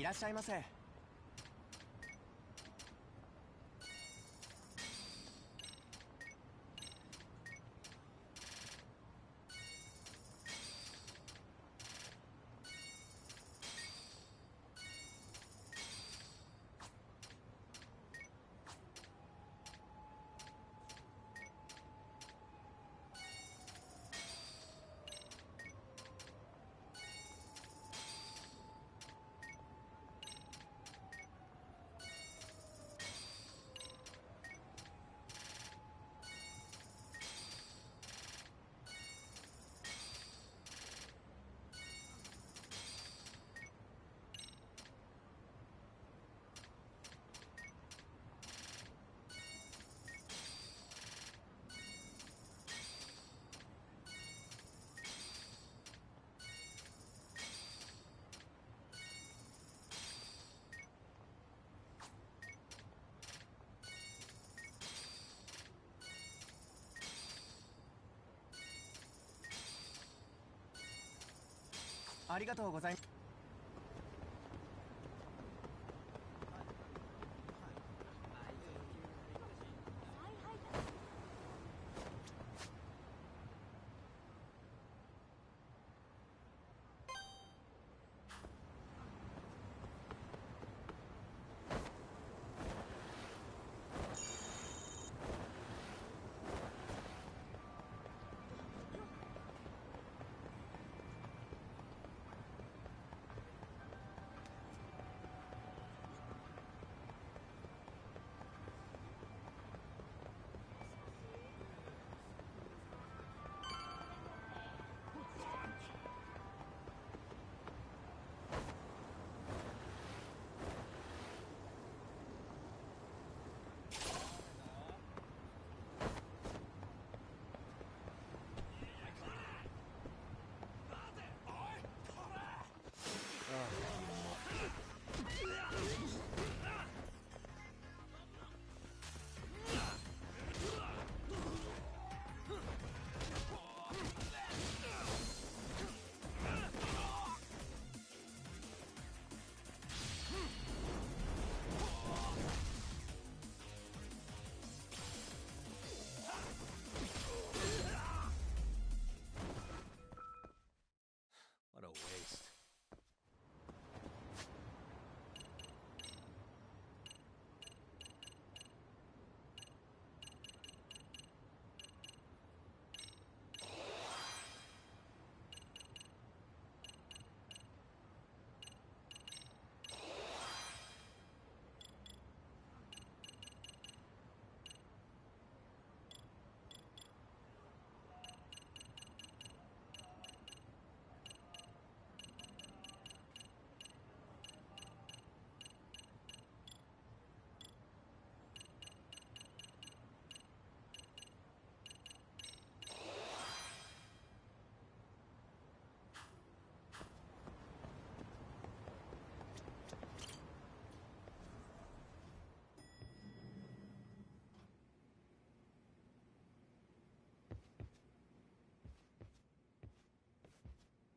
らっしゃいませ。ありがとうございます。What a waste.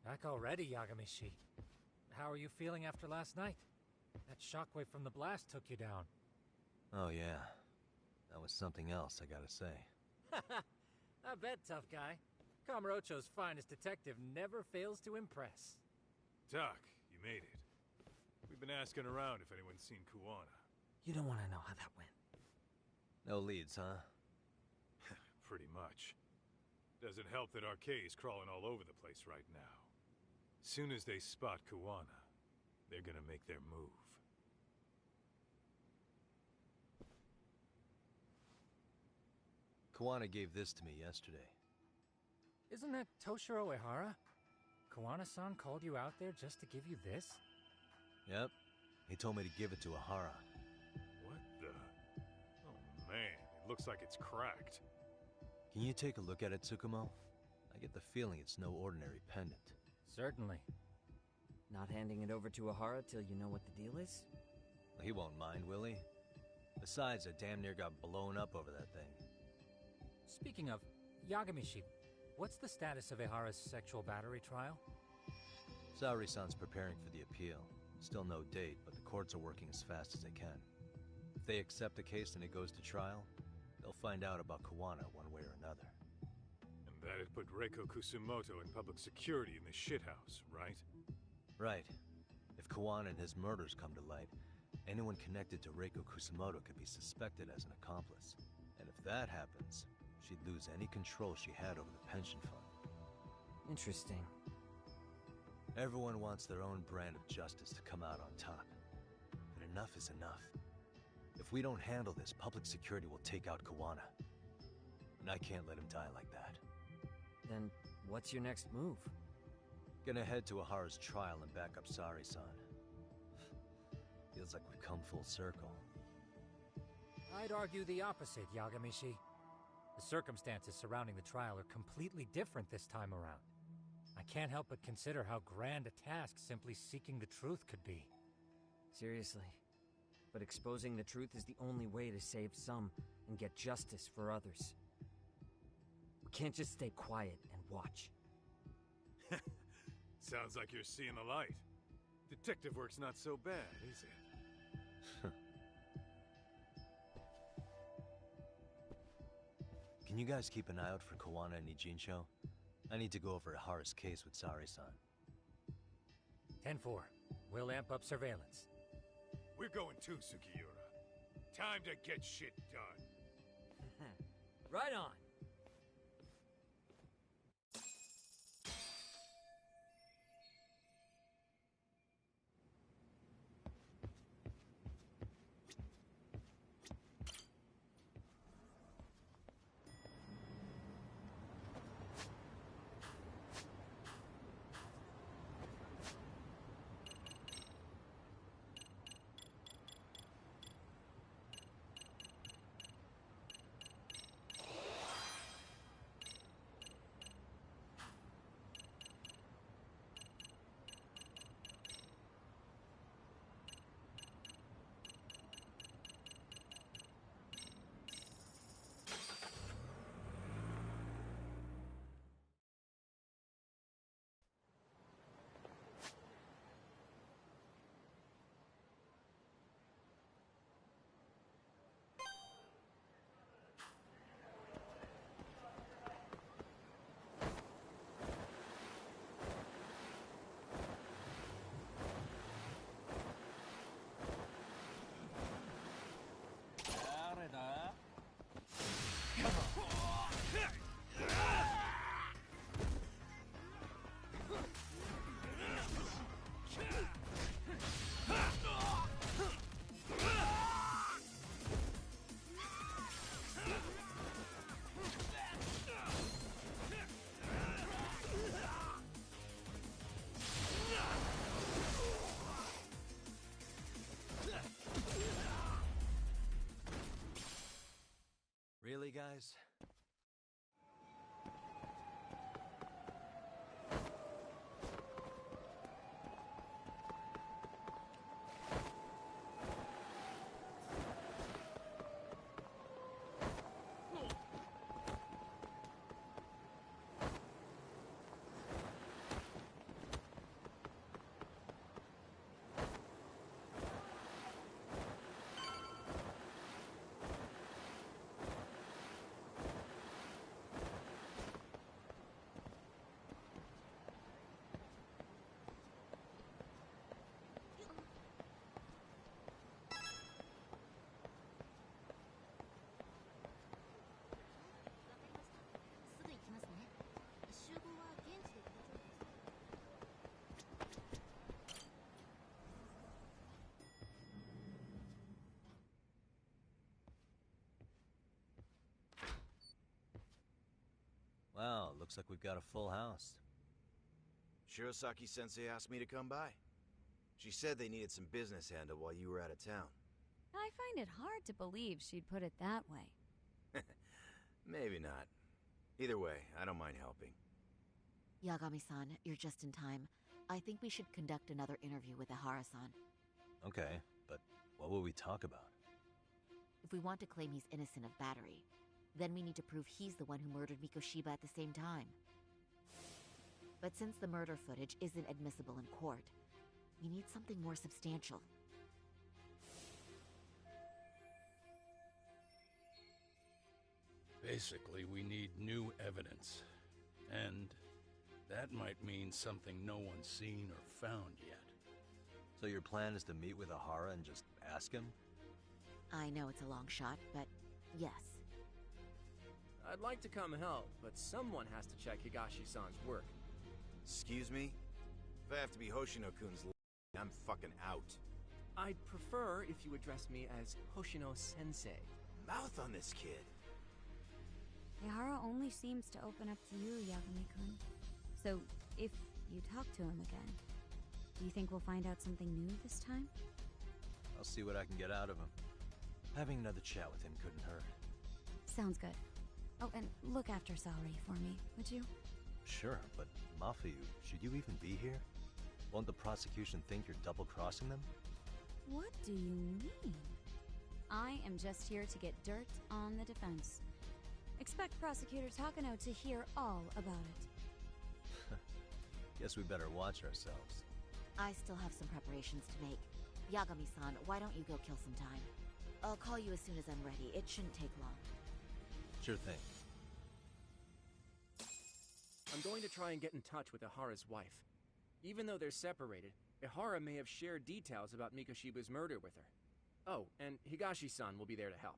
Back already, Yagamishi. How are you feeling after last night? That shockwave from the blast took you down. Oh yeah. That was something else, I gotta say. I bet, tough guy. Kamurocho's finest detective never fails to impress. Doc, you made it. We've been asking around if anyone's seen Kuwana. You don't want to know how that went. No leads, huh? Pretty much. Doesn't help that Arcade's crawling all over the place right now. Soon as they spot Kuwana, they're gonna make their move. Kuwana gave this to me yesterday. Isn't that Toshiro Ehara? Kuwana-san called you out there just to give you this? Yep. He told me to give it to Ehara. What the? Oh man, it looks like it's cracked. Can you take a look at it, Tsukumo? I get the feeling it's no ordinary pendant. Certainly. Not handing it over to Ehara till you know what the deal is? Well, he won't mind, will he? Besides, I damn near got blown up over that thing. Speaking of, Yagamishi, what's the status of Ehara's sexual battery trial? Saori-san's preparing for the appeal. Still no date, but the courts are working as fast as they can. If they accept the case and it goes to trial, they'll find out about Kawana one way or another. And that'd put Reiko Kusumoto in public security in the shithouse, right? Right. If Kawana and his murders come to light, anyone connected to Reiko Kusumoto could be suspected as an accomplice. And if that happens, she'd lose any control she had over the pension fund. Interesting. Everyone wants their own brand of justice to come out on top. But enough is enough. If we don't handle this, public security will take out Kawana. And I can't let him die like that. Then, what's your next move? Gonna head to Ahara's trial and back up Sari-san. Feels like we've come full circle. I'd argue the opposite, Yagamishi. The circumstances surrounding the trial are completely different this time around. I can't help but consider how grand a task simply seeking the truth could be. Seriously. But exposing the truth is the only way to save some and get justice for others. We can't just stay quiet and watch. Sounds like you're seeing the light. Detective work's not so bad, is it? Can you guys keep an eye out for Kawana and Ijincho? I need to go over Ahara's case with Sari-san. 10-4. We'll amp up surveillance. We're going too, Sugiura. Time to get shit done. Right on! Really, guys? Wow, looks like we've got a full house. Shirosaki-sensei asked me to come by. She said they needed some business handled while you were out of town. I find it hard to believe she'd put it that way. Maybe not. Either way, I don't mind helping. Yagami-san, you're just in time. I think we should conduct another interview with Ahara-san. Okay, but what will we talk about? If we want to claim he's innocent of battery, then we need to prove he's the one who murdered Mikoshiba at the same time. But since the murder footage isn't admissible in court, We need something more substantial. Basically, we need new evidence. And that might mean something no one's seen or found yet. So your plan is to meet with Ahara and just ask him? I know it's a long shot, but yes. I'd like to come help, but someone has to check Higashi-san's work. Excuse me? If I have to be Hoshino-kun's I'm fucking out. I'd prefer if you address me as Hoshino-sensei. Mouth on this kid. Ihara only seems to open up to you, Yagami-kun. So, if you talk to him again, do you think we'll find out something new this time? I'll see what I can get out of him. Having another chat with him couldn't hurt. Sounds good. Oh, and look after Saori for me, would you? Sure, but Mafuyu, should you even be here? Won't the prosecution think you're double-crossing them? What do you mean? I am just here to get dirt on the defense. Expect Prosecutor Takano to hear all about it. Guess we better watch ourselves. I still have some preparations to make. Yagami-san, why don't you go kill some time? I'll call you as soon as I'm ready. It shouldn't take long. Sure thing. I'm going to try and get in touch with Ihara's wife. Even though they're separated, Ihara may have shared details about Mikoshiba's murder with her. Oh, and Higashi-san will be there to help.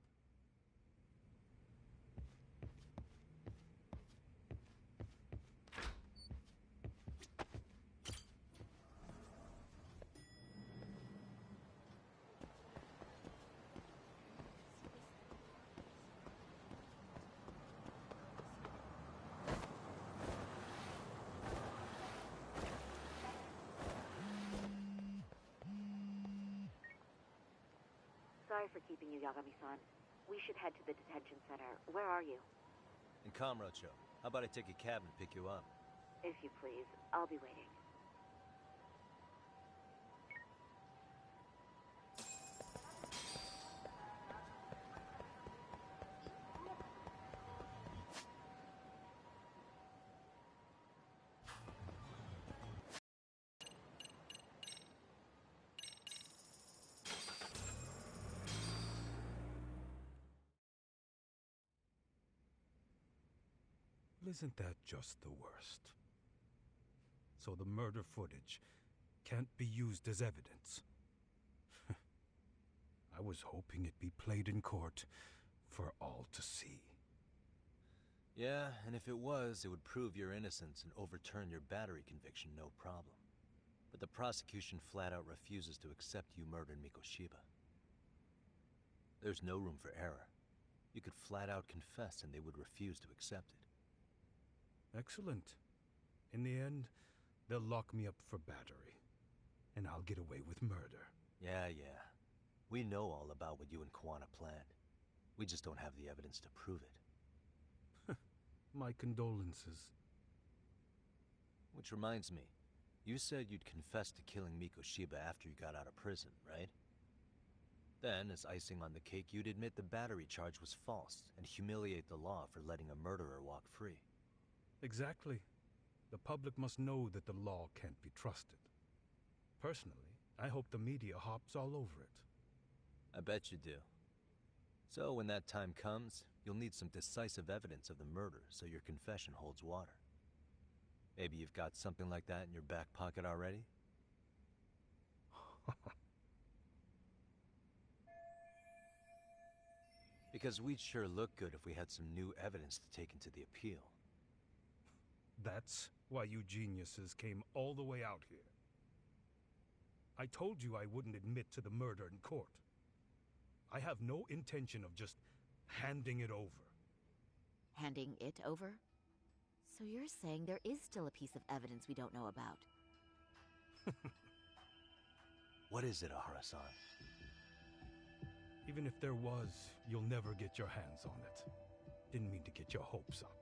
Sorry for keeping you, Yagami-san. We should head to the detention center. Where are you? In Kamurocho. How about I take a cab and pick you up? If you please. I'll be waiting. Isn't that just the worst? So the murder footage can't be used as evidence. I was hoping it'd be played in court for all to see. Yeah, and if it was, it would prove your innocence and overturn your battery conviction, no problem. But the prosecution flat out refuses to accept you murdered Mikoshiba. There's no room for error. You could flat out confess and they would refuse to accept it. Excellent. In the end, they'll lock me up for battery, and I'll get away with murder. Yeah. We know all about what you and Kawana planned. We just don't have the evidence to prove it. My condolences. Which reminds me, you said you'd confess to killing Mikoshiba after you got out of prison, right? Then, as icing on the cake, you'd admit the battery charge was false and humiliate the law for letting a murderer walk free. Exactly. The public must know that the law can't be trusted. Personally, I hope the media hops all over it. I bet you do. So when that time comes, you'll need some decisive evidence of the murder so your confession holds water. Maybe you've got something like that in your back pocket already? Because we'd sure look good if we had some new evidence to take into the appeal. That's why you geniuses came all the way out here. I told you I wouldn't admit to the murder in court. I have no intention of just handing it over. Handing it over? So you're saying there is still a piece of evidence we don't know about? What is it, Ahara-san? Even if there was, you'll never get your hands on it. Didn't mean to get your hopes up.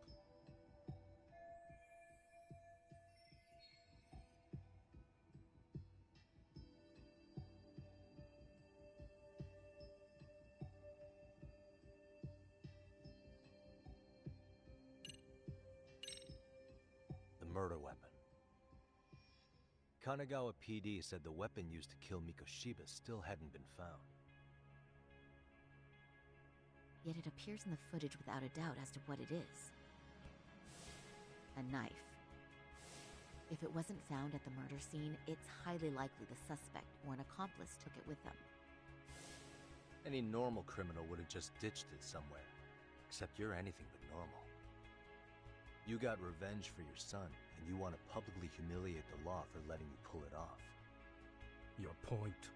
The murder weapon. Kanagawa PD said the weapon used to kill Mikoshiba still hadn't been found. Yet it appears in the footage without a doubt as to what it is. A knife. If it wasn't found at the murder scene, it's highly likely the suspect or an accomplice took it with them. Any normal criminal would have just ditched it somewhere. Except you're anything but normal. You got revenge for your son, and you want to publicly humiliate the law for letting you pull it off. Your point?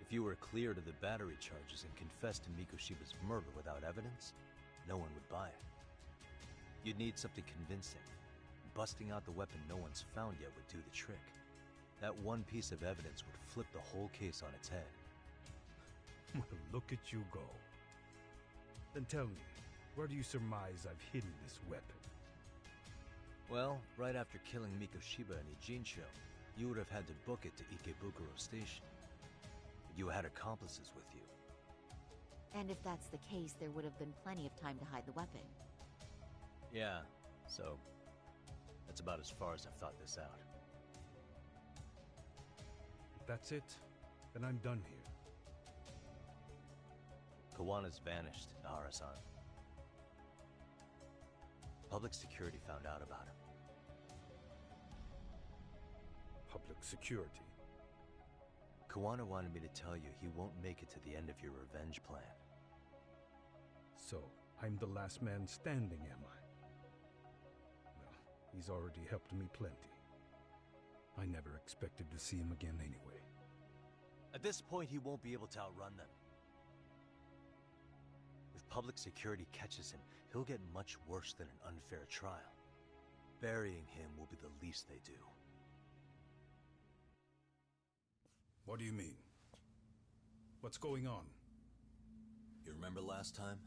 If you were cleared of the battery charges and confessed to Mikoshiba's murder without evidence, no one would buy it. You'd need something convincing. Busting out the weapon no one's found yet would do the trick. That one piece of evidence would flip the whole case on its head. Well, look at you go. Then tell me, where do you surmise I've hidden this weapon? Well, right after killing Mikoshiba and Ijincho, you would have had to book it to Ikebukuro Station. But you had accomplices with you. And if that's the case, there would have been plenty of time to hide the weapon. Yeah, so that's about as far as I've thought this out. If that's it, then I'm done here. Kawana's vanished, Nahara-san. Public security found out about him. Public security? Kawana wanted me to tell you he won't make it to the end of your revenge plan. So, I'm the last man standing, am I? Well, he's already helped me plenty. I never expected to see him again anyway. At this point, he won't be able to outrun them. If public security catches him, he'll get much worse than an unfair trial. Burying him will be the least they do. What do you mean? What's going on? You remember last time?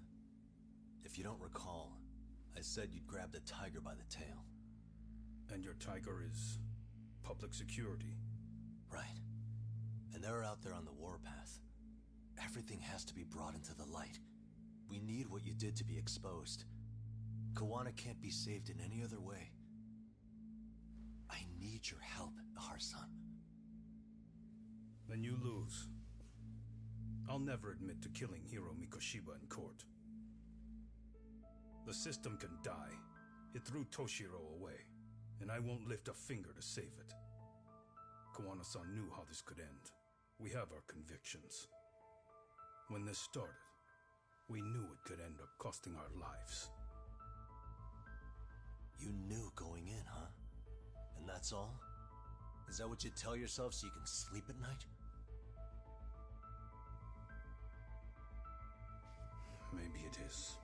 If you don't recall, I said you'd grab the tiger by the tail. And your tiger is public security? Right. And they're out there on the warpath. Everything has to be brought into the light. We need what you did to be exposed. Kawana can't be saved in any other way. I need your help, Nahara-san. Then you lose. I'll never admit to killing Hiro Mikoshiba in court. The system can die. It threw Toshiro away, and I won't lift a finger to save it. Kawana-san knew how this could end. We have our convictions. When this started, we knew it could end up costing our lives. You knew going in, huh? And that's all? Is that what you tell yourself so you can sleep at night? Maybe it is.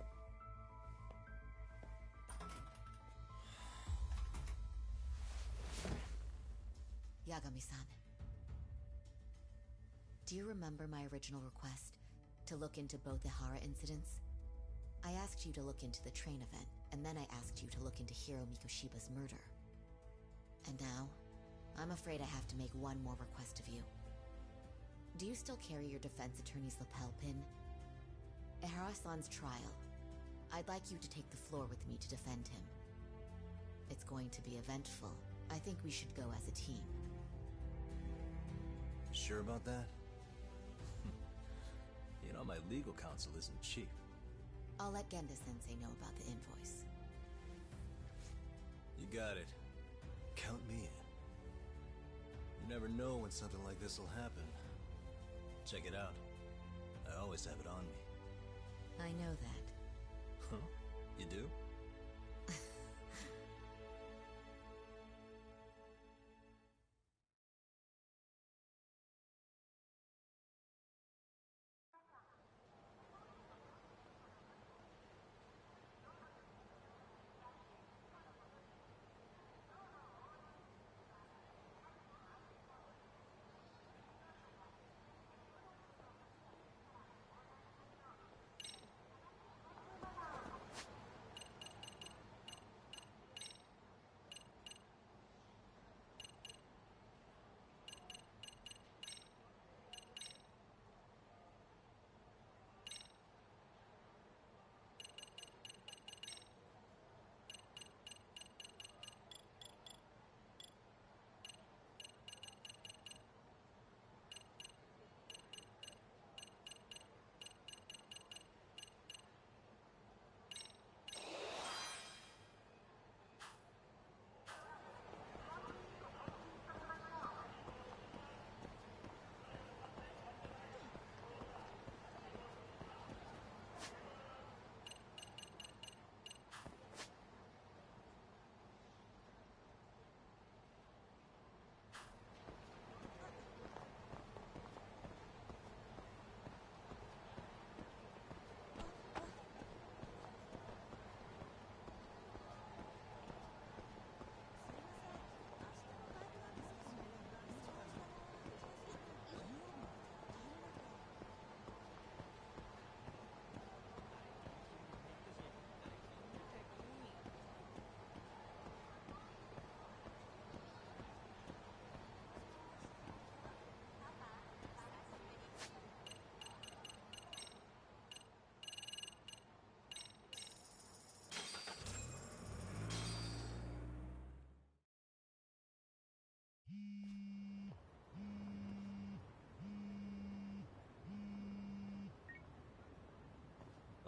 Yagami-san. Do you remember my original request? To look into both Ihara incidents? I asked you to look into the train event, and then I asked you to look into Hiro Mikoshiba's murder. And now, I'm afraid I have to make one more request of you. Do you still carry your defense attorney's lapel pin? Ihara-san's trial. I'd like you to take the floor with me to defend him. It's going to be eventful. I think we should go as a team. Sure about that? You know, my legal counsel isn't cheap. I'll let Genda-sensei know about the invoice. You got it. Count me in. You never know when something like this will happen. Check it out. I always have it on me. I know that. Huh? You do?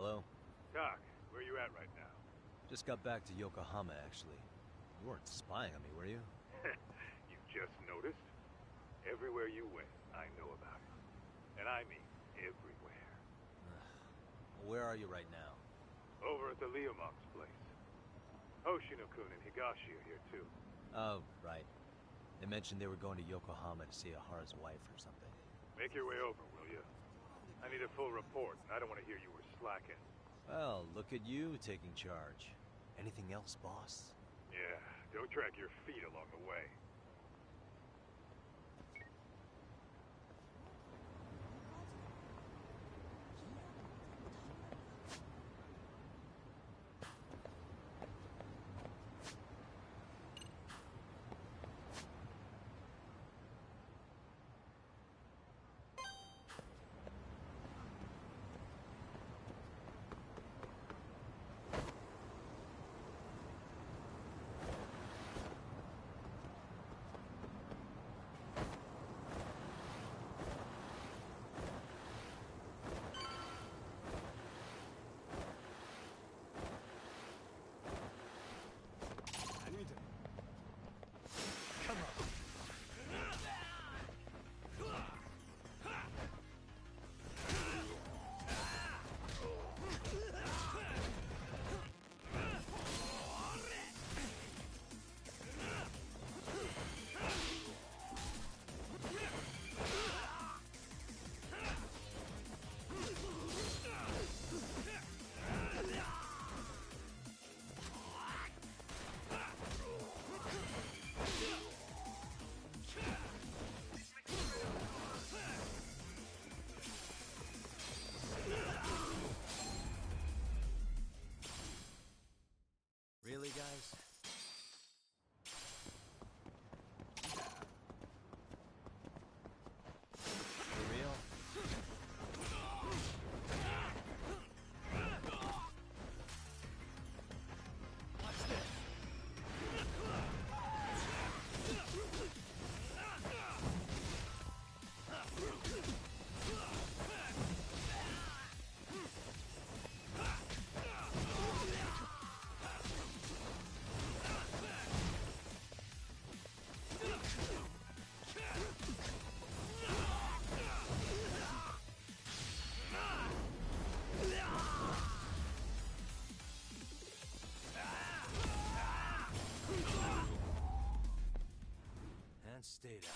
Hello. Doc, where you at right now? Just got back to Yokohama, actually. You weren't spying on me, were you? You just noticed? Everywhere you went, I know about it. And I mean everywhere. Where are you right now? Over at the Leomont's place. Hoshino-kun and Higashi are here too. Oh, right. They mentioned they were going to Yokohama to see Ahara's wife or something. Make your way over, will you? I need a full report, and I don't want to hear you were slacking. Well, look at you taking charge. Anything else, boss? Yeah, don't drag your feet along the way. Really, guys? For real? And stay down.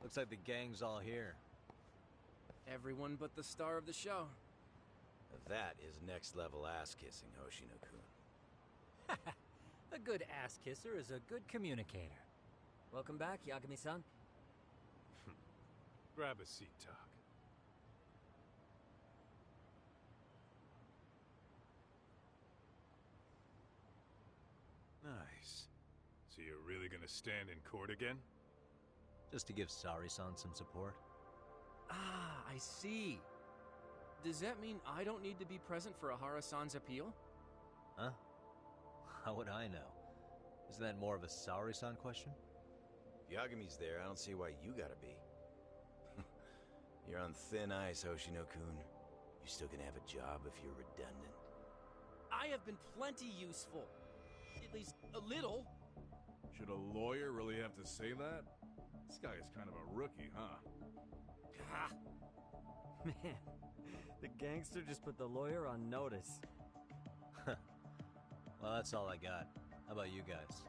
Looks like the gang's all here. Everyone but the star of the show. That is next-level ass-kissing, Hoshino-kun. A good ass kisser is a good communicator. Welcome back, Yagami-san. Grab a seat, Doc. Nice. So you're really gonna stand in court again? Just to give Sari-san some support. Ah, I see. Does that mean I don't need to be present for Ahara-san's appeal? Huh? How would I know? Isn't that more of a Sari-san question? If Yagami's there, I don't see why you gotta be. You're on thin ice, Hoshino-kun. You still gonna have a job if you're redundant? I have been plenty useful. At least a little. Should a lawyer really have to say that? This guy is kind of a rookie, huh? Ah, Man, the gangster just put the lawyer on notice. Well, that's all I got. How about you guys?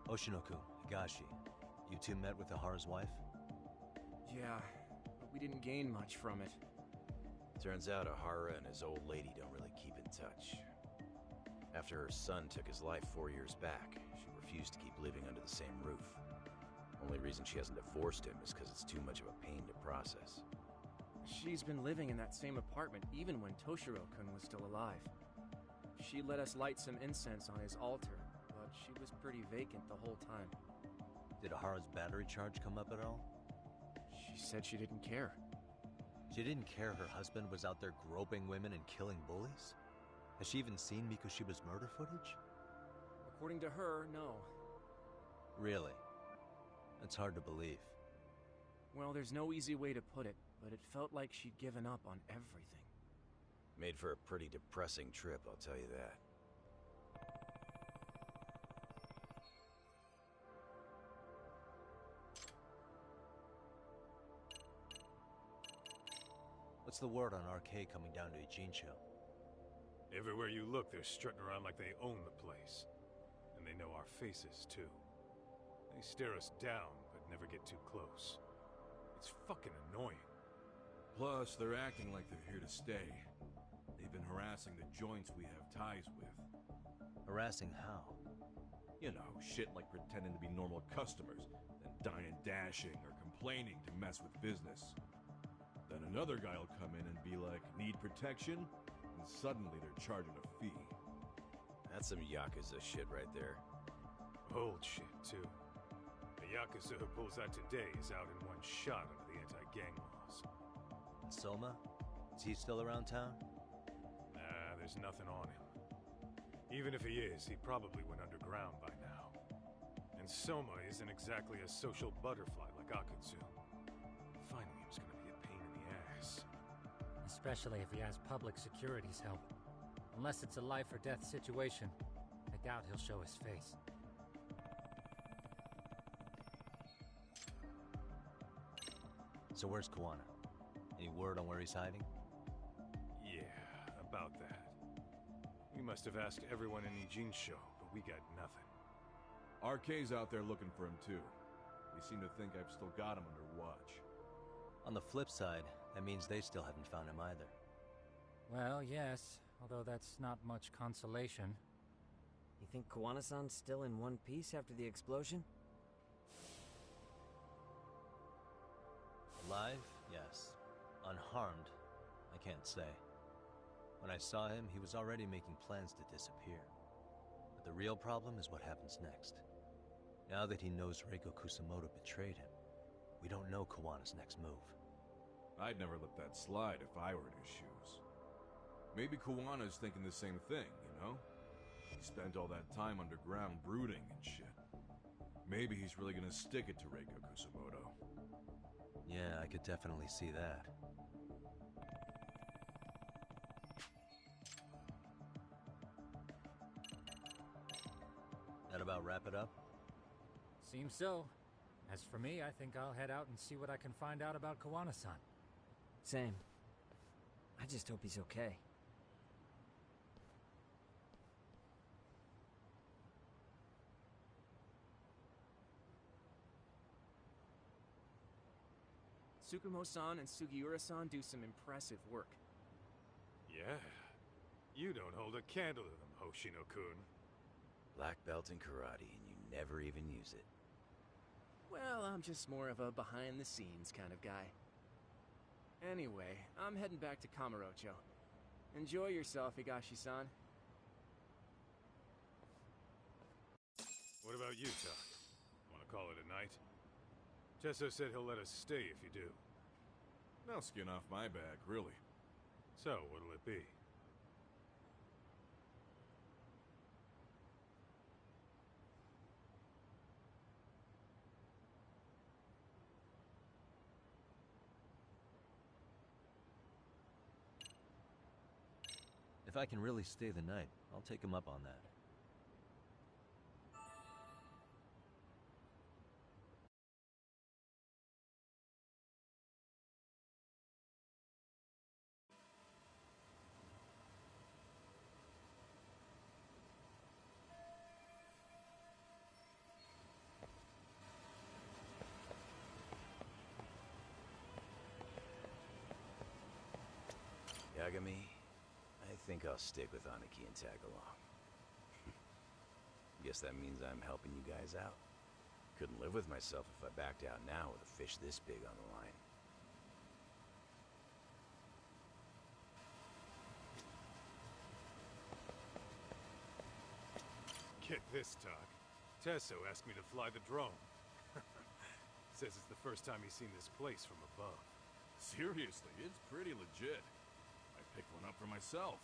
Hoshino-kun, Higashi, you two met with Ahara's wife? yeah, but we didn't gain much from it. Turns out Ahara and his old lady don't really keep in touch. After her son took his life 4 years back, she refused to keep living under the same roof. Only reason she hasn't divorced him is because it's too much of a pain to process. She's been living in that same apartment even when Toshiro-kun was still alive. She let us light some incense on his altar, but she was pretty vacant the whole time. Did Ahara's battery charge come up at all? She said she didn't care. She didn't care her husband was out there groping women and killing bullies? Has she even seen Mikoshiba's murder footage? According to her, no. Really? That's hard to believe. Well, there's no easy way to put it, but it felt like she'd given up on everything. Made for a pretty depressing trip, I'll tell you that. What's the word on RK coming down to Ijincho? Everywhere you look, they're strutting around like they own the place. And they know our faces, too. They stare us down, but never get too close. It's fucking annoying. Plus, they're acting like they're here to stay. They've been harassing the joints we have ties with. Harassing how? You know, shit like pretending to be normal customers, then dine and dashing or complaining to mess with business. Then another guy will come in and be like, need protection? And suddenly they're charging a fee. That's some Yakuza shit right there. Old shit, too. The Yakuza who pulls that today is out in one shot under the anti-gang laws. And Soma? Is he still around town? Nah, there's nothing on him. Even if he is, he probably went underground by now. And Soma isn't exactly a social butterfly like Akutsu. Finding him's gonna be a pain in the ass. Especially if he has public security's help. Unless it's a life or death situation, I doubt he'll show his face. So where's Kawana? Any word on where he's hiding? Yeah, about that. We must have asked everyone in Ijincho, but we got nothing. RK's out there looking for him too. They seem to think I've still got him under watch. On the flip side, that means they still haven't found him either. Well, yes, although that's not much consolation. You think Kawana-san's still in one piece after the explosion? Alive? Yes. Unharmed? I can't say. When I saw him, he was already making plans to disappear. But the real problem is what happens next. Now that he knows Reiko Kusamoto betrayed him, we don't know Kawana's next move. I'd never let that slide if I were in his shoes. Maybe Kawana's thinking the same thing, you know? He spent all that time underground brooding and shit. Maybe he's really gonna stick it to Reiko Kusamoto. Yeah, I could definitely see that. That about wrap it up? Seems so. As for me, I think I'll head out and see what I can find out about Kawana-san. Same. I just hope he's okay. Tsukumo-san and Sugiura-san do some impressive work. Yeah. You don't hold a candle to them, Hoshino-kun. Black belt in karate, and you never even use it. Well, I'm just more of a behind-the-scenes kind of guy. Anyway, I'm heading back to Kamurocho. Enjoy yourself, Higashi-san. What about you, Tak? Wanna call it a night? Tesso said he'll let us stay if you do. No skin off my back, really. So, what'll it be? If I can really stay the night, I'll take him up on that. Yagami, I think I'll stick with Aniki and tag along. Guess that means I'm helping you guys out. Couldn't live with myself if I backed out now with a fish this big on the line. Get this, Doc. Tesso asked me to fly the drone. Says it's the first time he's seen this place from above. Seriously, it's pretty legit. I picked one up for myself.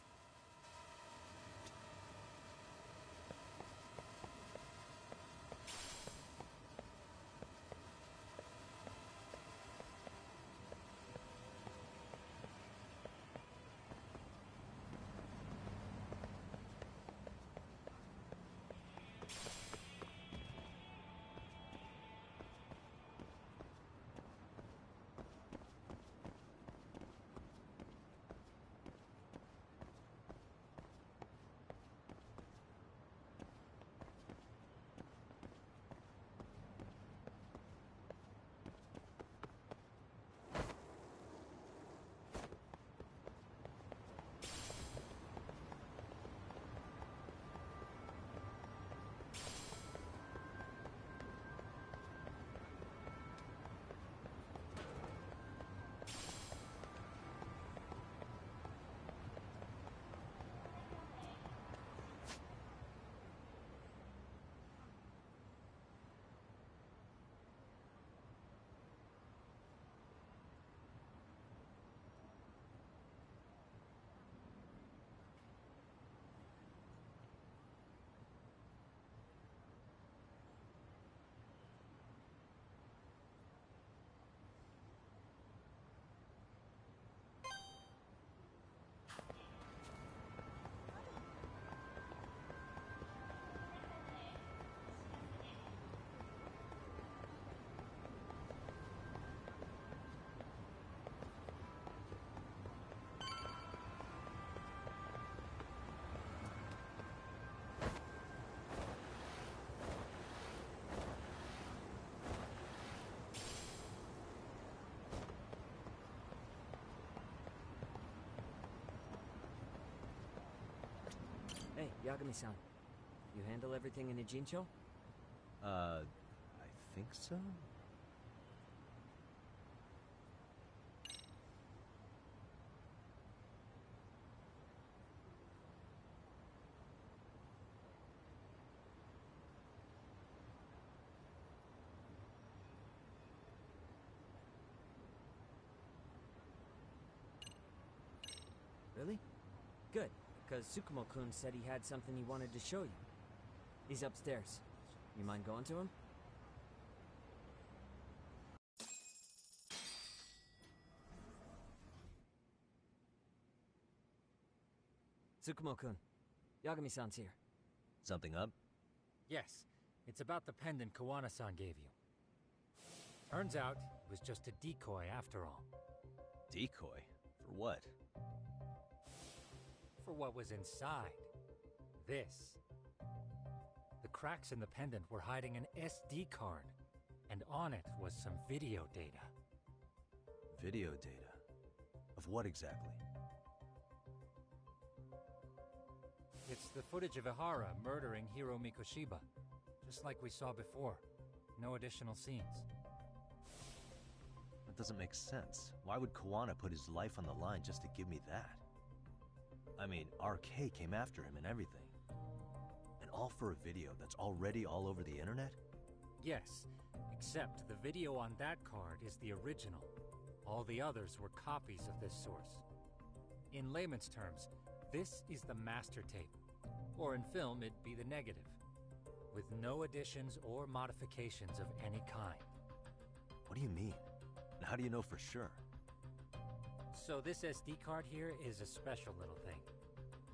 Hey, Yagami-san. You handle everything in Ijincho? I think so? Really? Good, because Tsukumo-kun said he had something he wanted to show you. He's upstairs. You mind going to him? Tsukumo-kun, Yagami-san's here. Something up? Yes, it's about the pendant Kawana-san gave you. Turns out, it was just a decoy after all. Decoy? For what? For what was inside. This. The cracks in the pendant were hiding an SD card, and on it was some video data. Video data? Of what exactly? It's the footage of Ihara murdering Hiro Mikoshiba, just like we saw before. No additional scenes. That doesn't make sense. Why would Kawana put his life on the line just to give me that? I mean, RK came after him and everything. And all for a video that's already all over the internet? Yes, except the video on that card is the original. All the others were copies of this source. In layman's terms, this is the master tape. Or in film, it'd be the negative. With no additions or modifications of any kind. What do you mean? And how do you know for sure? So this SD card here is a special little thing.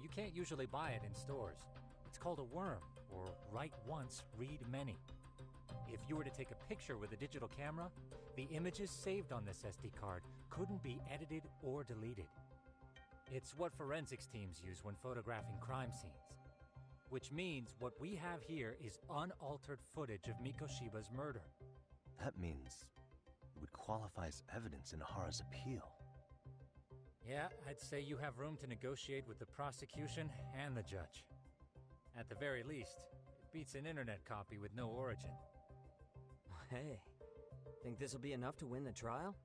You can't usually buy it in stores. It's called a worm, or write once, read many. If you were to take a picture with a digital camera, the images saved on this SD card couldn't be edited or deleted. It's what forensics teams use when photographing crime scenes. Which means what we have here is unaltered footage of Mikoshiba's murder. That means it would qualify as evidence in Ihara's appeal. Yeah, I'd say you have room to negotiate with the prosecution and the judge. At the very least, it beats an internet copy with no origin. Hey, think this'll be enough to win the trial?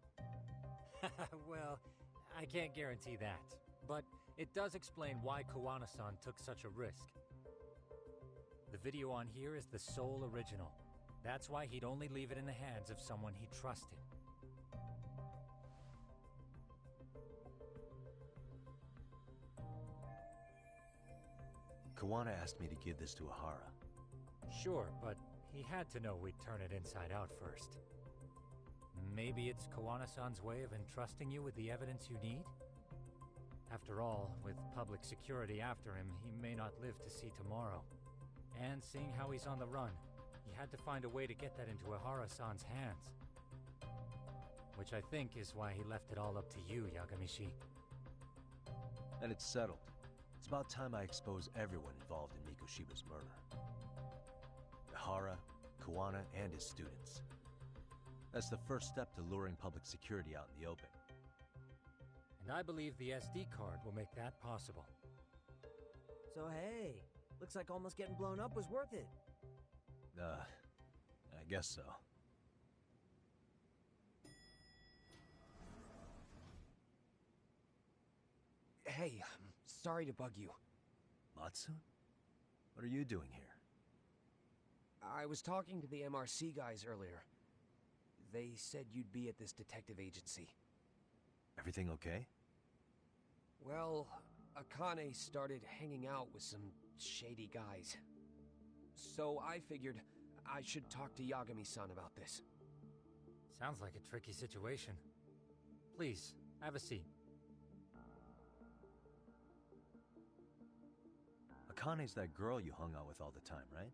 Well, I can't guarantee that. But it does explain why Kawana-san took such a risk. The video on here is the sole original. That's why he'd only leave it in the hands of someone he trusted. Kawana asked me to give this to Ahara. Sure, but he had to know we'd turn it inside out first. Maybe it's Kawana-san's way of entrusting you with the evidence you need? After all, with public security after him, he may not live to see tomorrow. And seeing how he's on the run, he had to find a way to get that into Ahara-san's hands. Which I think is why he left it all up to you, Yagamishi. And it's settled. It's about time I expose everyone involved in Mikoshiba's murder. Ahara, Kawana, and his students. That's the first step to luring public security out in the open. And I believe the SD card will make that possible. So hey, looks like almost getting blown up was worth it. I guess so. Hey, I'm sorry to bug you. Matsu? What are you doing here? I was talking to the MRC guys earlier. They said you'd be at this detective agency. Everything okay? Well, Akane started hanging out with some shady guys. So I figured I should talk to Yagami-san about this. Sounds like a tricky situation. Please, have a seat. Akane's that girl you hung out with all the time, right?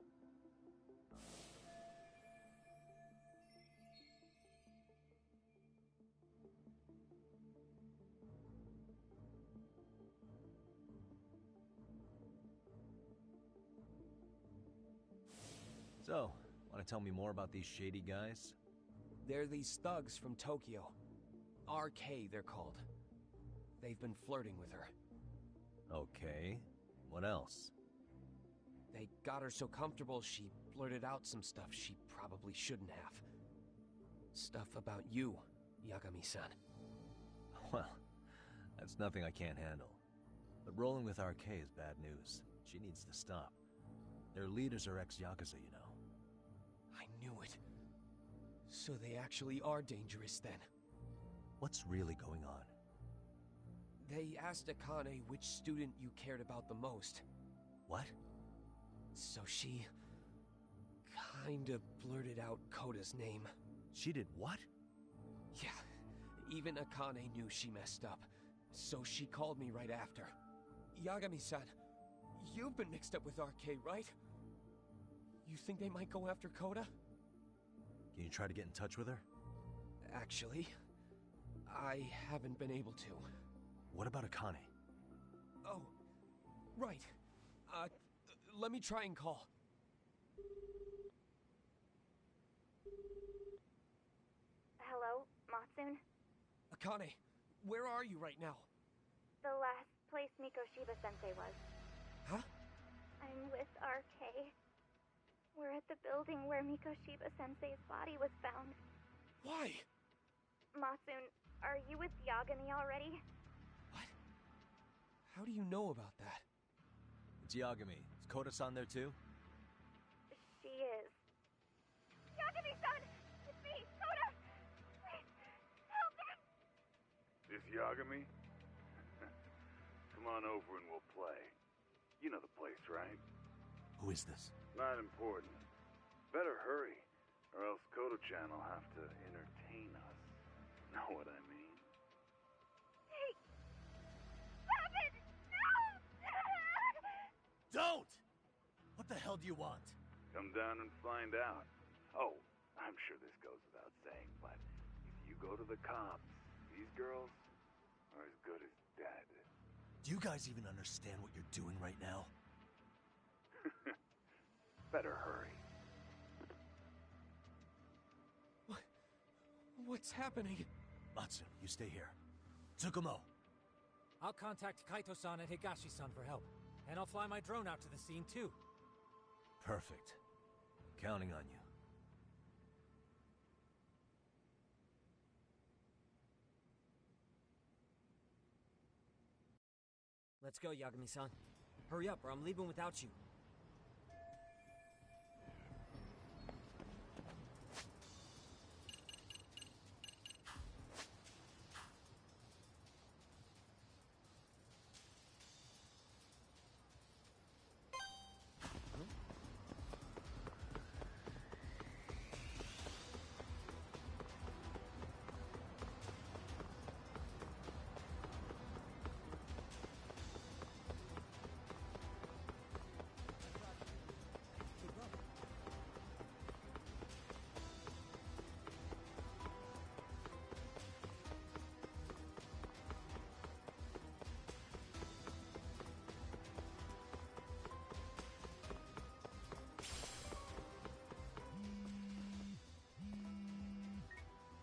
So, want to tell me more about these shady guys? They're these thugs from Tokyo. RK, they're called. They've been flirting with her. Okay. What else? They got her so comfortable she blurted out some stuff she probably shouldn't have. Stuff about you, Yagami-san. Well, that's nothing I can't handle. But rolling with RK is bad news. She needs to stop. Their leaders are ex-Yakuza, you know. I knew it. So they actually are dangerous then. What's really going on? They asked Akane which student you cared about the most. What? So she kinda blurted out Koda's name. She did what? Yeah, even Akane knew she messed up. So she called me right after. Yagami-san, you've been mixed up with RK, right? You think they might go after Koda? Can you try to get in touch with her? Actually, I haven't been able to. What about Akane? Oh, right. Let me try and call. Hello, Matsun? Akane, where are you right now? The last place Mikoshiba-sensei was. Huh? I'm with RK. We're at the building where Mikoshiba-sensei's body was found. Why? Matsun, are you with Yagami already? What? How do you know about that? It's Yagami. Is Koda-san there too? She is. Yagami-san! It's me, Koda! Please, help me! This Yagami? Come on over and we'll play. You know the place, right? Who is this? Not important. Better hurry, or else Kodo-chan will have to entertain us. Know what I mean? Hey! Stop it! No! Don't! What the hell do you want? Come down and find out. Oh, I'm sure this goes without saying, but if you go to the cops, these girls are as good as dead. Do you guys even understand what you're doing right now? Better hurry. What's happening? Matsu, you stay here. Tsukumo! I'll contact Kaito-san and Higashi-san for help. And I'll fly my drone out to the scene too. Perfect. Counting on you. Let's go, Yagami-san. Hurry up, or I'm leaving without you.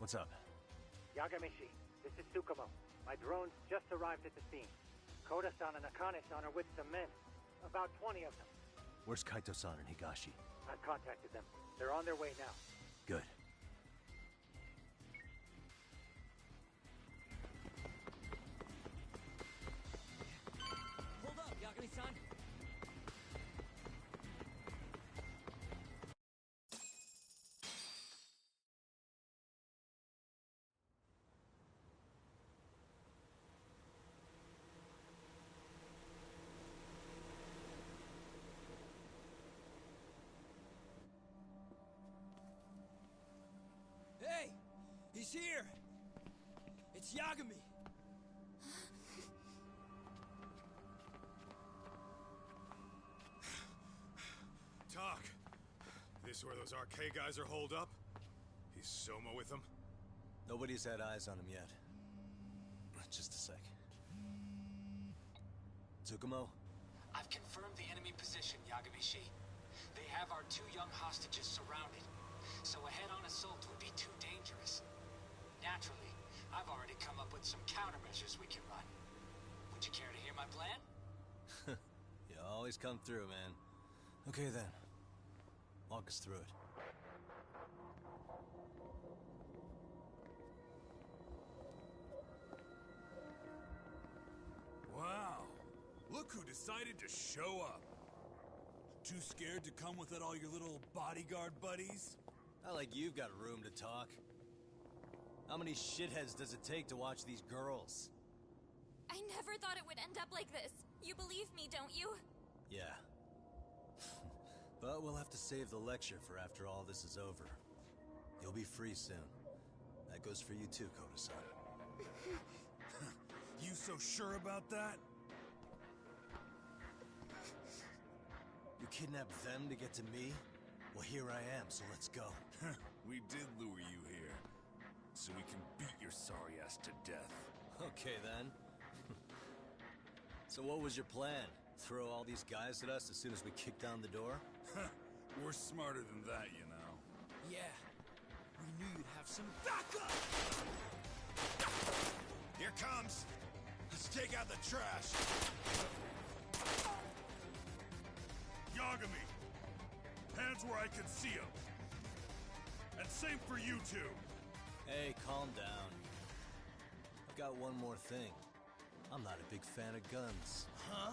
What's up? Yagamishi, this is Tsukumo. My drones just arrived at the scene. Koda-san and Akane-san are with some men. About 20 of them. Where's Kaito-san and Higashi? I've contacted them. They're on their way now. Good. Hold up, Yagami-san! Hey! He's here! It's Yagami! Talk. This where those RK guys are holed up? He's Soma with them? Nobody's had eyes on him yet. Just a sec. Tsukumo? I've confirmed the enemy position, Yagamishi. They have our 2 young hostages surrounded, so a head-on assault would be too dangerous. Naturally, I've already come up with some countermeasures we can run. Would you care to hear my plan? You always come through, man. Okay then. Walk us through it. Wow. Look who decided to show up. Too scared to come without all your little bodyguard buddies? Not like you've got room to talk. How many shitheads does it take to watch these girls? I never thought it would end up like this. You believe me, don't you? Yeah. But we'll have to save the lecture for after all this is over. You'll be free soon. That goes for you too, Koda-san. You so sure about that? You kidnapped them to get to me? Well, here I am, so let's go. We did lure you here, so we can beat your sorry ass to death. Okay, then. So what was your plan? Throw all these guys at us as soon as we kick down the door? We're smarter than that, you know. Yeah. We knew you'd have some backup! Here comes! Let's take out the trash! Yagami! Hands where I can see them! And same for you two! Hey, calm down. I've got one more thing. I'm not a big fan of guns. Huh?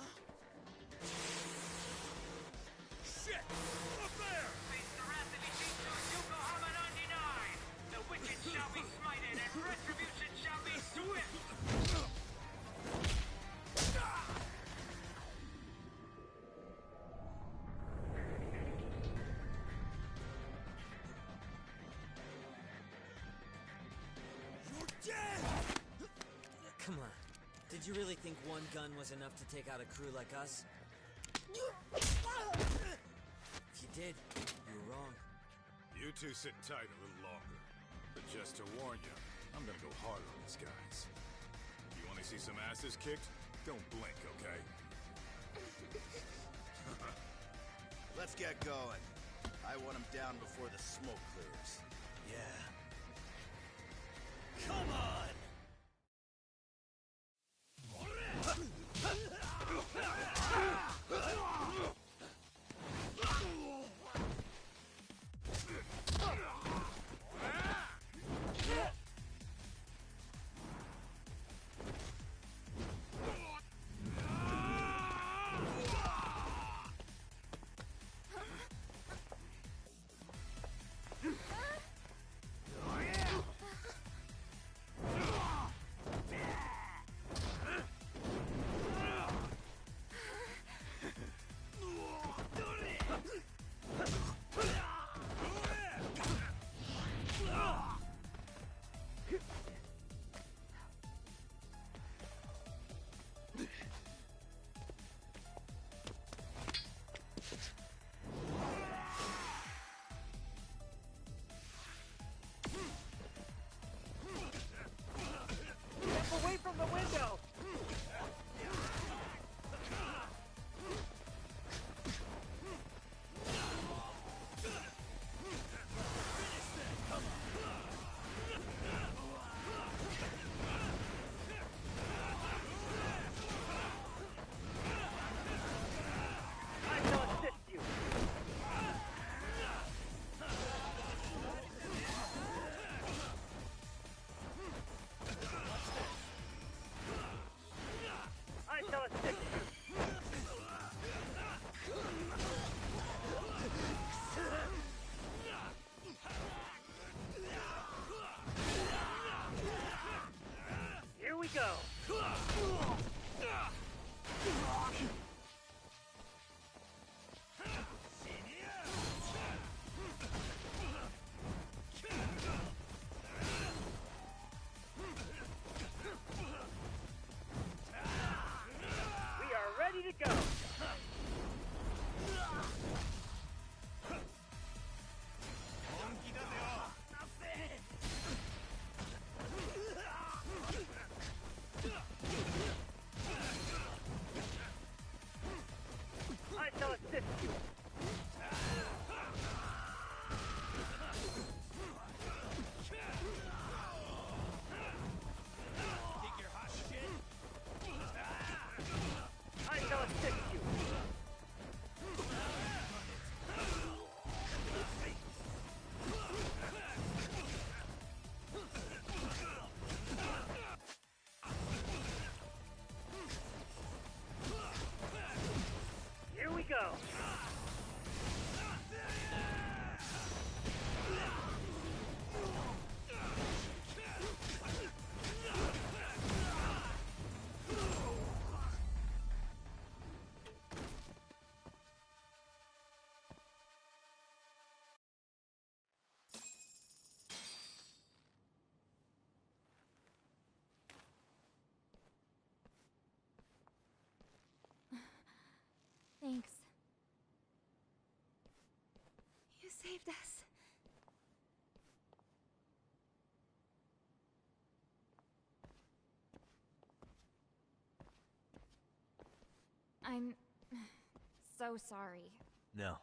Shit! Up there! The wicked shall be smited and retribution shall be swift! You're dead! Come on. Did you really think one gun was enough to take out a crew like us? If you did, you were wrong. You two sit tight a little longer. But just to warn you, I'm gonna go harder on these guys. You wanna see some asses kicked? Don't blink, okay? Let's get going. I want them down before the smoke clears. Yeah. Come on! go! We are ready to go! I shall assist you. Think you're hot shit? I shall assist you. Here we go. Thanks. You saved us. I'm so sorry. No.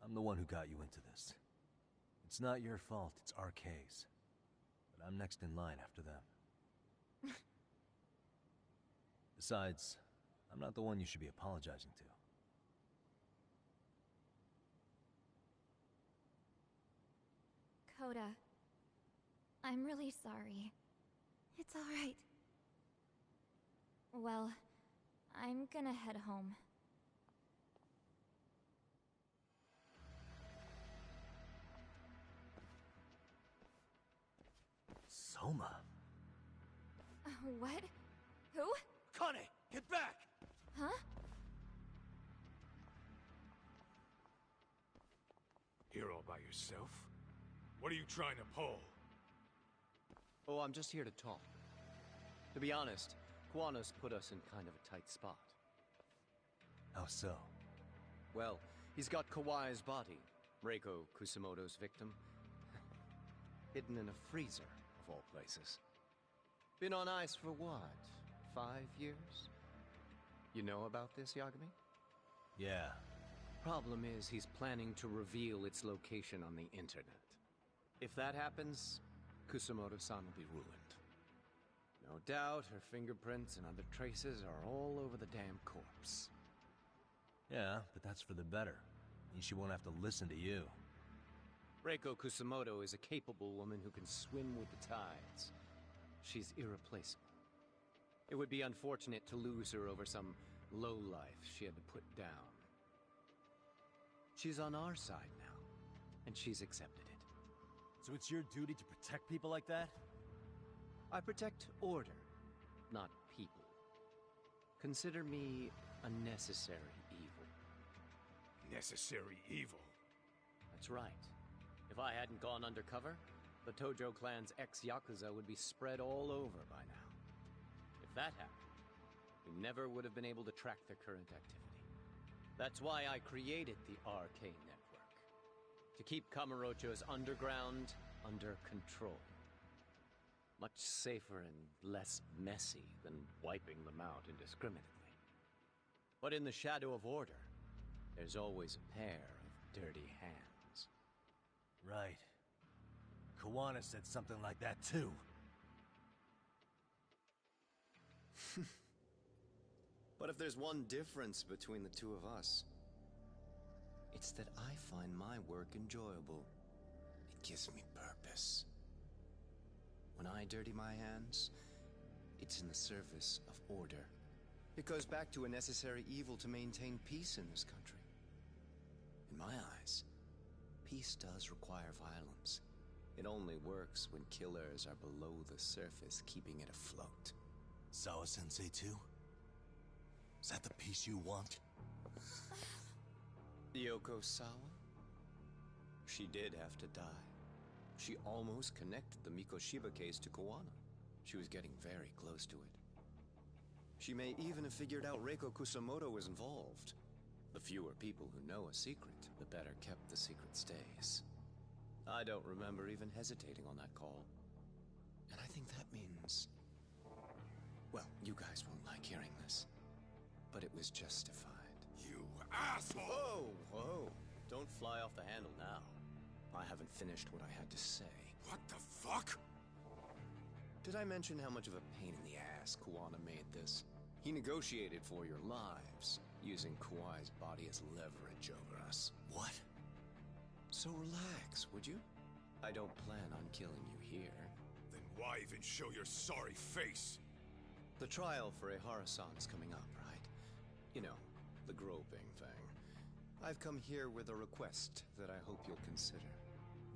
I'm the one who got you into this. It's not your fault, it's RK's. But I'm next in line after them. Besides, I'm not the one you should be apologizing to. Coda, I'm really sorry. It's all right. Well, I'm gonna head home. Soma? What? Who? Kane, get back! Huh? Here all by yourself? What are you trying to pull? Oh, I'm just here to talk. To be honest, Kuwano's put us in kind of a tight spot. How so? Well, he's got Kawai's body, Reiko Kusumoto's victim, hidden in a freezer, of all places. Been on ice for what, 5 years? You know about this, Yagami? Yeah. Problem is, he's planning to reveal its location on the internet. If that happens, Kusumoto-san will be ruined. No doubt her fingerprints and other traces are all over the damn corpse. Yeah, but that's for the better. Means she won't have to listen to you. Reiko Kusumoto is a capable woman who can swim with the tides. She's irreplaceable. It would be unfortunate to lose her over some lowlife she had to put down. She's on our side now, and she's accepted it. So it's your duty to protect people like that? I protect order, not people. Consider me a necessary evil. Necessary evil? That's right. If I hadn't gone undercover, the Tojo clan's ex-Yakuza would be spread all over by now. If that happened, we never would have been able to track their current activity. That's why I created the RK Network. To keep Kamurocho's underground under control. Much safer and less messy than wiping them out indiscriminately. But in the shadow of order, there's always a pair of dirty hands. Right. Kawana said something like that too. But if there's one difference between the two of us, it's that I find my work enjoyable. It gives me purpose. When I dirty my hands, it's in the service of order. It goes back to a necessary evil to maintain peace in this country. In my eyes, peace does require violence. It only works when killers are below the surface, keeping it afloat. Sawa-sensei too? Is that the peace you want? Yoko Sawa? She did have to die. She almost connected the Mikoshiba case to Koana. She was getting very close to it. She may even have figured out Reiko Kusamoto was involved. The fewer people who know a secret, the better kept the secret stays. I don't remember even hesitating on that call. And I think that means... Well, you guys won't like hearing this, but it was justified. You asshole! Whoa, whoa. Don't fly off the handle now. I haven't finished what I had to say. What the fuck? Did I mention how much of a pain in the ass Kuwana made this? He negotiated for your lives, using Kuai's body as leverage over us. What? So relax, would you? I don't plan on killing you here. Then why even show your sorry face? The trial for Ehara-san is coming up, right? You know, the groping thing. I've come here with a request that I hope you'll consider.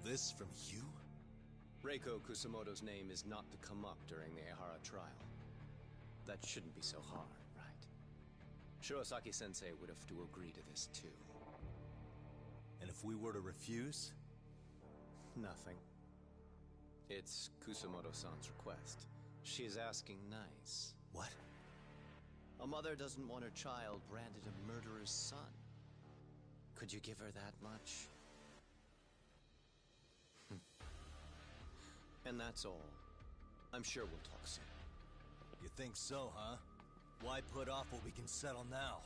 This from you? Reiko Kusamoto's name is not to come up during the Ehara trial. That shouldn't be so hard, right? Shirosaki-sensei would have to agree to this too. And if we were to refuse? Nothing. It's Kusamoto-san's request. She's asking nice. What? A mother doesn't want her child branded a murderer's son. Could you give her that much? And that's all. I'm sure we'll talk soon. You think so, huh? Why put off what we can settle now?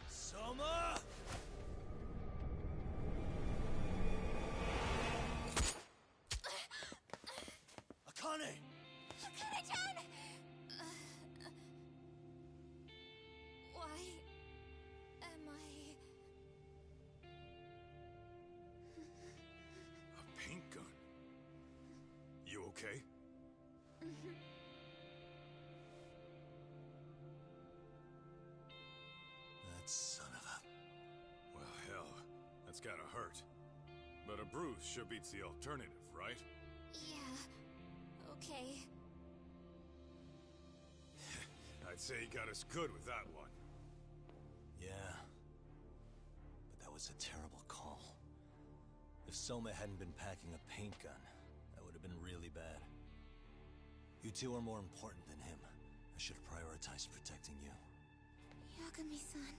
Soma! Akane! Akane-chan! Why am I... A paint gun? You okay? That son of a... Well, hell, that's gotta hurt. But a bruise sure beats the alternative, right? Yeah. Okay. I'd say he got us good with that one. Yeah. But that was a terrible call. If Soma hadn't been packing a paint gun, that would have been really bad. You two are more important than him. I should have prioritized protecting you. Yagami-san.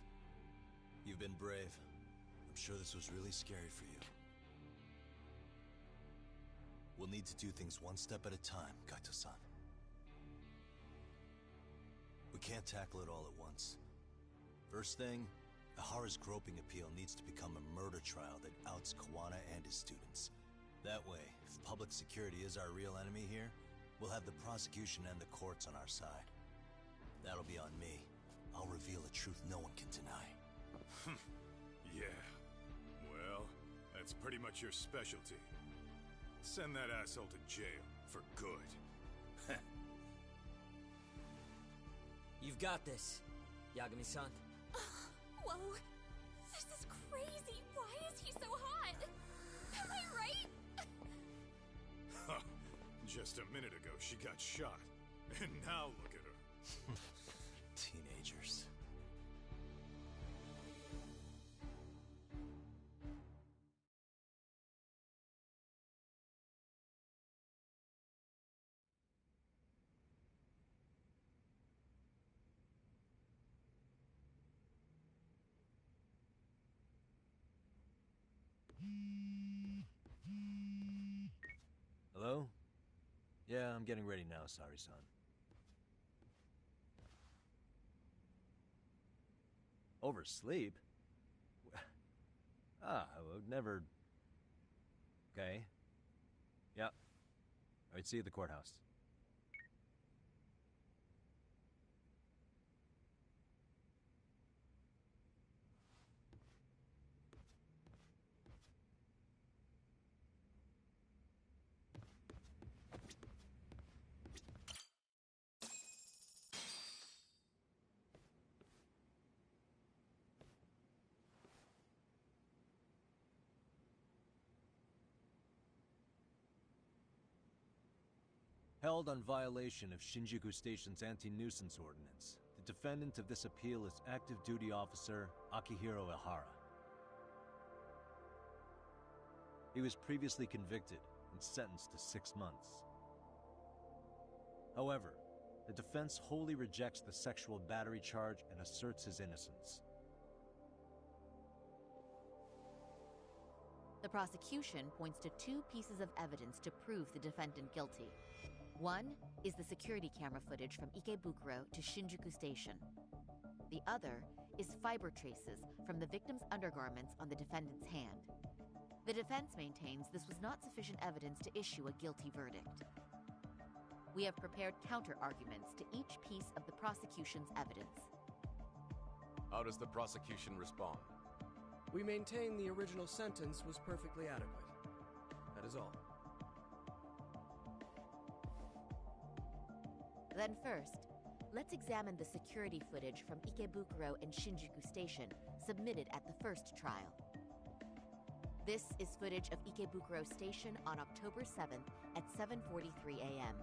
You've been brave. I'm sure this was really scary for you. We'll need to do things one step at a time, Kaito-san. We can't tackle it all at once. First thing, Ehara's groping appeal needs to become a murder trial that outs Koana and his students. That way, if public security is our real enemy here, we'll have the prosecution and the courts on our side. That'll be on me. I'll reveal a truth no one can deny. Yeah. Well, that's pretty much your specialty. Send that asshole to jail for good. You've got this, Yagami-san. Whoa. This is crazy. Why is he so hot? Am I right? Huh. Just a minute ago, she got shot. And now look at her. Teenagers. Hello? Yeah, I'm getting ready now, Sari-san. Oversleep? I would never... Okay. Yeah. Alright, see you at the courthouse. Held on violation of Shinjuku Station's anti-nuisance ordinance, the defendant of this appeal is active duty officer Akihiro Ihara. He was previously convicted and sentenced to 6 months. However, the defense wholly rejects the sexual battery charge and asserts his innocence. The prosecution points to 2 pieces of evidence to prove the defendant guilty. One is the security camera footage from Ikebukuro to Shinjuku Station. The other is fiber traces from the victim's undergarments on the defendant's hand. The defense maintains this was not sufficient evidence to issue a guilty verdict. We have prepared counter-arguments to each piece of the prosecution's evidence. How does the prosecution respond? We maintain the original sentence was perfectly adequate. That is all. Then first, let's examine the security footage from Ikebukuro and Shinjuku Station submitted at the first trial. This is footage of Ikebukuro Station on October 7th at 7:43 a.m.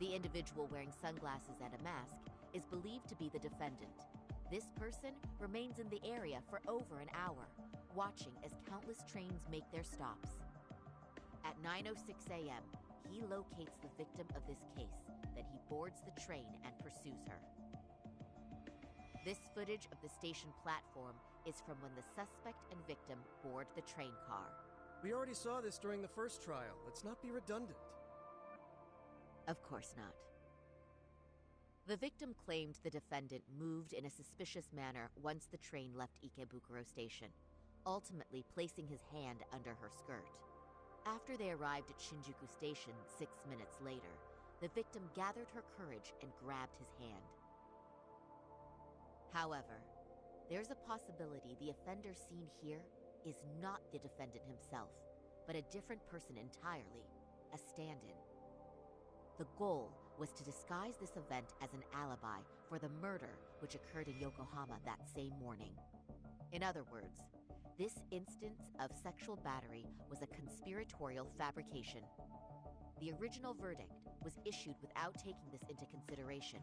The individual wearing sunglasses and a mask is believed to be the defendant. This person remains in the area for over an hour, watching as countless trains make their stops. At 9:06 a.m., he locates the victim of this case, then he boards the train and pursues her. This footage of the station platform is from when the suspect and victim board the train car. We already saw this during the first trial. Let's not be redundant. Of course not. The victim claimed the defendant moved in a suspicious manner once the train left Ikebukuro Station, ultimately placing his hand under her skirt. After they arrived at Shinjuku Station 6 minutes later, the victim gathered her courage and grabbed his hand. However, there's a possibility the offender seen here is not the defendant himself, but a different person entirely, a stand-in. The goal was to disguise this event as an alibi for the murder which occurred in Yokohama that same morning. In other words, this instance of sexual battery was a conspiratorial fabrication. The original verdict was issued without taking this into consideration,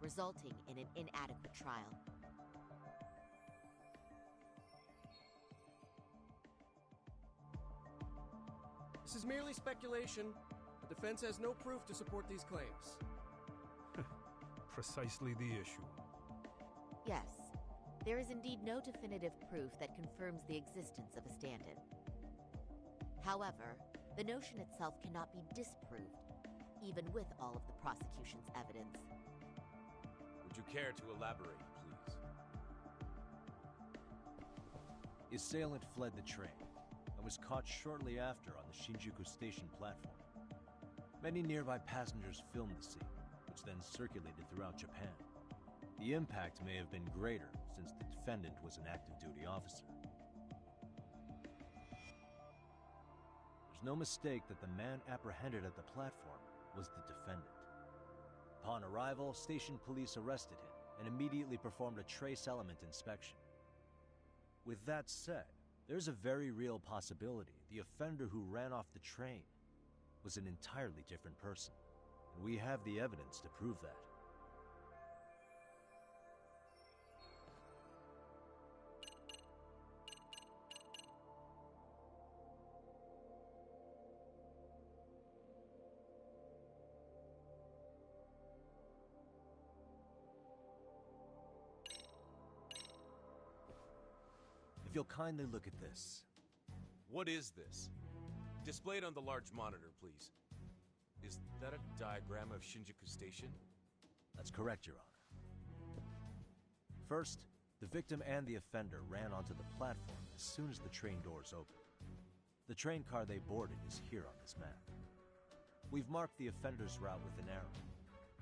resulting in an inadequate trial. This is merely speculation. The defense has no proof to support these claims. Precisely the issue. Yes, there is indeed no definitive proof that confirms the existence of a stand-in. However, the notion itself cannot be disproved, even with all of the prosecution's evidence. Would you care to elaborate, please? The assailant fled the train and was caught shortly after on the Shinjuku Station platform. Many nearby passengers filmed the scene, which then circulated throughout Japan. The impact may have been greater since the defendant was an active duty officer. There's no mistake that the man apprehended at the platform was the defendant. Upon arrival, station police arrested him and immediately performed a trace element inspection. With that said, there's a very real possibility the offender who ran off the train was an entirely different person, and we have the evidence to prove that. If you'll kindly look at this. What is this? Displayed on the large monitor, please. Is that a diagram of Shinjuku Station? That's correct, Your Honor. First, the victim and the offender ran onto the platform as soon as the train doors opened. The train car they boarded is here on this map. We've marked the offender's route with an arrow.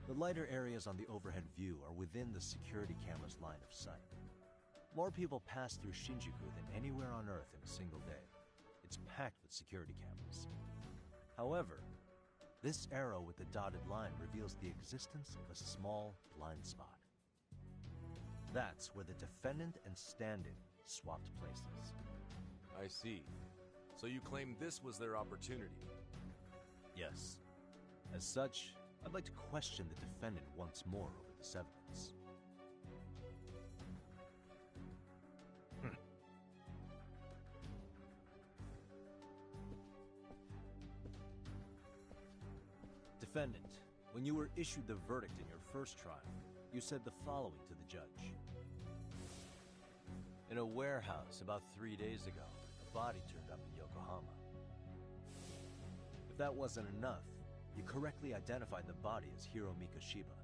The lighter areas on the overhead view are within the security camera's line of sight. More people pass through Shinjuku than anywhere on Earth in a single day. It's packed with security cameras. However, this arrow with the dotted line reveals the existence of a small blind spot. That's where the defendant and stand-in swapped places. I see. So you claim this was their opportunity? Yes. As such, I'd like to question the defendant once more over this evidence. Defendant, when you were issued the verdict in your first trial, you said the following to the judge. In a warehouse about 3 days ago, a body turned up in Yokohama. If that wasn't enough, you correctly identified the body as Hiro Mikoshiba,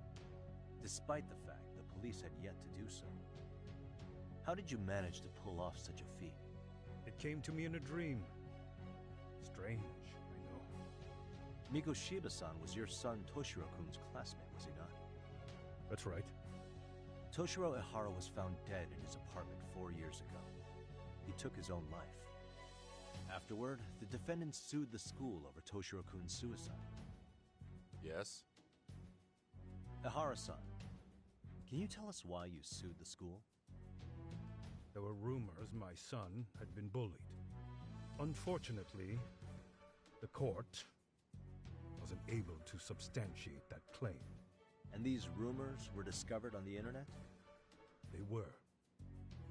despite the fact the police had yet to do so. How did you manage to pull off such a feat? It came to me in a dream. Strange, I know. Mikoshiba-san was your son Toshiro-kun's classmate, was he not? That's right. Toshiro Ehara was found dead in his apartment 4 years ago. He took his own life. Afterward, the defendant sued the school over Toshiro-kun's suicide. Yes? Ehara-san, can you tell us why you sued the school? There were rumors my son had been bullied. Unfortunately, the court wasn't able to substantiate that claim. And these rumors were discovered on the internet? They were.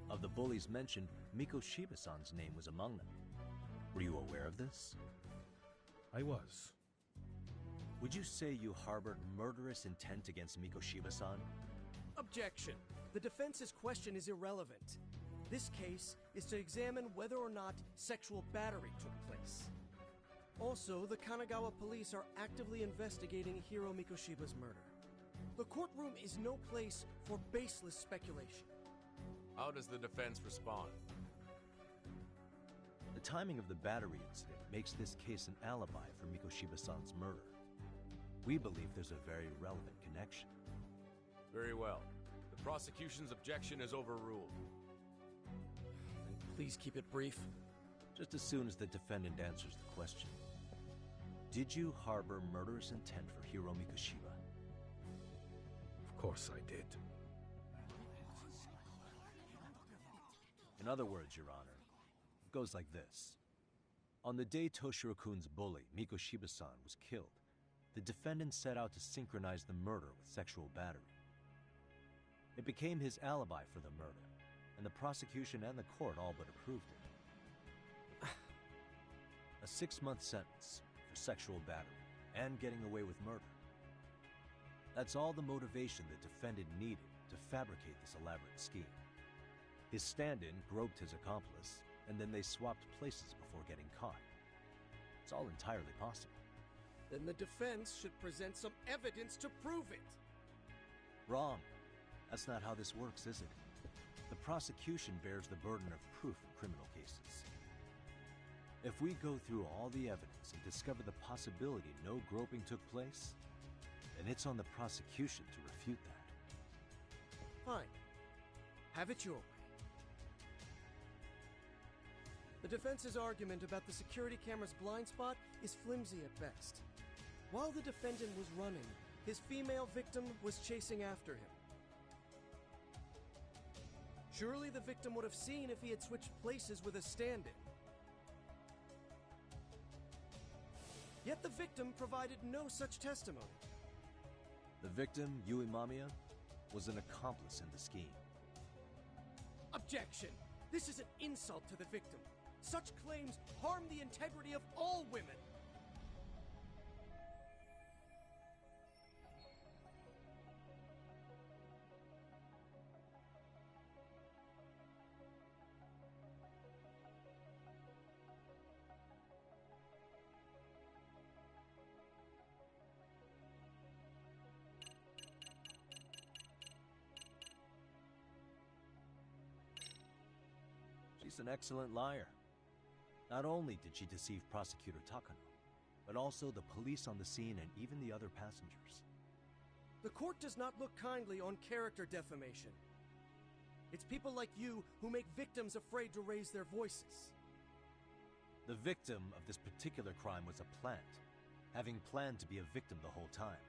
Of the bullies mentioned, Mikoshiba-san's name was among them. Were you aware of this? I was. Would you say you harbored murderous intent against Mikoshiba-san? Objection. The defense's question is irrelevant. This case is to examine whether or not sexual battery took place. Also, the Kanagawa police are actively investigating Hiro Mikoshiba's murder. The courtroom is no place for baseless speculation. How does the defense respond? The timing of the battery incident makes this case an alibi for Mikoshiba-san's murder. We believe there's a very relevant connection. Very well. The prosecution's objection is overruled. Then please keep it brief. Just as soon as the defendant answers the question. Did you harbor murderous intent for Hiro Mikoshiba? Of course I did. In other words, Your Honor, it goes like this. On the day Toshiro-kun's bully, Mikoshiba-san, was killed, the defendant set out to synchronize the murder with sexual battery. It became his alibi for the murder, and the prosecution and the court all but approved it. A 6-month sentence for sexual battery and getting away with murder. That's all the motivation the defendant needed to fabricate this elaborate scheme. His stand-in groped his accomplice, and then they swapped places before getting caught. It's all entirely possible. Then the defense should present some evidence to prove it. Wrong. That's not how this works, is it? The prosecution bears the burden of proof in criminal cases. If we go through all the evidence and discover the possibility no groping took place, then it's on the prosecution to refute that. Fine. Have it your way. The defense's argument about the security camera's blind spot is flimsy at best. While the defendant was running, his female victim was chasing after him. Surely the victim would have seen if he had switched places with a stand-in. Yet the victim provided no such testimony. The victim, Yui Mamiya, was an accomplice in the scheme. Objection! This is an insult to the victim. Such claims harm the integrity of all women. She's an excellent liar. Not only did she deceive Prosecutor Takano, but also the police on the scene and even the other passengers. The court does not look kindly on character defamation. It's people like you who make victims afraid to raise their voices. The victim of this particular crime was a plant, having planned to be a victim the whole time.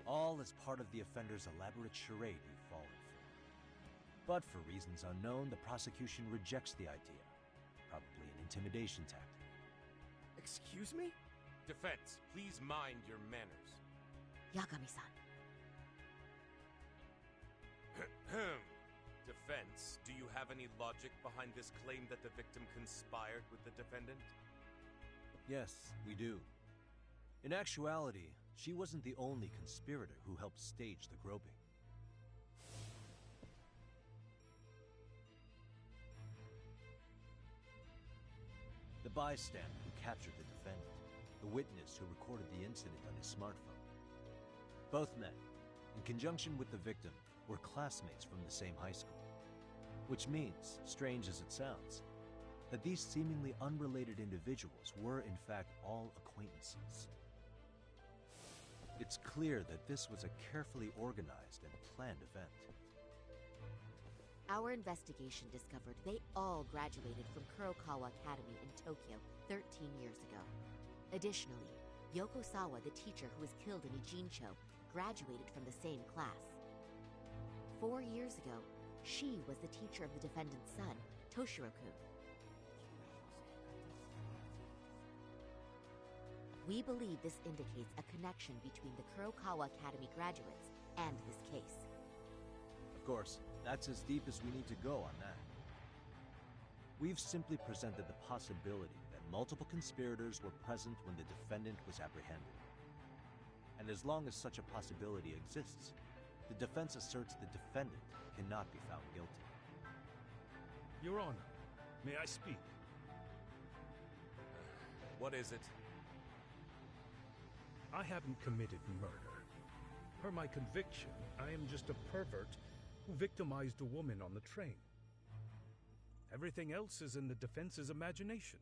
All as part of the offender's elaborate charade you've fallen for. But for reasons unknown, the prosecution rejects the idea. Probably an intimidation tactic. Excuse me? Defense, please mind your manners. Yagami-san. Defense, do you have any logic behind this claim that the victim conspired with the defendant? Yes, we do. In actuality, she wasn't the only conspirator who helped stage the groping. The bystander who captured the defendant, the witness who recorded the incident on his smartphone. Both men, in conjunction with the victim, were classmates from the same high school. Which means, strange as it sounds, that these seemingly unrelated individuals were in fact all acquaintances. It's clear that this was a carefully organized and planned event. Our investigation discovered they all graduated from Kurokawa Academy in Tokyo 13 years ago. Additionally, Yoko Sawa, the teacher who was killed in Ijincho, graduated from the same class. 4 years ago, she was the teacher of the defendant's son, Toshiro-kun. We believe this indicates a connection between the Kurokawa Academy graduates and this case. Of course, that's as deep as we need to go on that. We've simply presented the possibility that multiple conspirators were present when the defendant was apprehended. And as long as such a possibility exists, the defense asserts the defendant cannot be found guilty. Your Honor, may I speak? What is it? I haven't committed murder. Per my conviction, I am just a pervert who victimized a woman on the train. Everything else is in the defense's imagination.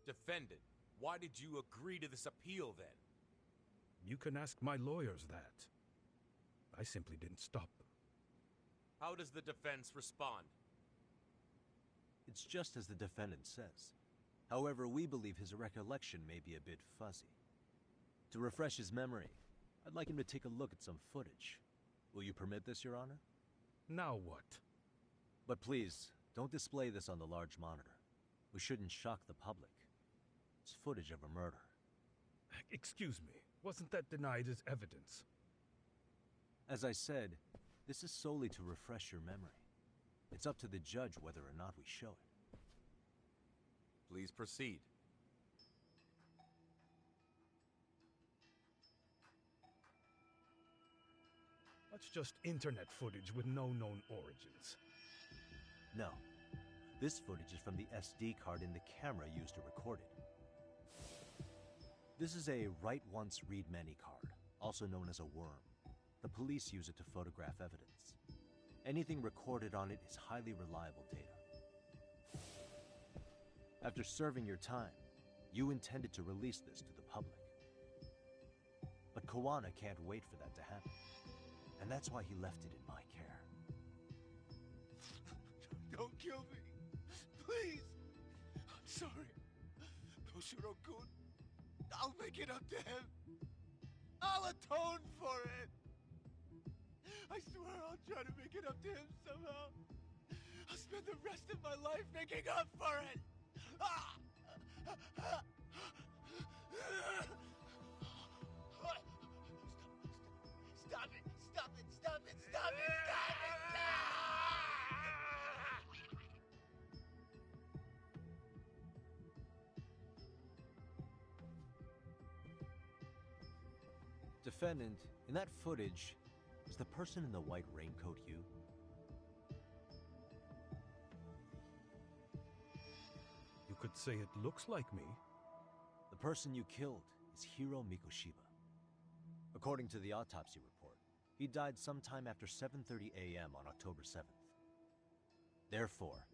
Defendant, why did you agree to this appeal then? You can ask my lawyers that. I simply didn't stop them. How does the defense respond? It's just as the defendant says. However, we believe his recollection may be a bit fuzzy. To refresh his memory, I'd like him to take a look at some footage. Will you permit this, Your Honor? Now what? But please, don't display this on the large monitor. We shouldn't shock the public. It's footage of a murder. Excuse me, wasn't that denied as evidence? As I said, this is solely to refresh your memory. It's up to the judge whether or not we show it. Please proceed. That's just internet footage with no known origins. No. This footage is from the SD card in the camera used to record it. This is a write once, read many card, also known as a worm. The police use it to photograph evidence. Anything recorded on it is highly reliable data. After serving your time, you intended to release this to the public. But Kawana can't wait for that to happen. And that's why he left it in my care. Don't kill me. Please. I'm sorry. Toshiro-kun. I'll make it up to him. I'll atone for it. I swear I'll try to make it up to him somehow. I'll spend the rest of my life making up for it. Stop it! Stop it! Stop it! Stop it! Stop it! Defendant, in that footage, is the person in the white raincoat you? You could say it looks like me. The person you killed is Hiro Mikoshiba. According to the autopsy report, he died sometime after 7:30 a.m. on October 7th. Therefore,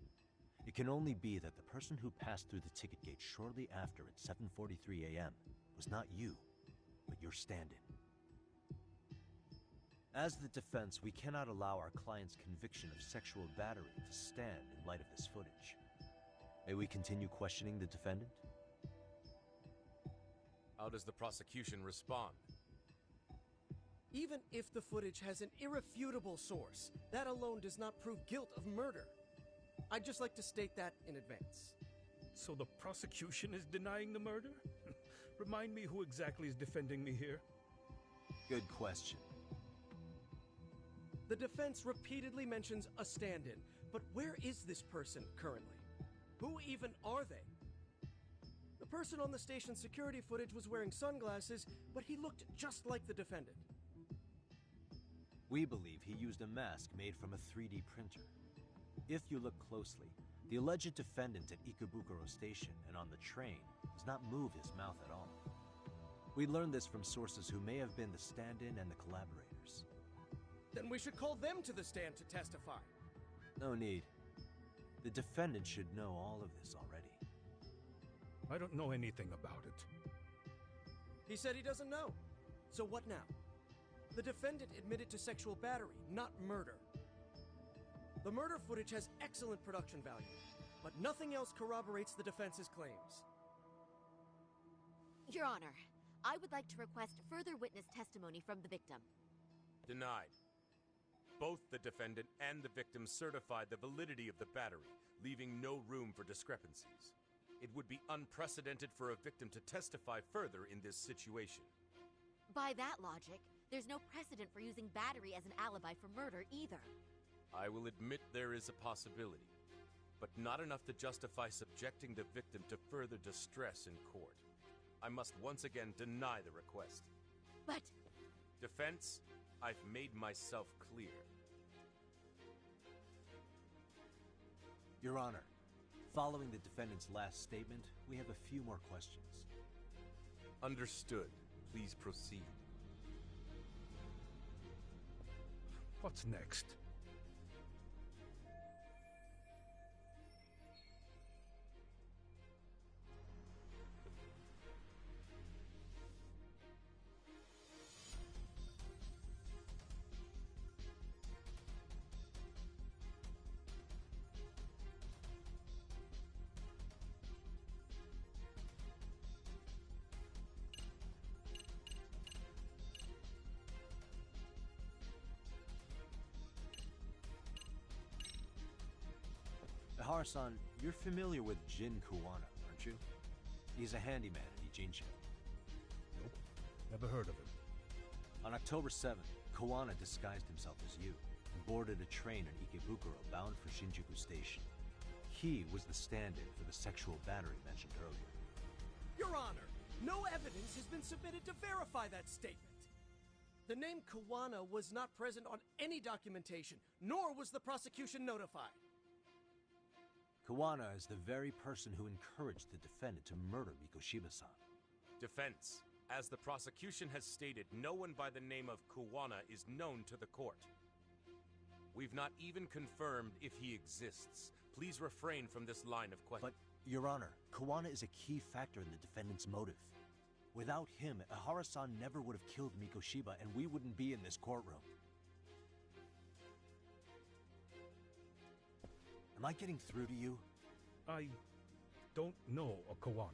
it can only be that the person who passed through the ticket gate shortly after at 7:43 a.m. was not you, but your stand-in. As the defense, we cannot allow our client's conviction of sexual battery to stand in light of this footage. May we continue questioning the defendant? How does the prosecution respond? Even if the footage has an irrefutable source, that alone does not prove guilt of murder. I'd just like to state that in advance. So the prosecution is denying the murder? Remind me who exactly is defending me here? Good question. The defense repeatedly mentions a stand-in, but where is this person currently? Who even are they? The person on the station security footage was wearing sunglasses, but he looked just like the defendant. We believe he used a mask made from a 3D printer. If you look closely, the alleged defendant at Ikebukuro Station and on the train does not move his mouth at all. We learned this from sources who may have been the stand-in and the collaborators. Then we should call them to the stand to testify. No need. The defendant should know all of this already. I don't know anything about it. He said he doesn't know. So what now? The defendant admitted to sexual battery, not murder. The murder footage has excellent production value, but nothing else corroborates the defense's claims. Your Honor, I would like to request further witness testimony from the victim. Denied. Both the defendant and the victim certified the validity of the battery, leaving no room for discrepancies. It would be unprecedented for a victim to testify further in this situation. By that logic, there's no precedent for using battery as an alibi for murder either. I will admit there is a possibility, but not enough to justify subjecting the victim to further distress in court. I must once again deny the request. But... Defense, I've made myself clear. Your Honor, following the defendant's last statement, we have a few more questions. Understood. Please proceed. What's next? Ihara-san, you're familiar with Jin Kuwana, aren't you? He's a handyman in Ijincho. Nope, never heard of him. On October 7th, Kuwana disguised himself as you and boarded a train in Ikebukuro bound for Shinjuku Station. He was the stand-in for the sexual battery mentioned earlier. Your Honor, no evidence has been submitted to verify that statement. The name Kuwana was not present on any documentation, nor was the prosecution notified. Kuwana is the very person who encouraged the defendant to murder Mikoshiba-san. Defense. As the prosecution has stated, no one by the name of Kuwana is known to the court. We've not even confirmed if he exists. Please refrain from this line of question. But, Your Honor, Kuwana is a key factor in the defendant's motive. Without him, Ihara-san never would have killed Mikoshiba, and we wouldn't be in this courtroom. Am I getting through to you? I don't know a Kuwana.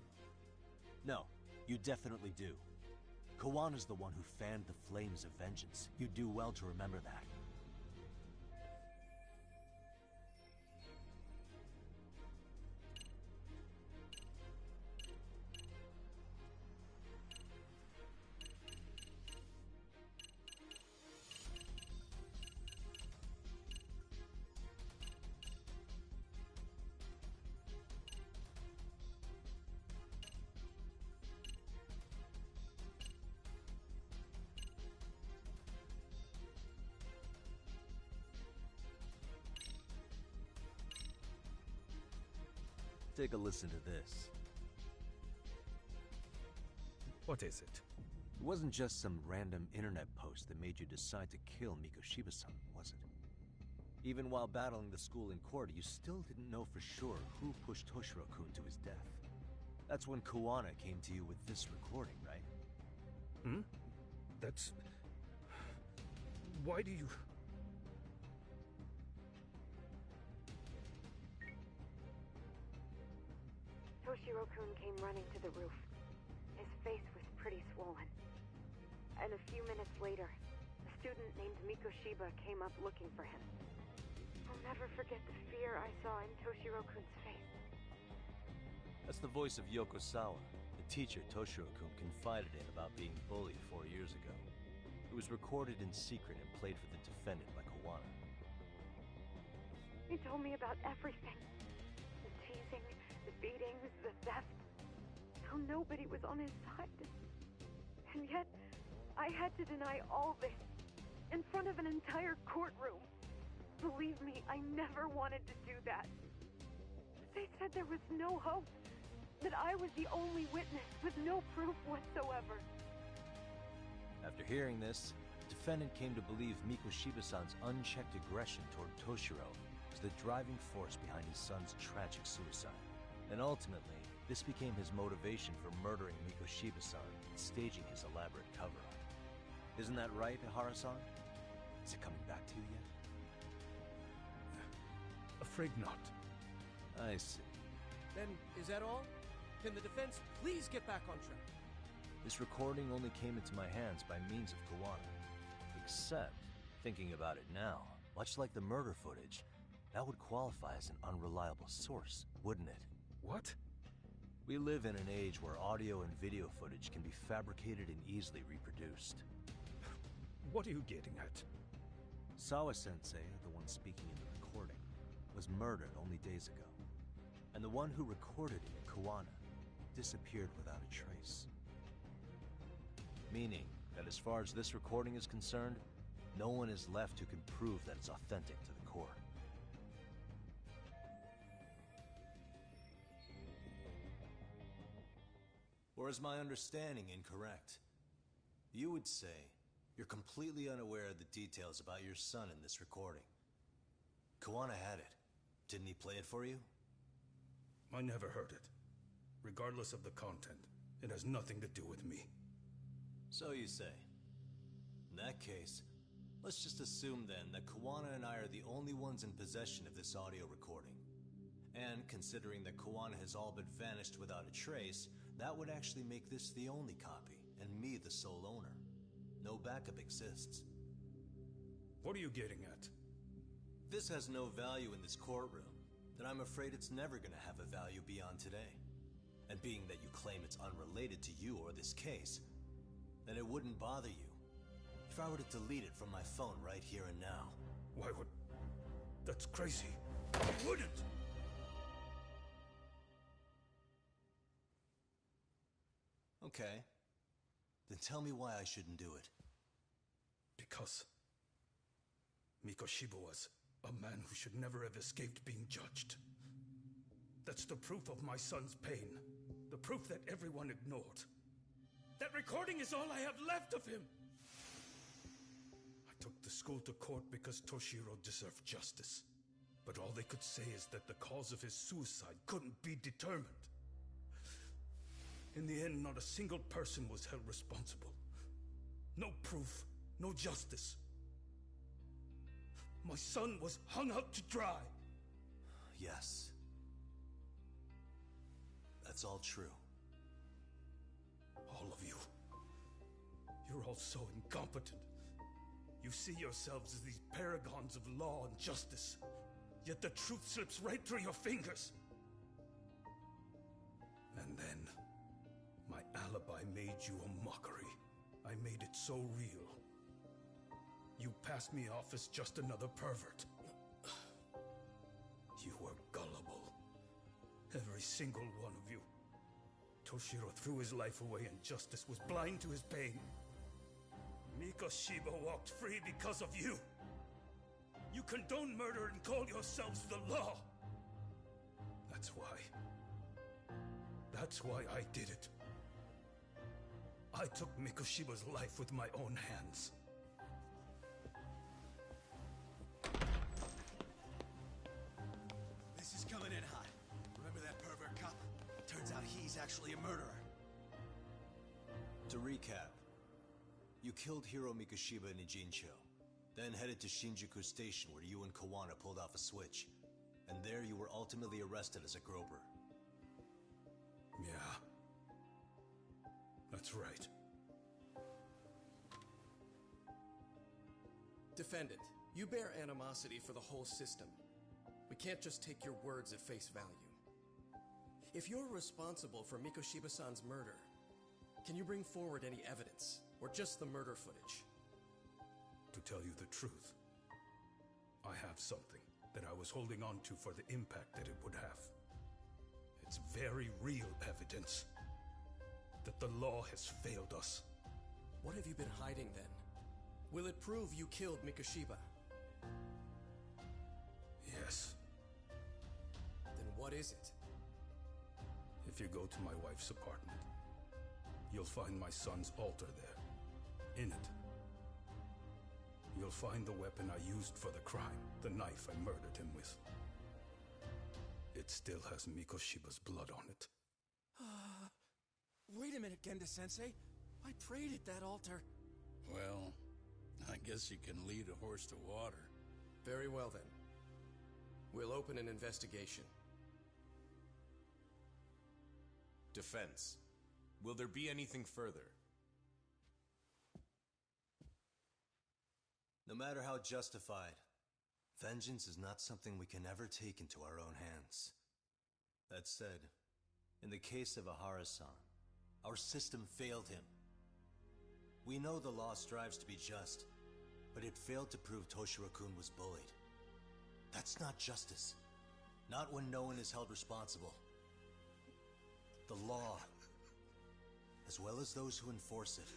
No, you definitely do. Kawana's the one who fanned the flames of vengeance. You do well to remember that. Take a listen to this. What is it? It wasn't just some random internet post that made you decide to kill Mikoshiba-san, was it? Even while battling the school in court, you still didn't know for sure who pushed Toshiro-kun to his death. That's when Kuwana came to you with this recording, right? Hmm? That's... Why do you... Toshiro-kun came running to the roof. His face was pretty swollen. And a few minutes later, a student named Mikoshiba came up looking for him. I'll never forget the fear I saw in Toshiro-kun's face. That's the voice of Yokosawa, the teacher Toshiro-kun confided in about being bullied 4 years ago. It was recorded in secret and played for the defendant by Kawana. He told me about everything. The teasing, the beatings, the theft. How nobody was on his side. And yet, I had to deny all this in front of an entire courtroom. Believe me, I never wanted to do that. They said there was no hope, that I was the only witness with no proof whatsoever. After hearing this, the defendant came to believe Mikoshiba-san's unchecked aggression toward Toshiro was the driving force behind his son's tragic suicide. And ultimately, this became his motivation for murdering Mikoshiba-san and staging his elaborate cover-up. Isn't that right, Ihara-san? Is it coming back to you yet? Afraid not. I see. Then, is that all? Can the defense please get back on track? This recording only came into my hands by means of Kawana. Except, thinking about it now, much like the murder footage, that would qualify as an unreliable source, wouldn't it? What? We live in an age where audio and video footage can be fabricated and easily reproduced. What are you getting at? Sawa-sensei, the one speaking in the recording, was murdered only days ago. And the one who recorded it, Kawana, disappeared without a trace. Meaning that as far as this recording is concerned, no one is left who can prove that it's authentic to the core. Or is my understanding incorrect? You would say you're completely unaware of the details about your son in this recording. Kawana had it. Didn't he play it for you? I never heard it. Regardless of the content, it has nothing to do with me. So you say. In that case, let's just assume then that Kawana and I are the only ones in possession of this audio recording. And considering that Kawana has all but vanished without a trace, that would actually make this the only copy, and me the sole owner. No backup exists. What are you getting at? If this has no value in this courtroom, then I'm afraid it's never gonna have a value beyond today. And being that you claim it's unrelated to you or this case, then it wouldn't bother you if I were to delete it from my phone right here and now. Why would... That's crazy. I wouldn't! Okay. Then tell me why I shouldn't do it. Because Mikoshiba was a man who should never have escaped being judged. That's the proof of my son's pain. The proof that everyone ignored. That recording is all I have left of him! I took the school to court because Toshiro deserved justice. But all they could say is that the cause of his suicide couldn't be determined. In the end, not a single person was held responsible. No proof, no justice. My son was hung out to dry. Yes. That's all true. All of you. You're all so incompetent. You see yourselves as these paragons of law and justice. Yet the truth slips right through your fingers. And then, my alibi made you a mockery. I made it so real. You passed me off as just another pervert. You were gullible. Every single one of you. Toshiro threw his life away and justice was blind to his pain. Mikoshiba walked free because of you. You condone murder and call yourselves the law. That's why. That's why I did it. I took Mikoshiba's life with my own hands. This is coming in hot. Remember that pervert cop? Turns out he's actually a murderer. To recap, you killed Hiro Mikoshiba in Ijincho, then headed to Shinjuku Station where you and Kawana pulled off a switch, and there you were ultimately arrested as a groper. Yeah. That's right. Defendant, you bear animosity for the whole system. We can't just take your words at face value. If you're responsible for Mikoshiba-san's murder, can you bring forward any evidence? Or just the murder footage? To tell you the truth, I have something that I was holding on to for the impact that it would have. It's very real evidence that the law has failed us. What have you been hiding then? Will it prove you killed Mikoshiba? Yes. Then what is it? If you go to my wife's apartment, you'll find my son's altar there. In it, you'll find the weapon I used for the crime, the knife I murdered him with. It still has Mikoshiba's blood on it. Wait a minute, Genda-sensei. I prayed at that altar. Well, I guess you can lead a horse to water. Very well then. We'll open an investigation. Defense. Will there be anything further? No matter how justified, vengeance is not something we can ever take into our own hands. That said, in the case of Ahara-san, our system failed him. We know the law strives to be just, but it failed to prove Toshiro-kun was bullied. That's not justice. Not when no one is held responsible. The law, as well as those who enforce it,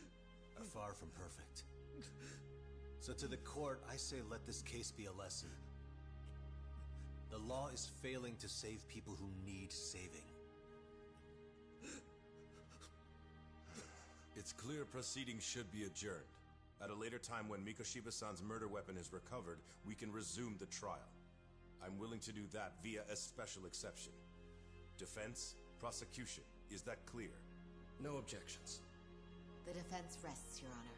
are far from perfect. So to the court, I say let this case be a lesson. The law is failing to save people who need saving. It's clear proceedings should be adjourned. At a later time when Mikoshiba-san's murder weapon is recovered, we can resume the trial. I'm willing to do that via a special exception. Defense, prosecution, is that clear? No objections. The defense rests, Your Honor.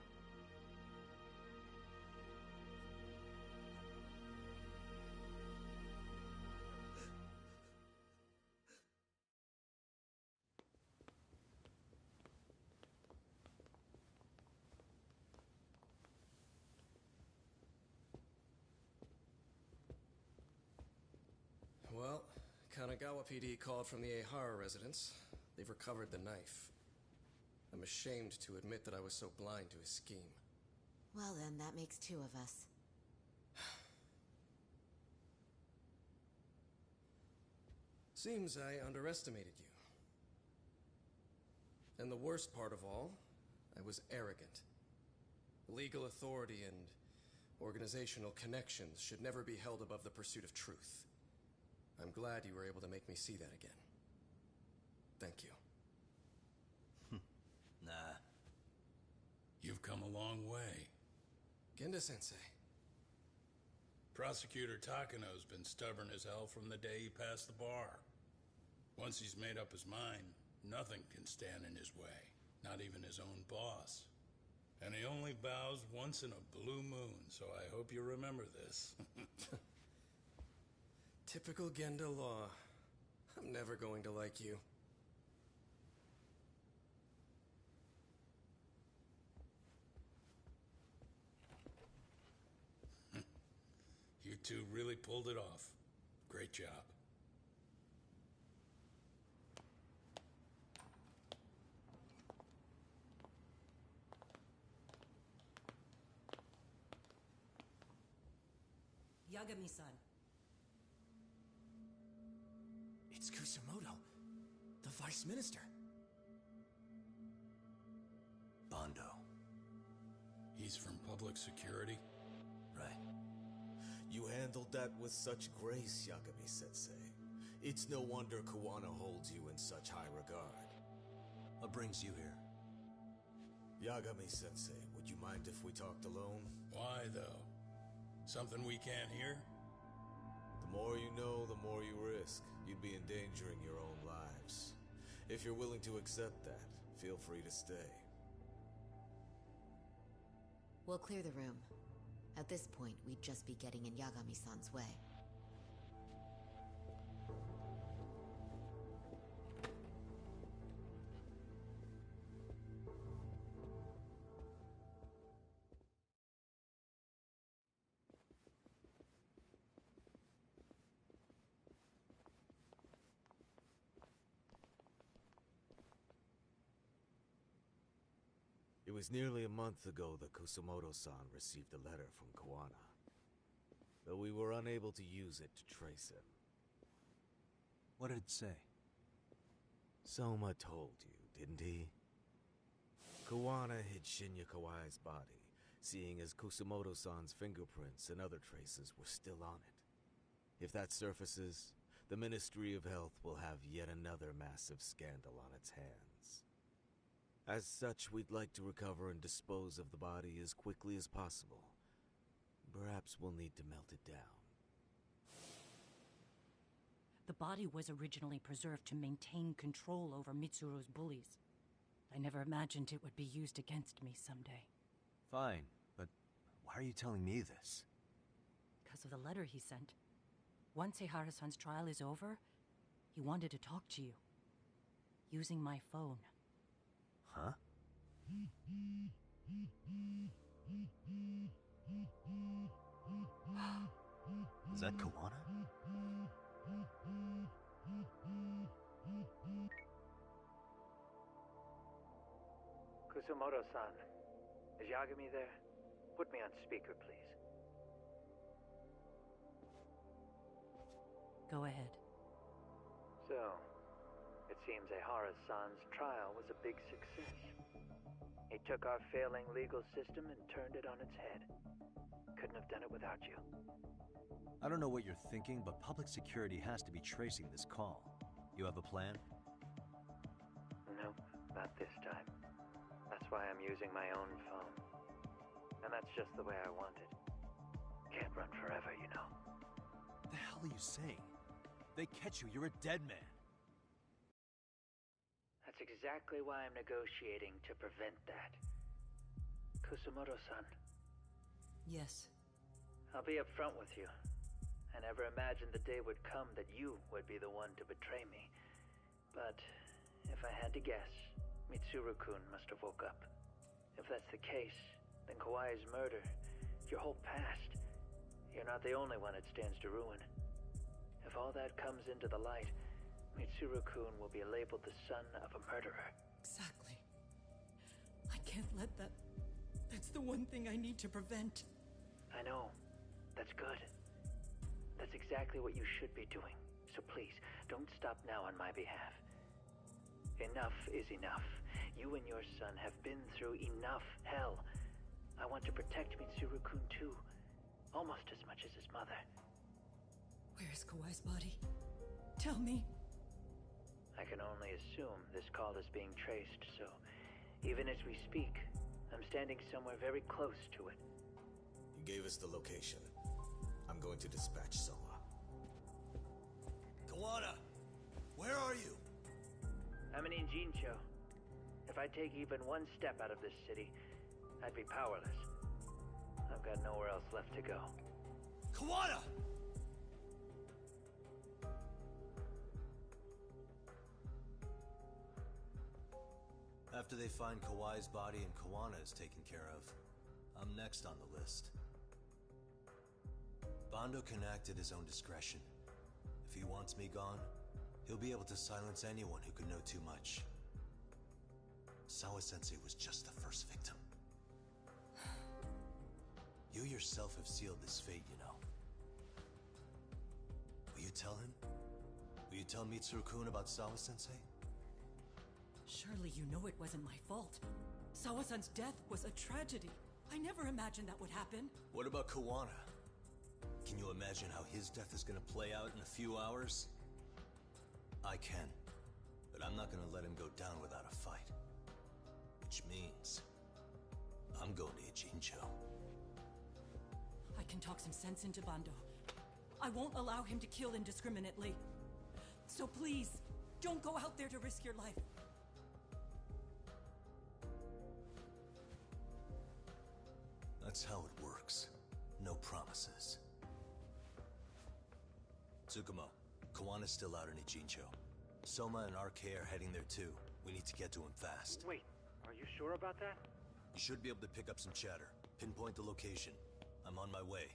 Well, Kanagawa PD called from the Ehara residence. They've recovered the knife. I'm ashamed to admit that I was so blind to his scheme. Well then, that makes two of us. Seems I underestimated you. And the worst part of all, I was arrogant. Legal authority and organizational connections should never be held above the pursuit of truth. I'm glad you were able to make me see that again. Thank you. Nah. You've come a long way. Genda-sensei. Prosecutor Takano's been stubborn as hell from the day he passed the bar. Once he's made up his mind, nothing can stand in his way. Not even his own boss. And he only bows once in a blue moon, so I hope you remember this. Typical Genda law. I'm never going to like you. You two really pulled it off. Great job. Yagami-san. It's Kusumoto, the Vice Minister. Bondo. He's from public security? Right. You handled that with such grace, Yagami-sensei. It's no wonder Kawana holds you in such high regard. What brings you here? Yagami-sensei, would you mind if we talked alone? Why, though? Something we can't hear? The more you know, the more you risk. You'd be endangering your own lives. If you're willing to accept that, feel free to stay. We'll clear the room. At this point, we'd just be getting in Yagami-san's way. It was nearly a month ago that Kusumoto-san received a letter from Koana. Though we were unable to use it to trace him. What did it say? Soma told you, didn't he? Koana hid Shinya Kawai's body, seeing as Kusumoto-san's fingerprints and other traces were still on it. If that surfaces, the Ministry of Health will have yet another massive scandal on its hands. As such, we'd like to recover and dispose of the body as quickly as possible. Perhaps we'll need to melt it down. The body was originally preserved to maintain control over Mitsuru's bullies. I never imagined it would be used against me someday. Fine, but why are you telling me this? Because of the letter he sent. Once Ehara-san's trial is over, he wanted to talk to you. Using my phone. Huh? Is that Koana? Kusumoto-san, is Yagami there? Put me on speaker, please. Go ahead. So, it seems Ehara-san's trial was a big success. He took our failing legal system and turned it on its head. Couldn't have done it without you. I don't know what you're thinking, but public security has to be tracing this call. You have a plan? Nope, not this time. That's why I'm using my own phone. And that's just the way I want it. Can't run forever, you know. What the hell are you saying? They catch you, you're a dead man. That's exactly why I'm negotiating to prevent that. Kusumoto-san. Yes. I'll be upfront with you. I never imagined the day would come that you would be the one to betray me. But if I had to guess, Mitsuru-kun must have woke up. If that's the case, then Kawai's murder, your whole past, you're not the only one it stands to ruin. If all that comes into the light, Mitsuru-kun will be labeled the son of a murderer. Exactly. I can't let that... That's the one thing I need to prevent. I know. That's good. That's exactly what you should be doing. So please, don't stop now on my behalf. Enough is enough. You and your son have been through enough hell. I want to protect Mitsuru-kun too. Almost as much as his mother. Where is Kawai's body? Tell me. I can only assume this call is being traced, so even as we speak, I'm standing somewhere very close to it. You gave us the location. I'm going to dispatch Soma. Koana! Where are you? I'm in Injincho. If I take even one step out of this city, I'd be powerless. I've got nowhere else left to go. Koana! After they find Kawai's body and Koana is taken care of, I'm next on the list. Bando can act at his own discretion. If he wants me gone, he'll be able to silence anyone who could know too much. Sawa-sensei was just the first victim. You yourself have sealed this fate, you know. Will you tell him? Will you tell Mitsuru-kun about Sawa-sensei? Surely you know it wasn't my fault. Sawa-san's death was a tragedy. I never imagined that would happen. What about Koana? Can you imagine how his death is gonna play out in a few hours? I can, but I'm not gonna let him go down without a fight. Which means, I'm going to Ijincho. I can talk some sense into Bando. I won't allow him to kill indiscriminately. So please, don't go out there to risk your life. That's how it works. No promises. Tsukumo, Kawana's still out in Ijincho. Soma and RK are heading there too. We need to get to him fast. Wait, are you sure about that? You should be able to pick up some chatter. Pinpoint the location. I'm on my way.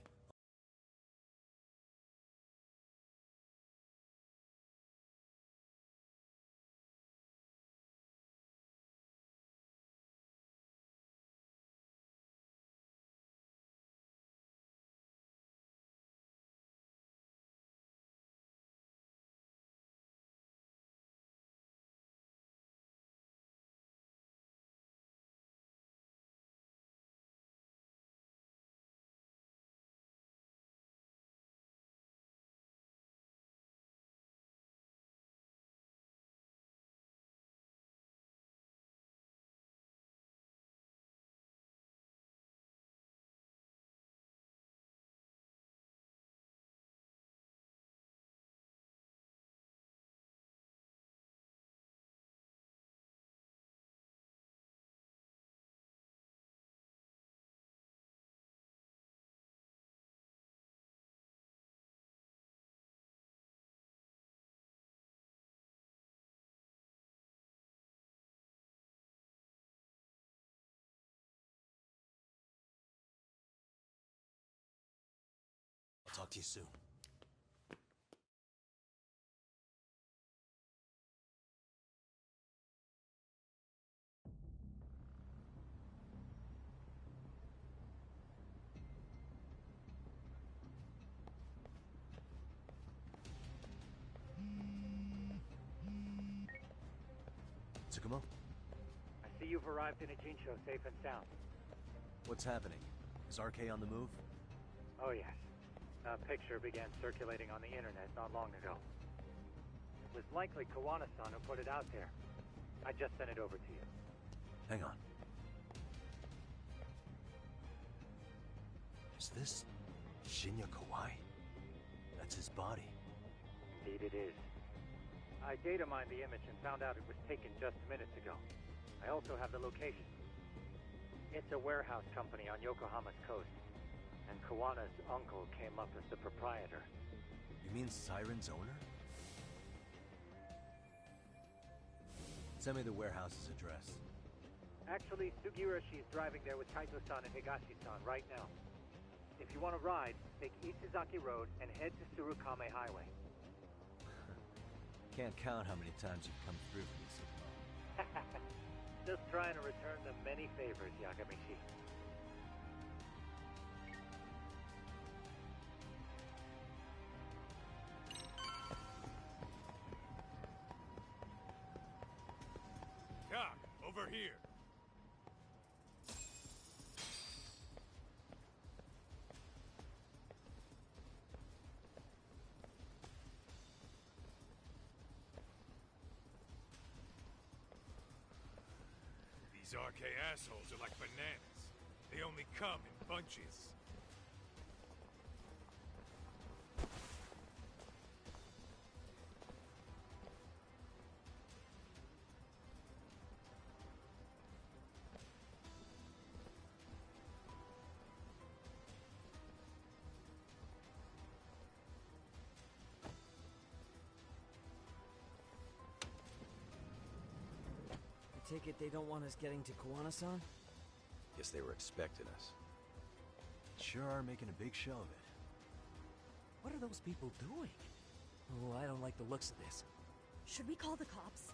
talk to you soon. Tsukumo? I see you've arrived in Ajinsho safe and sound. What's happening? Is RK on the move? Oh yes. A picture began circulating on the internet not long ago. It was likely Kawana-san who put it out there. I just sent it over to you. Hang on. Is this Shinya Kawai? That's his body. Indeed it is. I data mined the image and found out it was taken just minutes ago. I also have the location. It's a warehouse company on Yokohama's coast, and Kawana's uncle came up as the proprietor. You mean Siren's owner? Send me the warehouse's address. Actually, Sugirashi is driving there with Kaito-san and Higashi-san right now. If you want to ride, take Isizaki Road and head to Surukame Highway. Can't count how many times you've come through for me, Tsukumo. Just trying to return them many favors, Yagamishi. Doc, over here. These RK assholes are like bananas. They only come in bunches. I take it they don't want us getting to Kawana-san? Guess they were expecting us. Sure are making a big show of it. What are those people doing? Oh, I don't like the looks of this. Should we call the cops?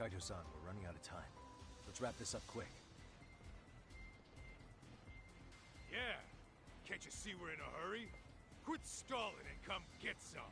Kaito-san, we're running out of time. Let's wrap this up quick. Yeah. Can't you see we're in a hurry? Quit stalling and come get some.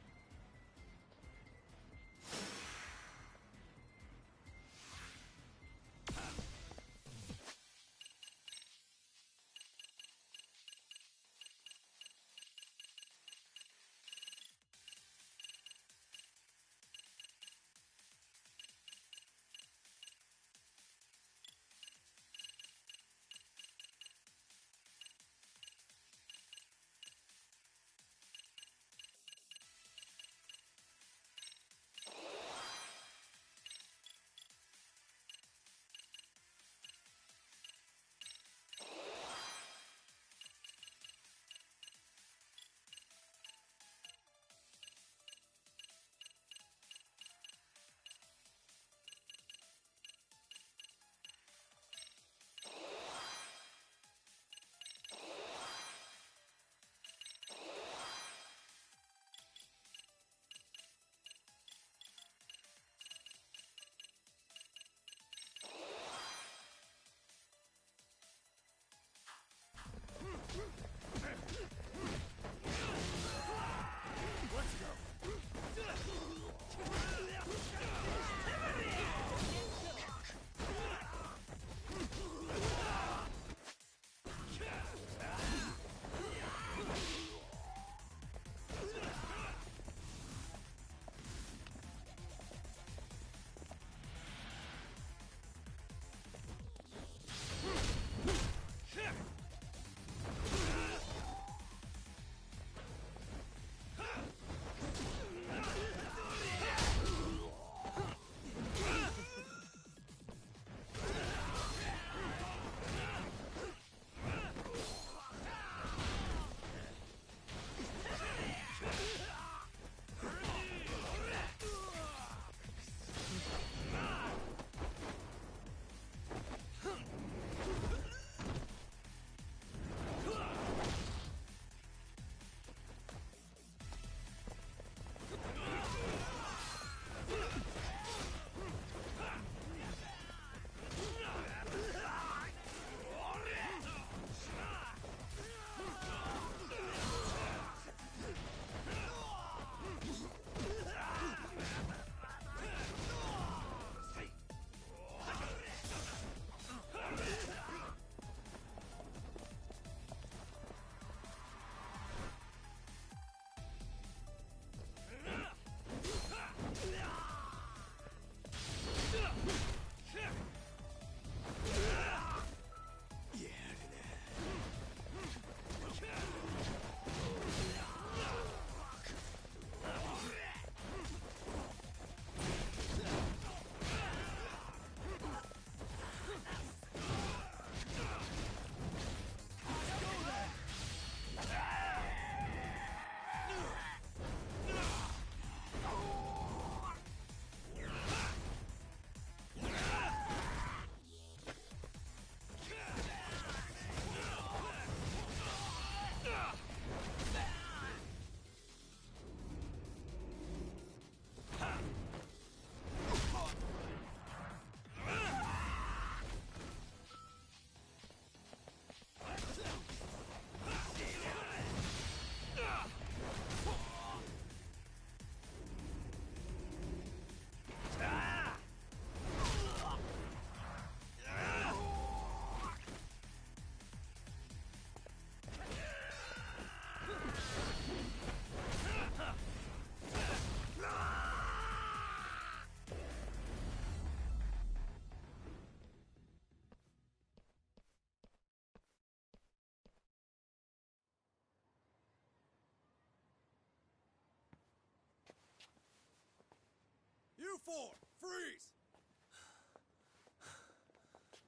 4, freeze!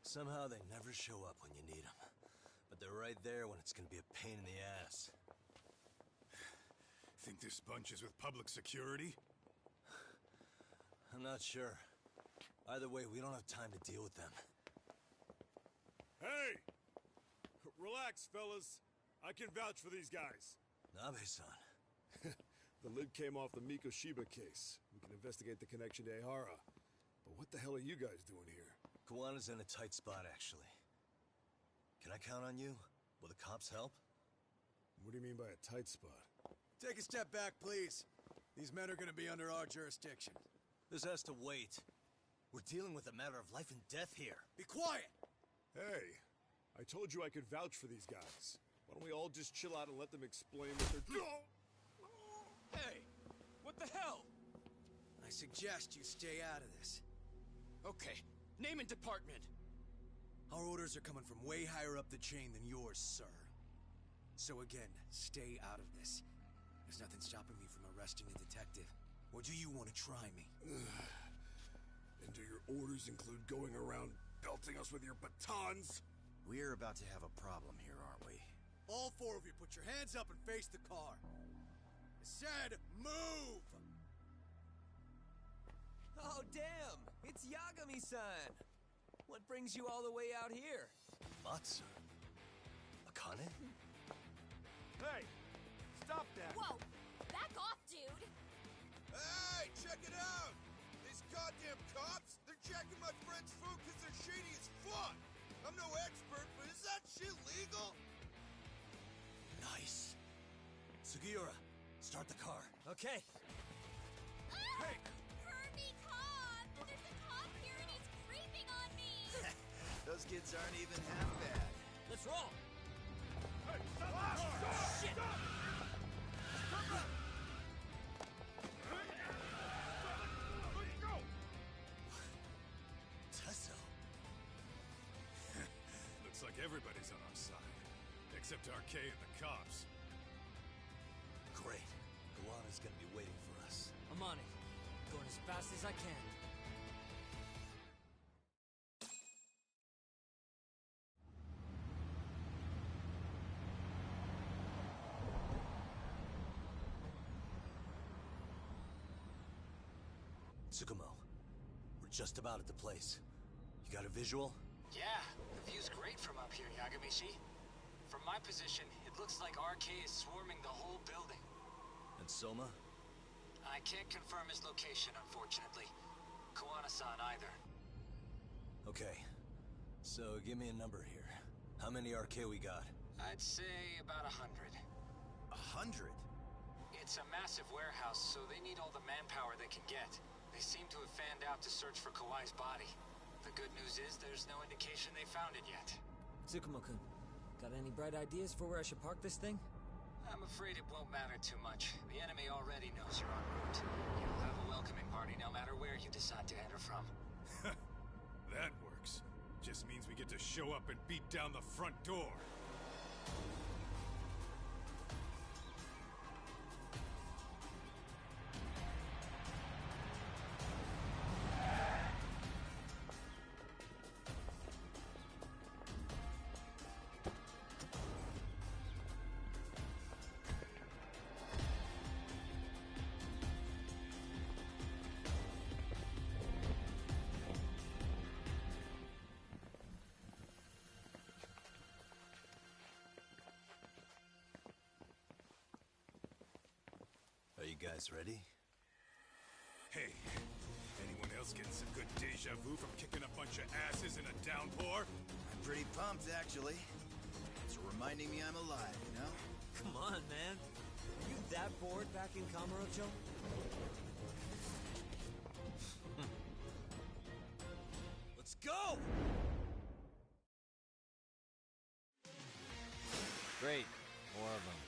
Somehow they never show up when you need them. But they're right there when it's gonna be a pain in the ass. Think this bunch is with public security? I'm not sure. Either way, we don't have time to deal with them. Hey! Relax, fellas. I can vouch for these guys. Nabe-san. The lid came off the Mikoshiba case. We can investigate the connection to Ehara. But what the hell are you guys doing here? Kawana's in a tight spot, actually. Can I count on you? Will the cops help? What do you mean by a tight spot? Take a step back, please. These men are gonna be under our jurisdiction. This has to wait. We're dealing with a matter of life and death here. Be quiet! Hey, I told you I could vouch for these guys. Why don't we all just chill out and let them explain what they're doing? Hey! What the hell? I suggest you stay out of this. Okay, name and department. Our orders are coming from way higher up the chain than yours, sir. So again, stay out of this. There's nothing stopping me from arresting a detective. Or do you want to try me? And do your orders include going around belting us with your batons? We're about to have a problem here, aren't we? All 4 of you, put your hands up and face the car. I said, move! Oh, damn! It's Yagami-san! What brings you all the way out here? Matsu? Akane? Hey! Stop that! Whoa! Back off, dude! Hey, check it out! These goddamn cops, they're checking my friend's food because they're shady as fuck! I'm no expert, but is that shit legal? Nice. Sugiura, start the car. Okay. Hey! Hurt me, cop! There's a cop here and he's creeping on me! Those kids aren't even half bad. Let's roll! Hey, stop the car! Shit! Let's go! Tesso. Looks like everybody's on our side. Except RK and the cops. Great. Kawana's gonna be waiting for us. I'm on it. Going as fast as I can. Tsukumo, we're just about at the place. You got a visual? Yeah, the view's great from up here, Yagamishi. From my position, it looks like RK is swarming the whole building. And Soma? I can't confirm his location, unfortunately. Kawana-san either. Okay. So, give me a number here. How many RK we got? I'd say about 100. 100? It's a massive warehouse, so they need all the manpower they can get. They seem to have fanned out to search for Kawai's body. The good news is there's no indication they found it yet. Tsukumo-kun, got any bright ideas for where I should park this thing? I'm afraid it won't matter too much. The enemy already knows you're en route. You'll have a welcoming party no matter where you decide to enter from. That works. Just means we get to show up and beat down the front door. Are you guys ready? Hey, anyone else getting some good deja vu from kicking a bunch of asses in a downpour? I'm pretty pumped, actually. It's reminding me I'm alive, you know? Come on, man. Are you that bored back in Kamurocho? Let's go! Great. More of them.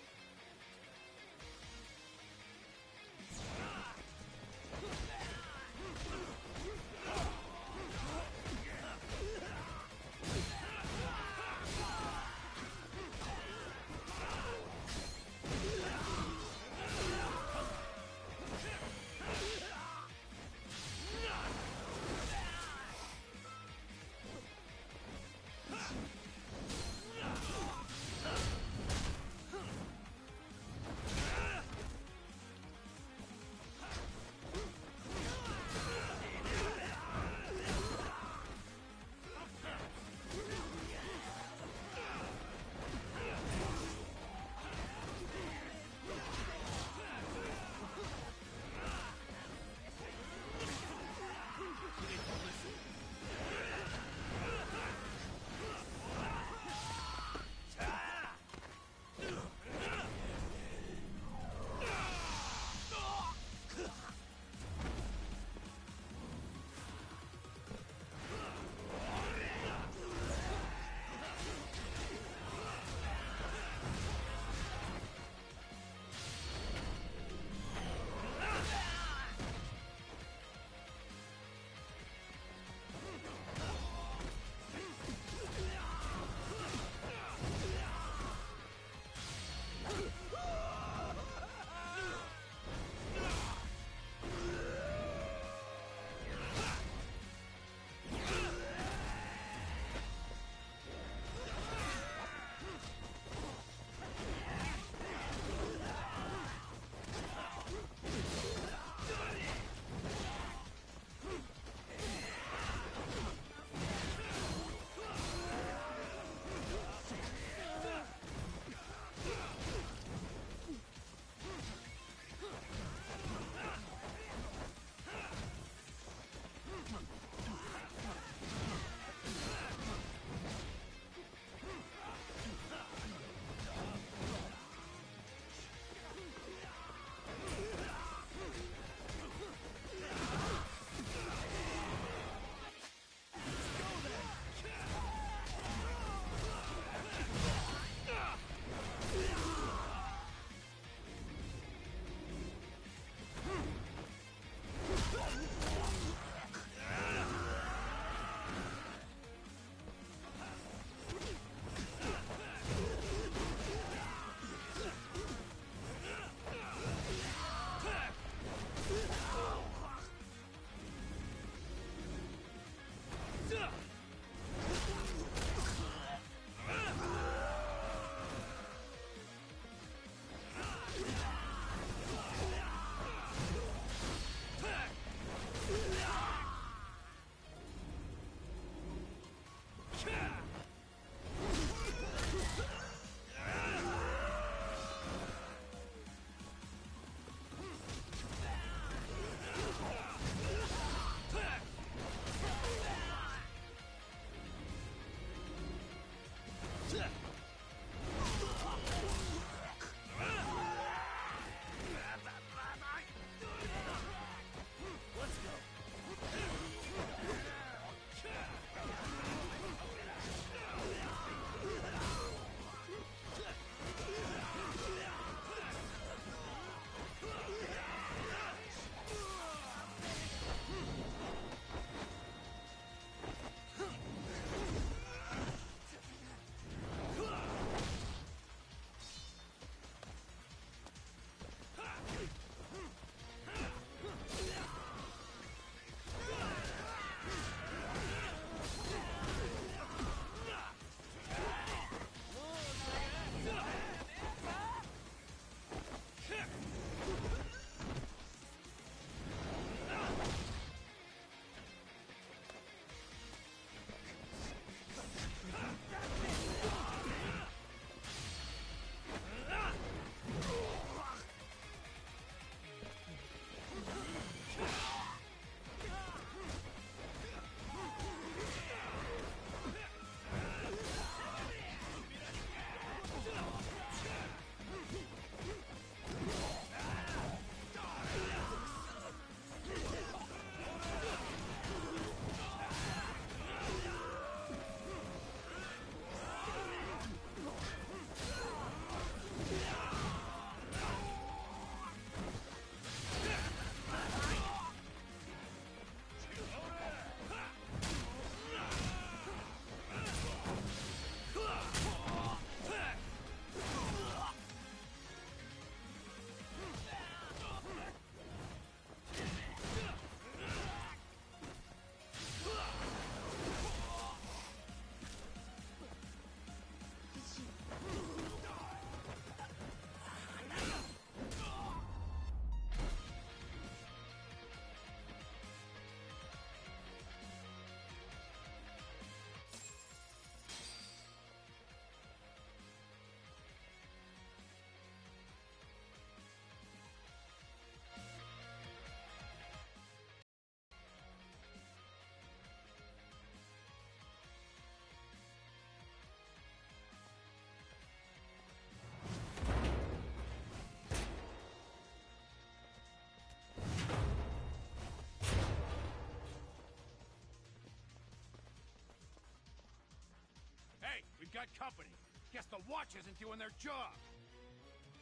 We've got company. Guess the watch isn't doing their job.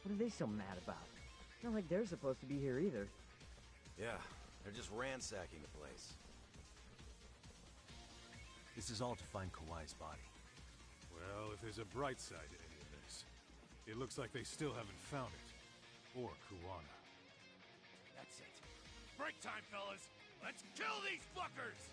What are they so mad about? Not like they're supposed to be here either. Yeah, they're just ransacking the place. This is all to find Kawai's body. Well, if there's a bright side to any of this, it looks like they still haven't found it. Or Kuwana. That's it. Break time, fellas! Let's kill these fuckers!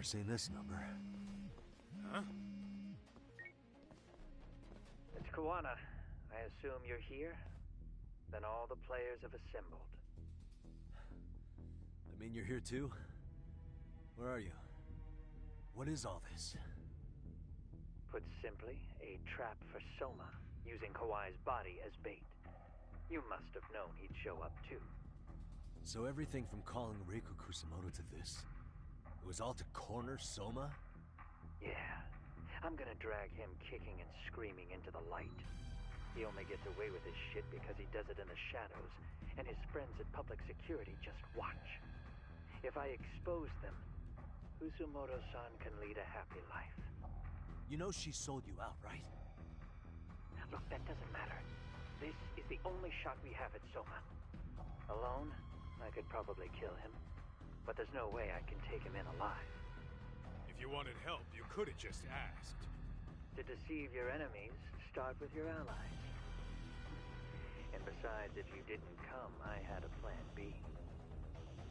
seen this number. Huh? It's Kawana. I assume you're here? Then all the players have assembled. I mean, you're here too? Where are you? What is all this? Put simply, a trap for Soma, using Kawai's body as bait. You must have known he'd show up too. So everything from calling Reiko Kusumoto to this, it was all to corner Soma? Yeah. I'm gonna drag him kicking and screaming into the light. He only gets away with his shit because he does it in the shadows, and his friends at public security just watch. If I expose them, Kusumoto-san can lead a happy life. You know she sold you out, right? Look, that doesn't matter. This is the only shot we have at Soma. Alone, I could probably kill him, but there's no way I can take him in alive. If you wanted help, you could have just asked. To deceive your enemies, start with your allies. And besides, if you didn't come, I had a plan B.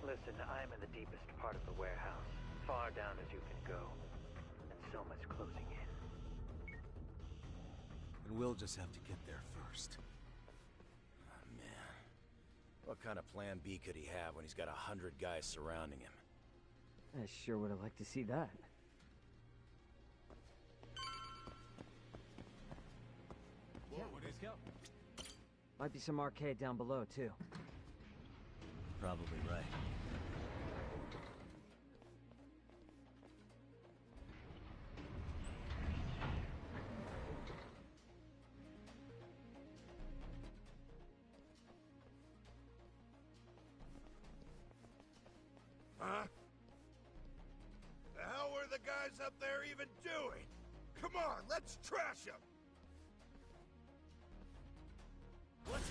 Listen, I'm in the deepest part of the warehouse, far down as you can go, and Soma's closing in. And we'll just have to get there first. Oh, man. What kind of plan B could he have when he's got 100 guys surrounding him? I sure would have liked to see that. Whoa, what is go? Might be some arcade down below, too. Probably right. Huh? The hell were the guys up there even doing? Come on, let's trash them! Let's...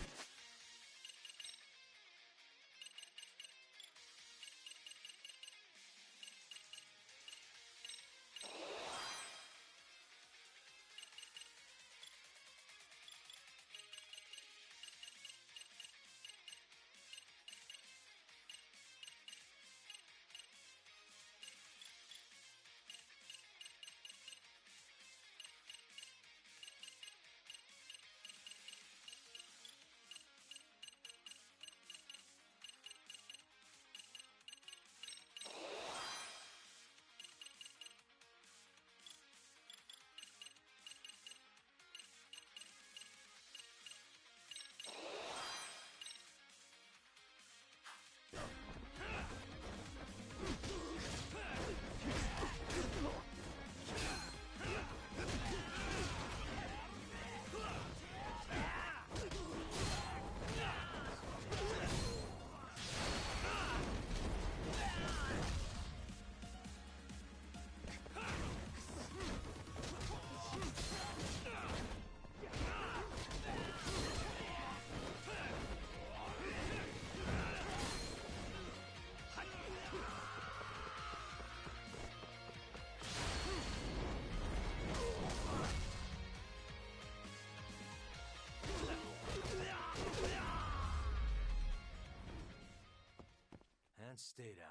And stay down.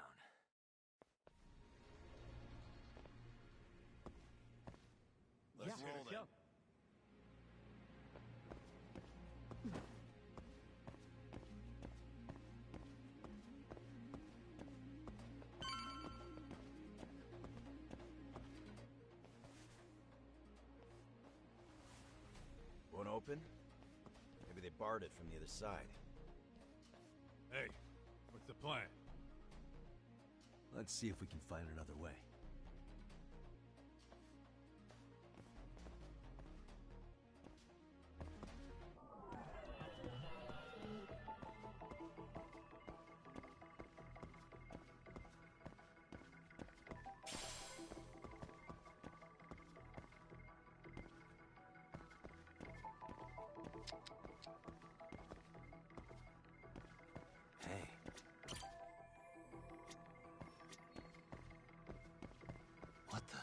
Let's roll then. Won't open? Maybe they barred it from the other side. Hey, what's the plan? Let's see if we can find another way. Hey. What the?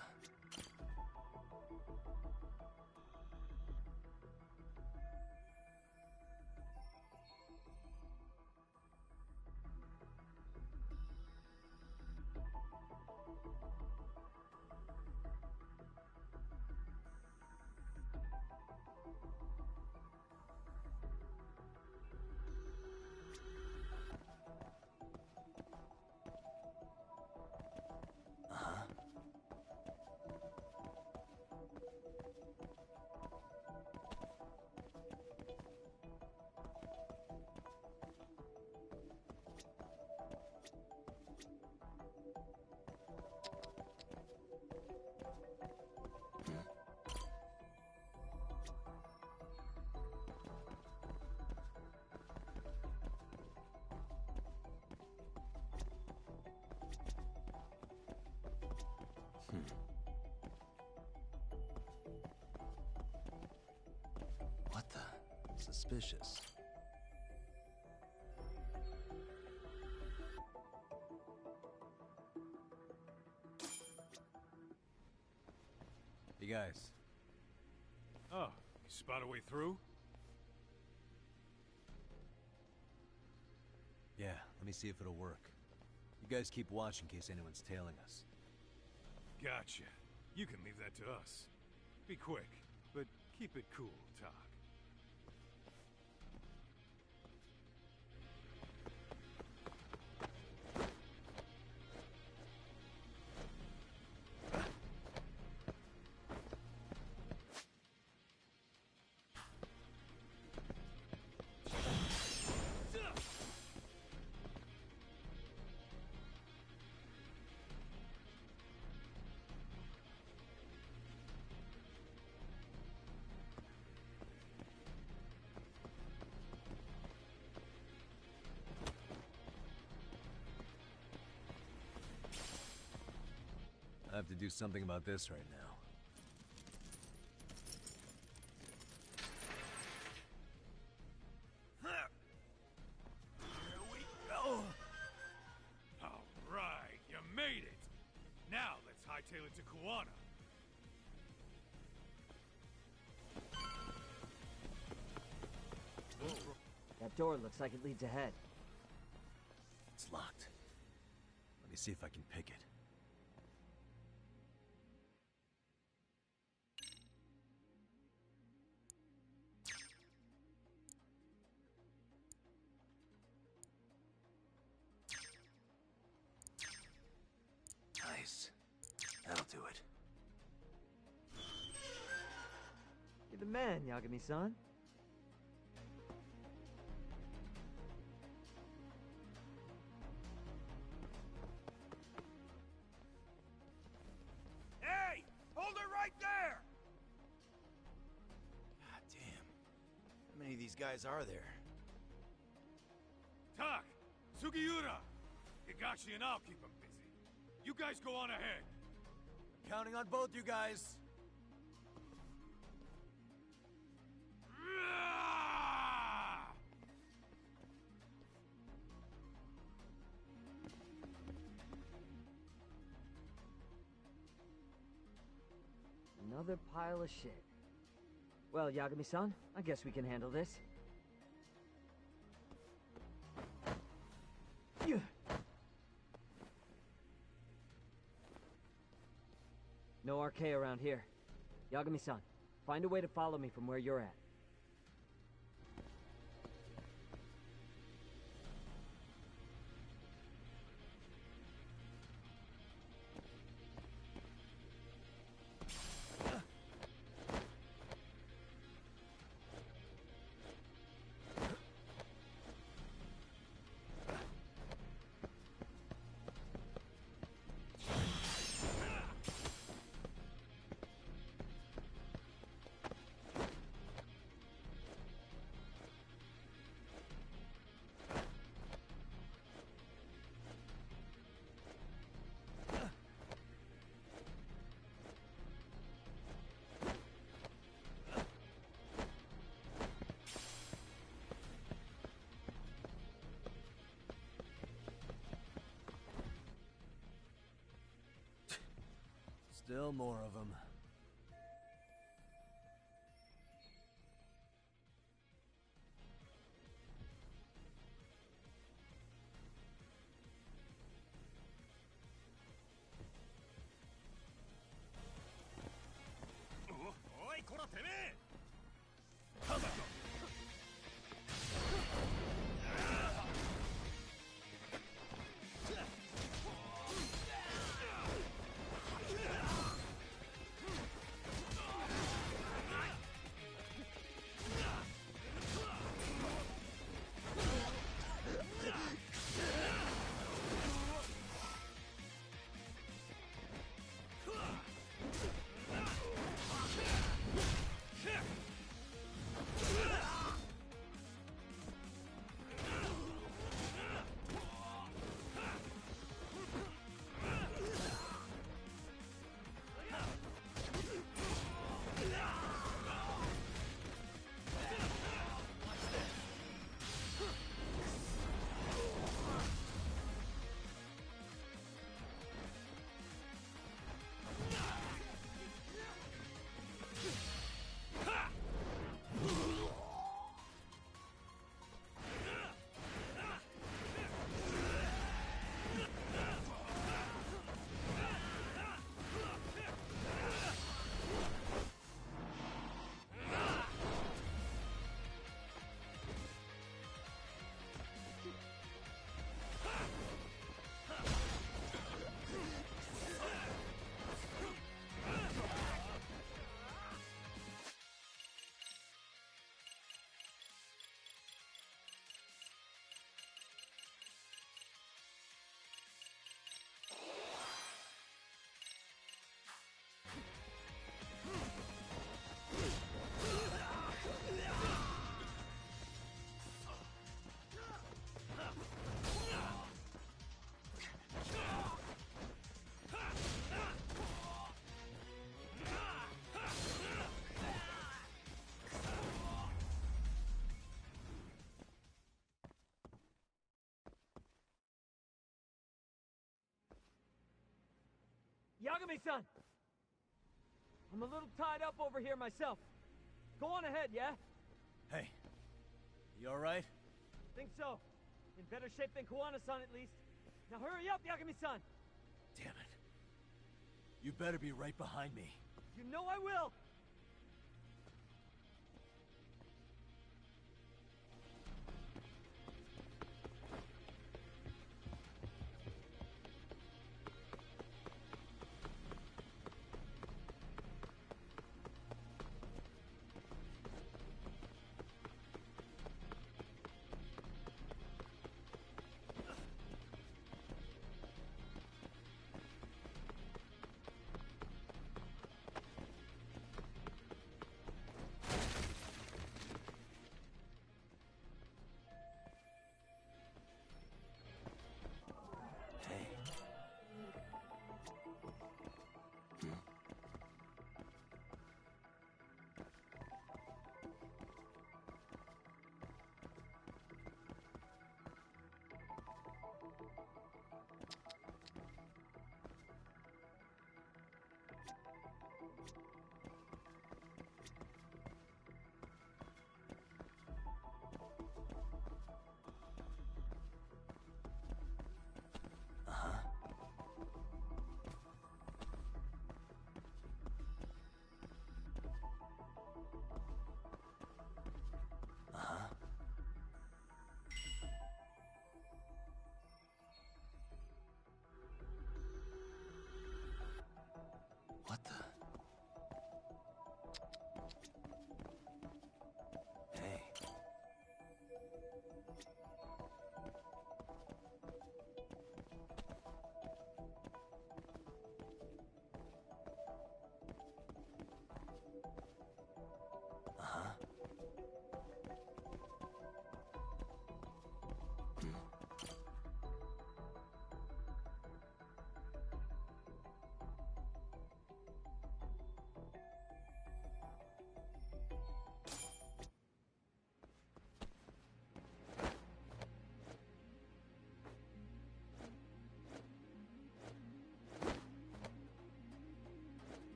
suspicious. Hey guys. Oh, you spot a way through? Yeah, let me see if it'll work. You guys keep watch in case anyone's tailing us. Gotcha. You can leave that to us. Be quick, but keep it cool, Talk. I have to do something about this right now. Here we go! All right, you made it! Now let's hightail it to Kuwana. That door looks like it leads ahead. It's locked. Let me see if I can pick it. Nice. That'll do it. You're the man, Yagami-san. Hey! Hold it right there! God damn. How many of these guys are there? Tak! Sugiura! Higashi and I'll keep them busy. You guys go on ahead. I'm counting on both you guys. Another pile of shit. Well, Yagami-san, I guess we can handle this. No RK around here. Yagami-san, find a way to follow me from where you're at. Still more of them. Yagami-san! I'm a little tied up over here myself. Go on ahead, yeah? Hey, you alright? Think so. In better shape than Kuwana-san at least. Now hurry up, Yagami-san! Damn it. You better be right behind me. You know I will!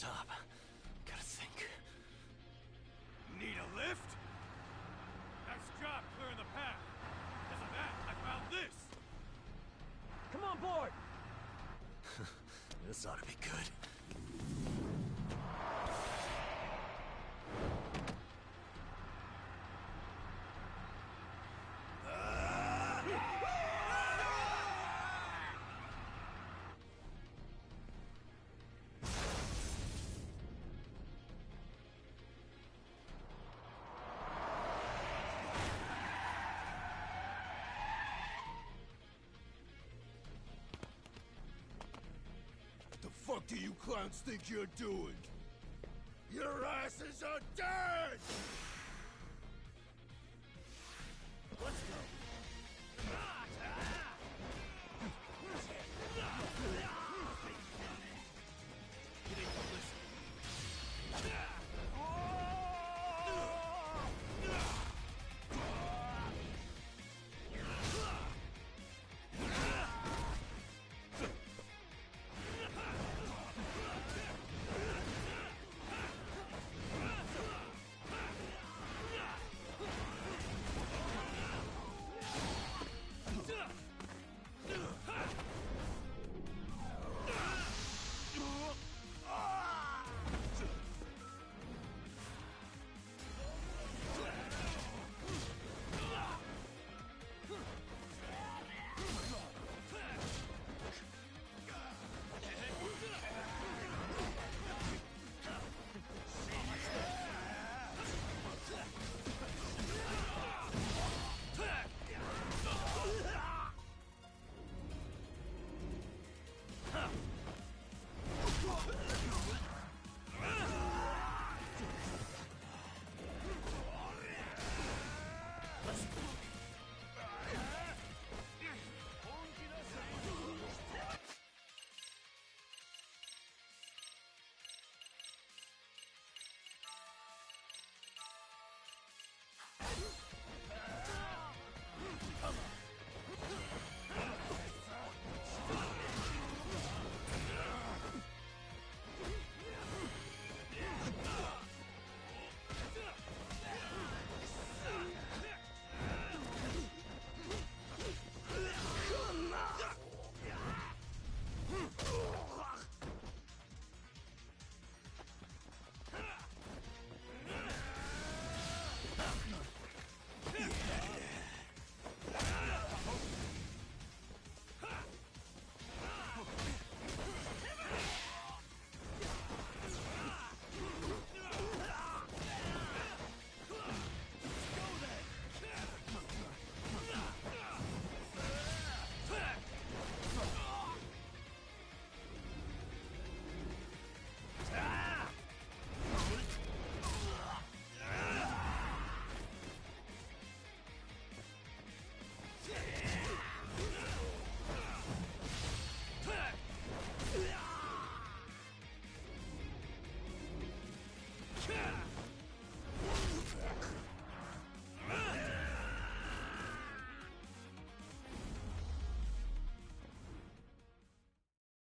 top. Gotta think. Need a lift? Nice job clearing the path. Because of that, I found this. Come on board! This ought to be good. What the fuck do you clowns think you're doing? Your asses are dead! Let's go.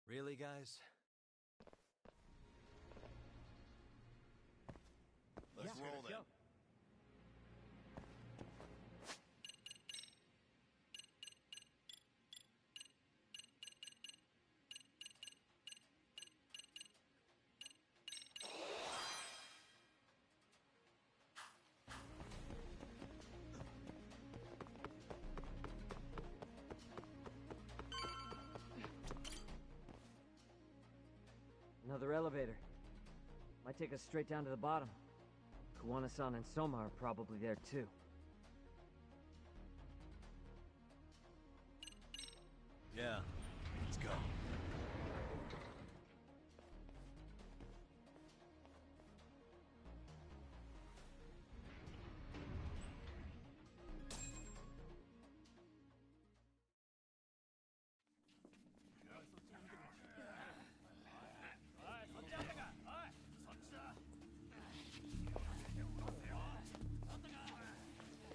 Really, guys? Let's roll then. Another elevator. Might take us straight down to the bottom. Kuwana-san and Soma are probably there too. Yeah, let's go.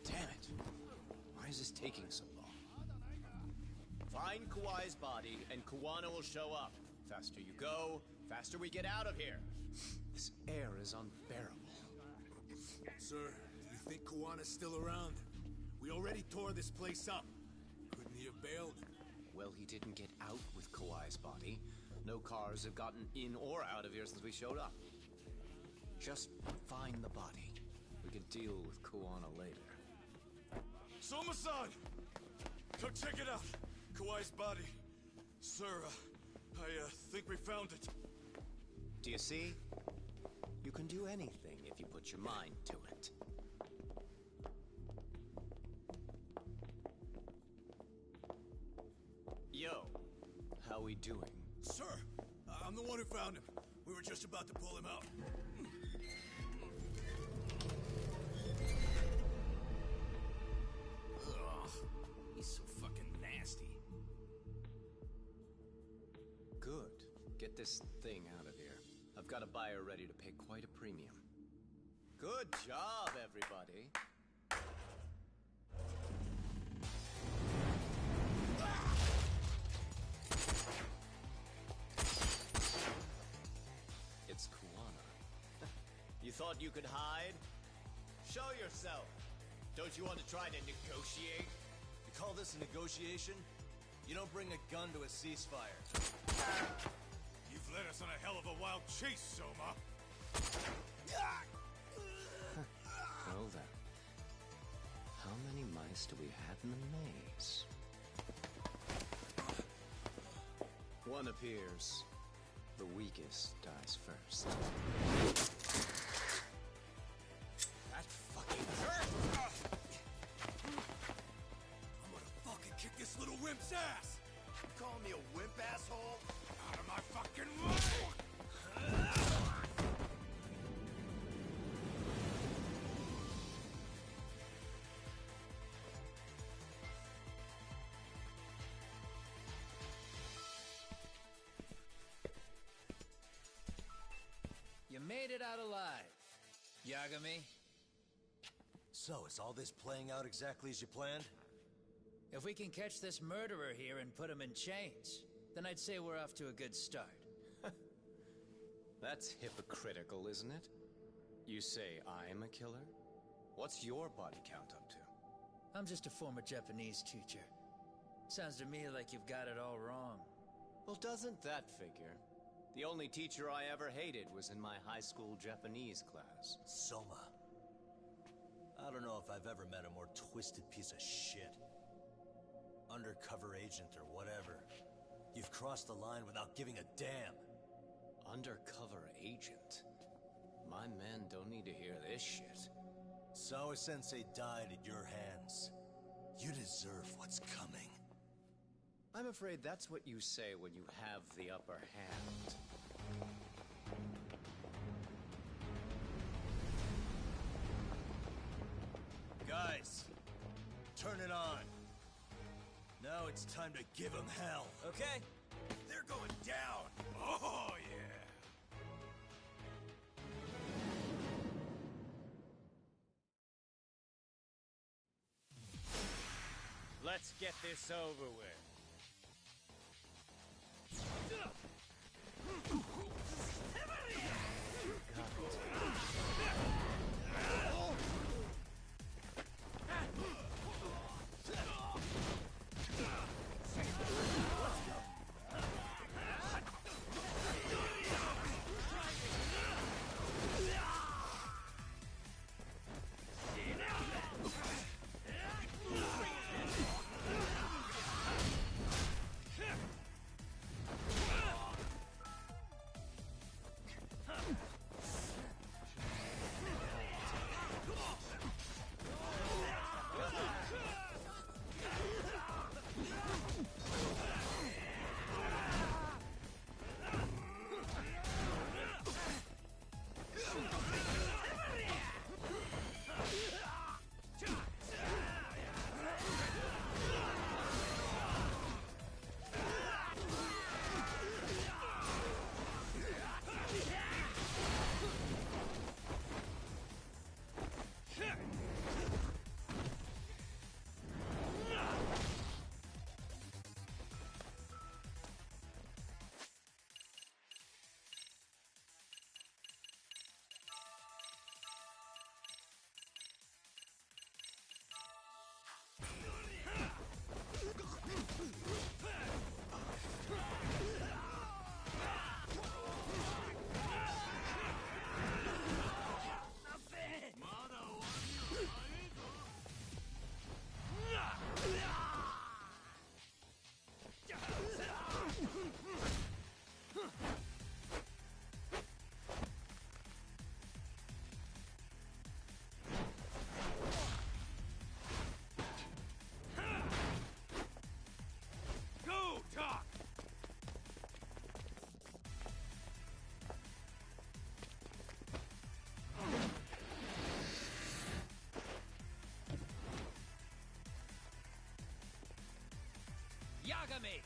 Damn it. Why is this taking so long? Find Kawai's body, and Kuwana will show up. Faster you go, Faster we get out of here. This air is unbearable. Sir, you think Kuwana's still around? We already tore this place up. Couldn't he have bailed? Well, he didn't get out with Kawai's body. No cars have gotten in or out of here since we showed up. Just find the body. We can deal with Kuwana later. Soma-san! Come check it out. Kawai's body. Sir, I think we found it. Do you see? You can do anything if you put your mind to it. Yo, how we doing? Sir, I'm the one who found him. We were just about to pull him out. Ugh, he's so fucking nasty. Good. Get this thing out of here. I've got a buyer ready to pay quite a premium. Good job, everybody. It's Kuwana. You thought you could hide? Show yourself. Don't you want to try to negotiate? You call this a negotiation? You don't bring a gun to a ceasefire. You've led us on a hell of a wild chase, Soma. Well then. How many mice do we have in the maze? One appears. The weakest dies first. That fucking hurt! I'm gonna fucking kick this little wimp's ass! You calling me a wimp, asshole? Out of my fucking way! You made it out alive, Yagami. So, is all this playing out exactly as you planned? If we can catch this murderer here and put him in chains, then I'd say we're off to a good start. That's hypocritical, isn't it? You say I'm a killer? What's your body count up to? I'm just a former Japanese teacher. Sounds to me like you've got it all wrong. Well, doesn't that figure? The only teacher I ever hated was in my high school Japanese class. Soma. I don't know if I've ever met a more twisted piece of shit. Undercover agent or whatever. You've crossed the line without giving a damn. Undercover agent? My men don't need to hear this shit. Sawa-sensei died at your hands. You deserve what's coming. I'm afraid that's what you say when you have the upper hand. Guys, turn it on. Now it's time to give them hell. Okay. They're going down. Oh, yeah. Let's get this over with. Yagami!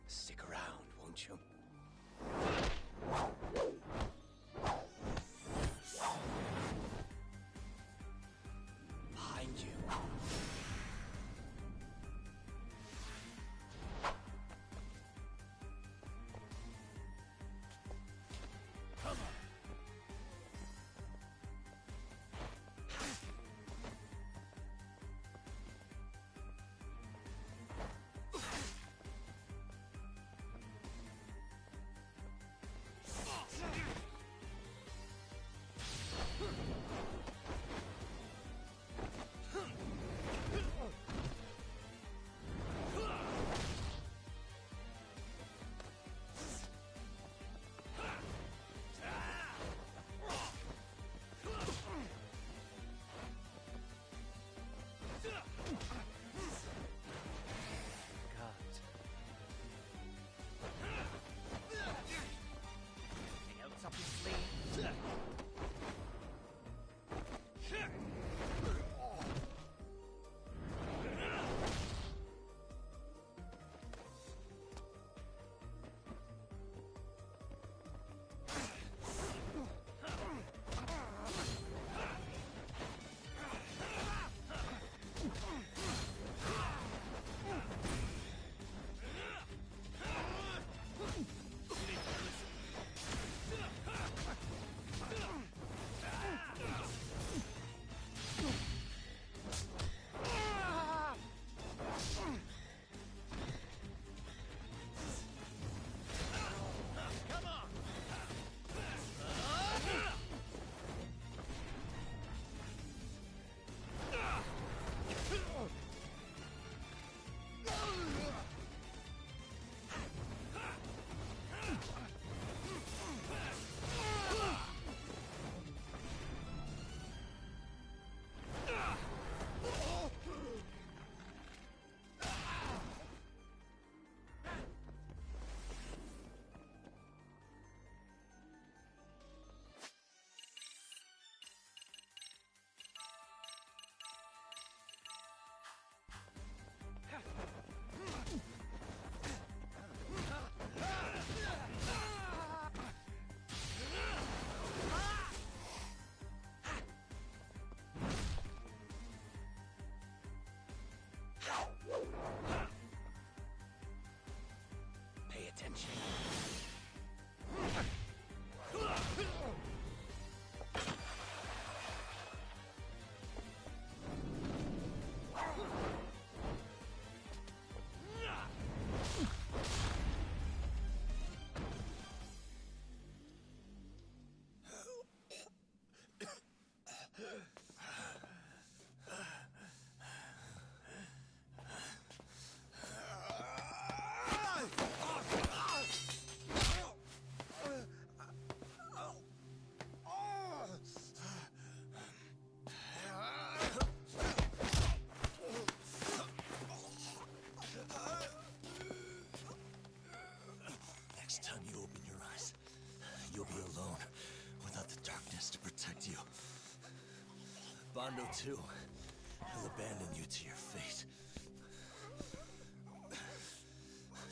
Stick around, won't you? Behind you. Come on. Pay attention. Next time you open your eyes, you'll be alone, without the darkness to protect you. Bando too, will abandon you to your fate.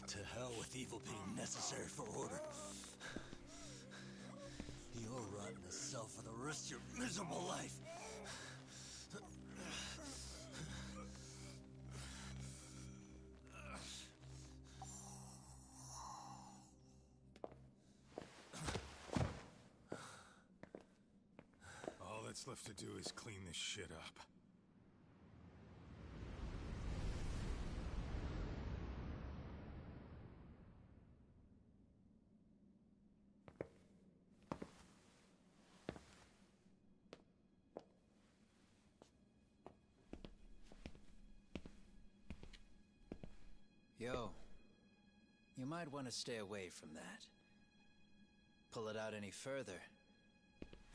To hell with evil being necessary for order. You'll rot in a cell for the rest of your miserable life. All that's left to do is clean this shit up. Yo, you might want to stay away from that. Pull it out any further,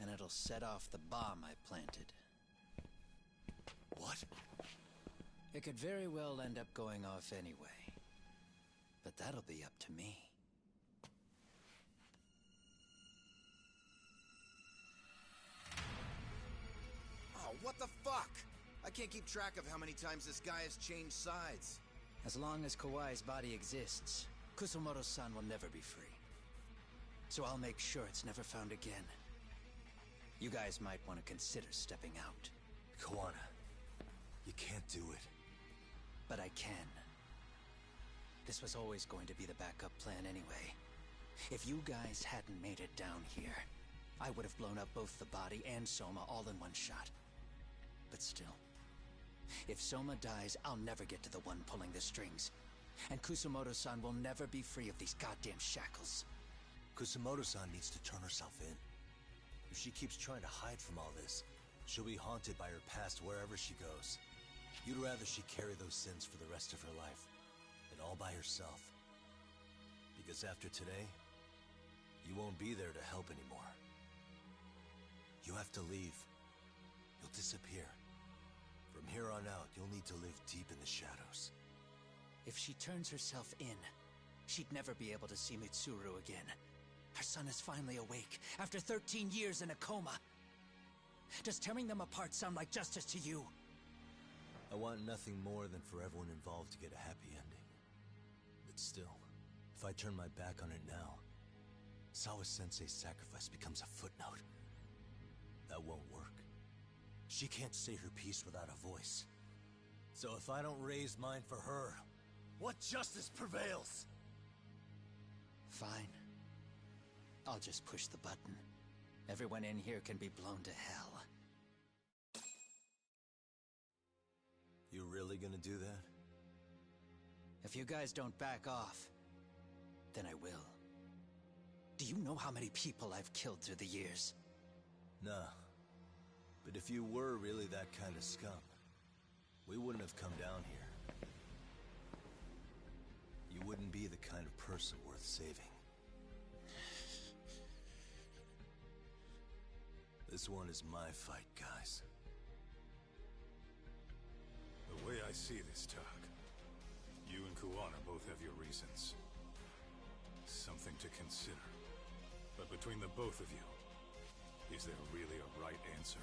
and it'll set off the bomb I planted. What? It could very well end up going off anyway. But that'll be up to me. Oh, what the fuck? I can't keep track of how many times this guy has changed sides. As long as Kawai's body exists, Kusumoto-san will never be free. So I'll make sure it's never found again. You guys might want to consider stepping out. Kawana, you can't do it. But I can. This was always going to be the backup plan anyway. If you guys hadn't made it down here, I would have blown up both the body and Soma all in one shot. But still, if Soma dies, I'll never get to the one pulling the strings. And Kusumoto-san will never be free of these goddamn shackles. Kusumoto-san needs to turn herself in. If she keeps trying to hide from all this, she'll be haunted by her past wherever she goes. You'd rather she carry those sins for the rest of her life, and all by herself. Because after today, you won't be there to help anymore. You have to leave. You'll disappear. From here on out, you'll need to live deep in the shadows. If she turns herself in, she'd never be able to see Mitsuru again. Her son is finally awake, after 13 years in a coma. Does tearing them apart sound like justice to you? I want nothing more than for everyone involved to get a happy ending. But still, if I turn my back on it now, Sawa-sensei's sacrifice becomes a footnote. That won't work. She can't say her piece without a voice. So if I don't raise mine for her, what justice prevails? Fine. I'll just push the button. Everyone in here can be blown to hell. You really gonna do that? If you guys don't back off, then I will. Do you know how many people I've killed through the years? Nah. But if you were really that kind of scum, we wouldn't have come down here. You wouldn't be the kind of person worth saving. This one is my fight, guys. The way I see this, Tak, you and Kuwana both have your reasons. Something to consider. But between the both of you, is there really a right answer?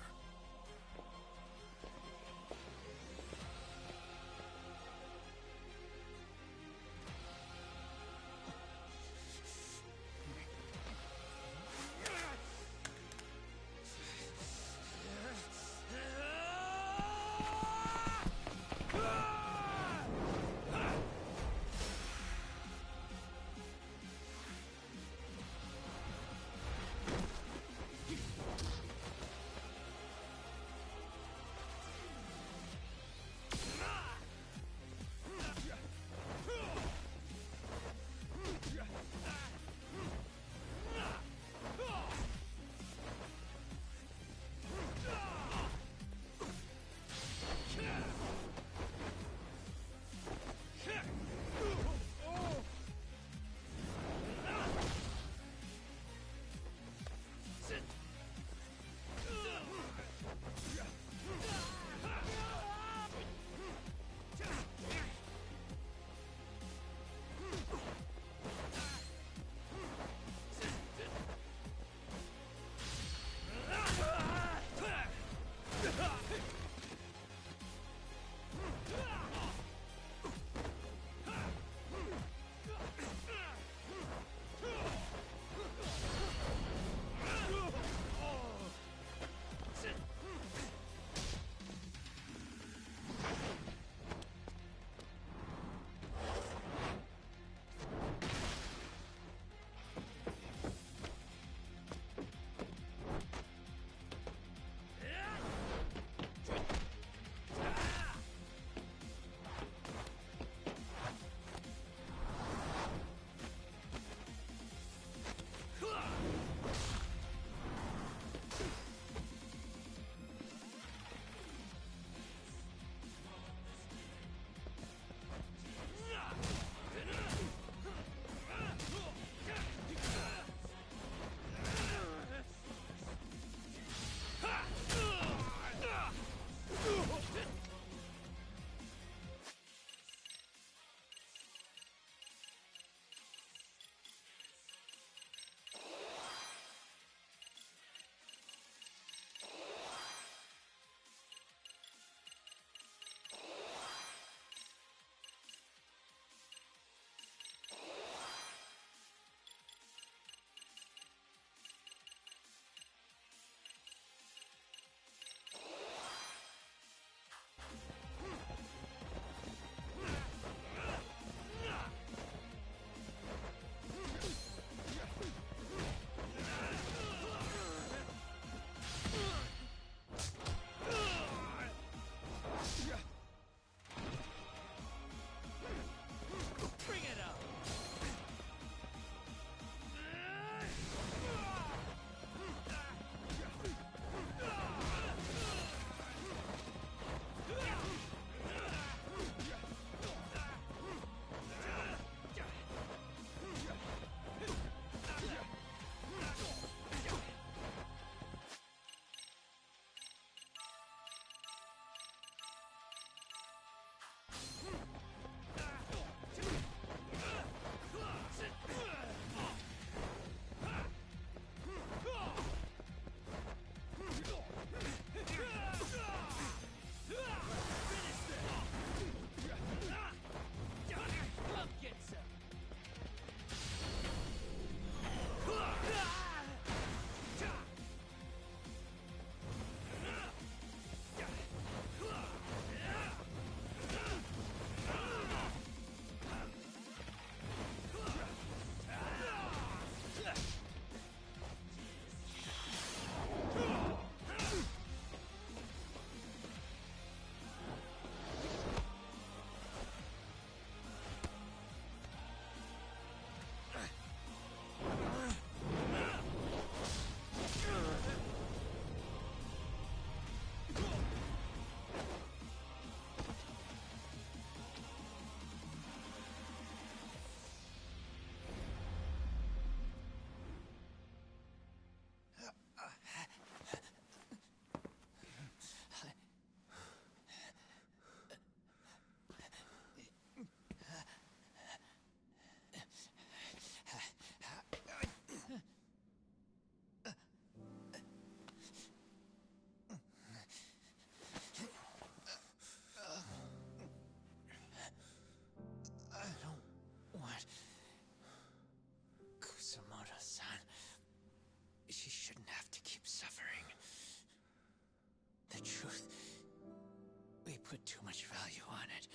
put too much value on it.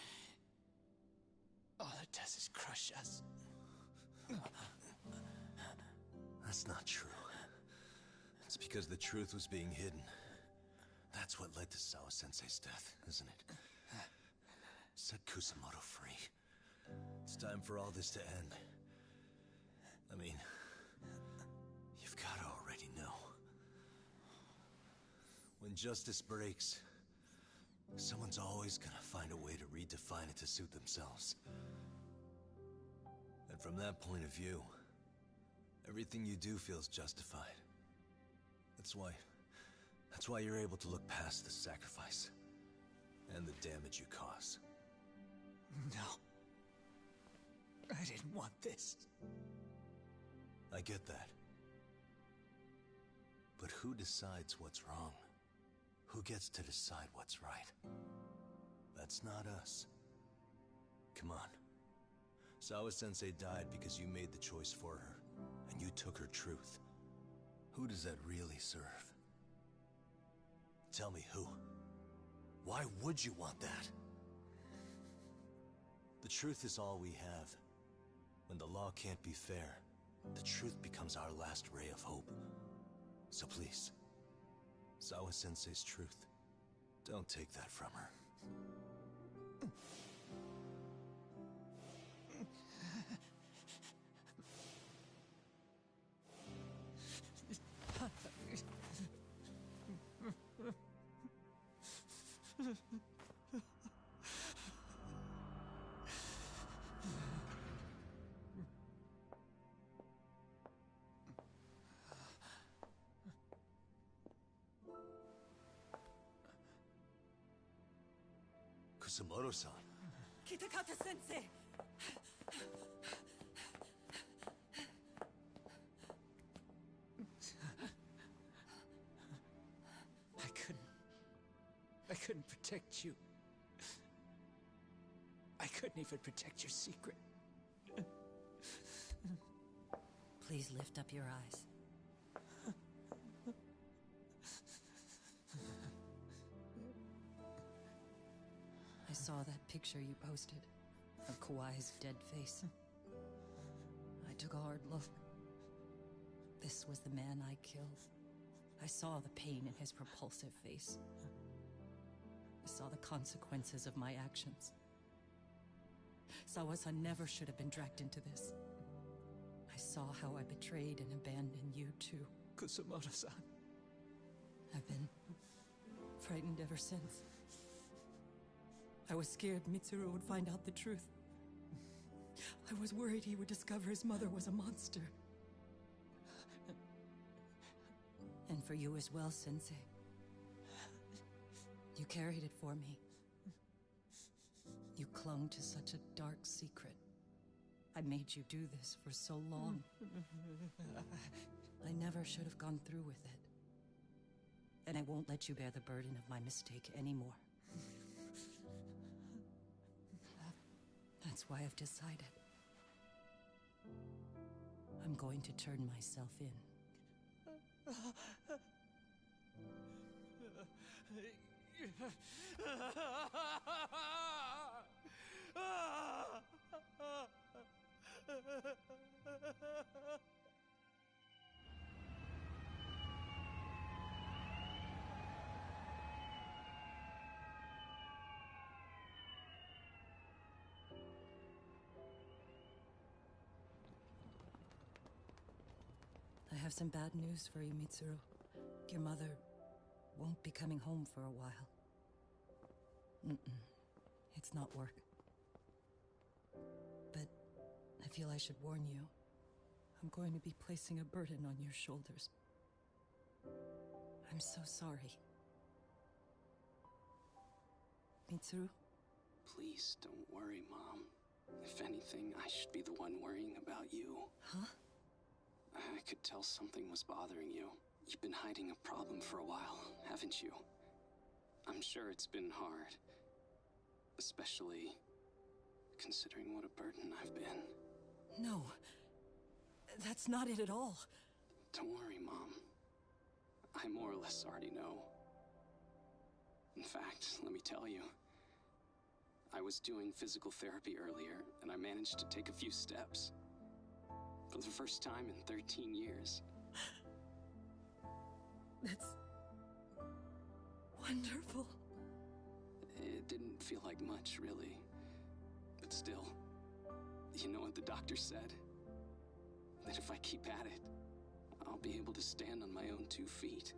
All it does is crush us. That's not true. It's because the truth was being hidden. That's what led to Sawa-sensei's death, isn't it? Set Kusumoto free. It's time for all this to end. I mean, you've got to already know. When justice breaks, someone's always gonna find a way to redefine it to suit themselves. And from that point of view, everything you do feels justified. That's why you're able to look past the sacrifice and the damage you cause. No. I didn't want this. I get that. But who decides what's wrong? Who gets to decide what's right? That's not us. Come on. Sawa-sensei died because you made the choice for her, and you took her truth. Who does that really serve? Tell me who. Why would you want that? The truth is all we have. When the law can't be fair, the truth becomes our last ray of hope. So please, Sawa-sensei's truth, don't take that from her. Kusumoto-san. Kitakata-sensei! I couldn't protect you. I couldn't even protect your secret. Please lift up your eyes. I saw that picture you posted of Kawai's dead face. I took a hard look. This was the man I killed. I saw the pain in his repulsive face. I saw the consequences of my actions. Sawa-san never should have been dragged into this. I saw how I betrayed and abandoned you too. Kusumoto-san. I've been frightened ever since. I was scared Mitsuru would find out the truth. I was worried he would discover his mother was a monster. And for you as well, Sensei. You carried it for me. You clung to such a dark secret. I made you do this for so long. I never should have gone through with it. And I won't let you bear the burden of my mistake anymore. That's why I've decided. I'm going to turn myself in. I have some bad news for you, Mitsuru. Your mother won't be coming home for a while. It's not work. But I feel I should warn you. I'm going to be placing a burden on your shoulders. I'm so sorry. Mitsuru? Please don't worry, Mom. If anything, I should be the one worrying about you. Huh? I could tell something was bothering you. You've been hiding a problem for a while, haven't you? I'm sure it's been hard. Especially considering what a burden I've been. No. That's not it at all. Don't worry, Mom. I more or less already know. In fact, let me tell you, I was doing physical therapy earlier, and I managed to take a few steps. For the first time in 13 years. That's wonderful. It didn't feel like much, really. But still, you know what the doctor said? That if I keep at it, I'll be able to stand on my own 2 feet.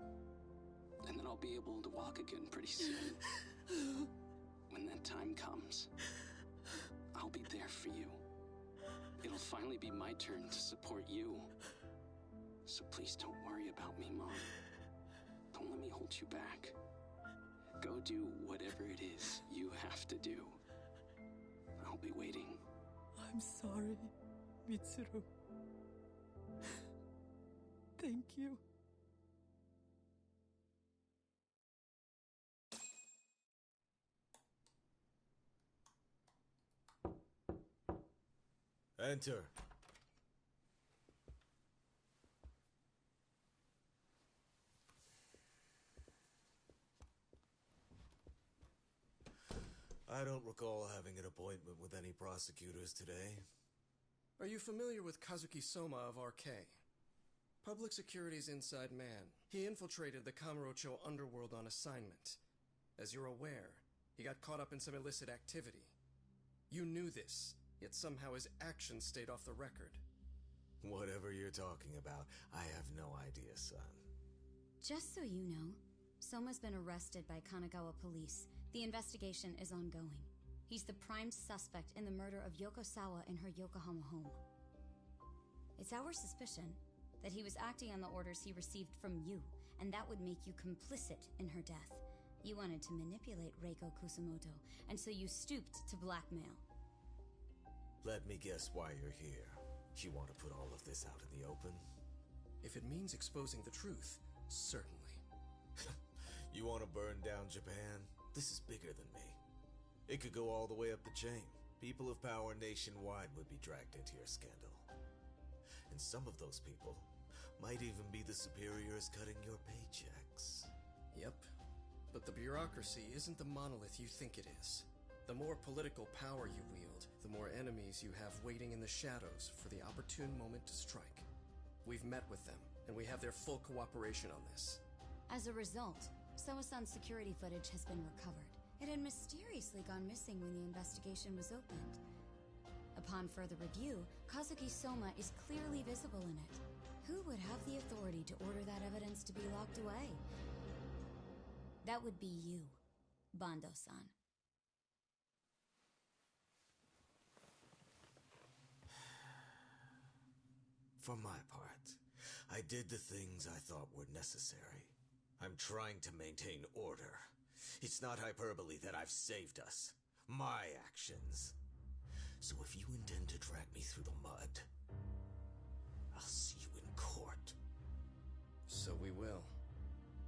And then I'll be able to walk again pretty soon. When that time comes, I'll be there for you. It'll finally be my turn to support you. So please don't worry about me, Mom. Don't let me hold you back. Go do whatever it is you have to do. I'll be waiting. I'm sorry, Mitsuru. Thank you. Enter. I don't recall having an appointment with any prosecutors today. Are you familiar with Kazuki Soma of RK? Public Security's inside man. He infiltrated the Kamurocho underworld on assignment. As you're aware, he got caught up in some illicit activity. You knew this, yet somehow his actions stayed off the record. Whatever you're talking about, I have no idea, son. Just so you know, Soma's been arrested by Kanagawa police. The investigation is ongoing. He's the prime suspect in the murder of Yoko Sawa in her Yokohama home. It's our suspicion that he was acting on the orders he received from you, and that would make you complicit in her death. You wanted to manipulate Reiko Kusumoto, and so you stooped to blackmail. Let me guess why you're here. You want to put all of this out in the open? If it means exposing the truth, certainly. You want to burn down Japan? This is bigger than me. It could go all the way up the chain. People of power nationwide would be dragged into your scandal. And some of those people might even be the superiors cutting your paychecks. Yep. But the bureaucracy isn't the monolith you think it is. The more political power you wield, the more enemies you have waiting in the shadows for the opportune moment to strike. We've met with them, and we have their full cooperation on this. As a result, Soa-san's security footage has been recovered. It had mysteriously gone missing when the investigation was opened. Upon further review, Kazuki Soma is clearly visible in it. Who would have the authority to order that evidence to be locked away? That would be you, Bando-san. For my part, I did the things I thought were necessary. I'm trying to maintain order. It's not hyperbole that I've saved us. My actions. So if you intend to drag me through the mud, I'll see you in court. So we will.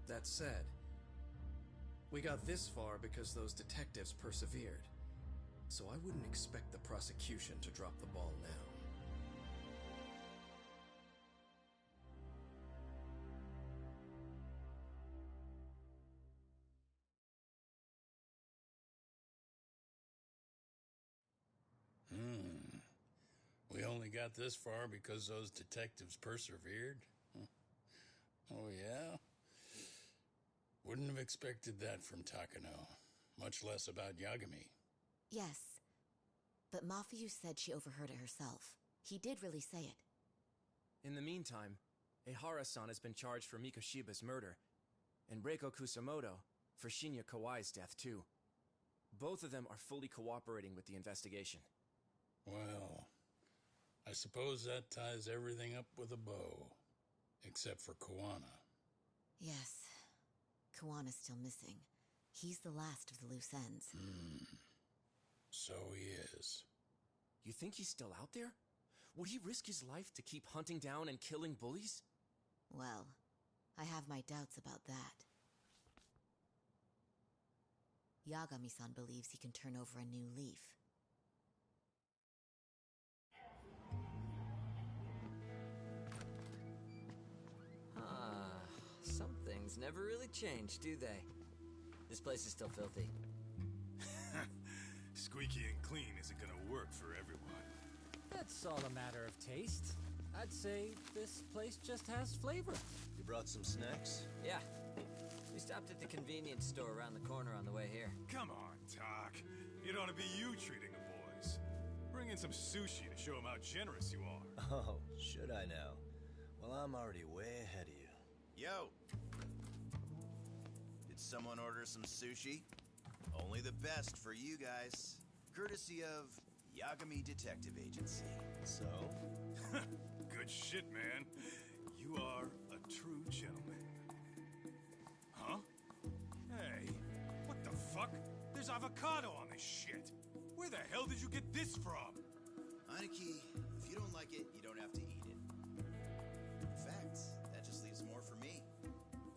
That said, we got this far because those detectives persevered. So I wouldn't expect the prosecution to drop the ball now. We only got this far because those detectives persevered? Oh, yeah? Wouldn't have expected that from Takano, much less about Yagami. Yes, but Mafuyu said she overheard it herself. He did really say it. In the meantime, Ehara-san has been charged for Mikoshiba's murder, and Reiko Kusumoto for Shinya Kawai's death, too. Both of them are fully cooperating with the investigation. Well, I suppose that ties everything up with a bow. Except for Kuwana. Yes. Kuwana's still missing. He's the last of the loose ends. So he is. You think he's still out there? Would he risk his life to keep hunting down and killing bullies? Well, I have my doubts about that. Yagami-san believes he can turn over a new leaf. Some things never really change, do they? This place is still filthy. squeaky and clean isn't gonna work for everyone. That's all a matter of taste. I'd say this place just has flavor. You brought some snacks? Yeah. We stopped at the convenience store around the corner on the way here. Come on, Doc. It ought to be you treating the boys. Bring in some sushi to show them how generous you are. Oh, should I now? Well, I'm already way ahead of you. Yo! Did someone order some sushi? Only the best for you guys. Courtesy of Yagami Detective Agency. So? Good shit, man. You are a true gentleman. Huh? Hey, what the fuck? There's avocado on this shit. Where the hell did you get this from? Aniki, if you don't like it, you don't have to eat it. In fact, that just leaves more for me.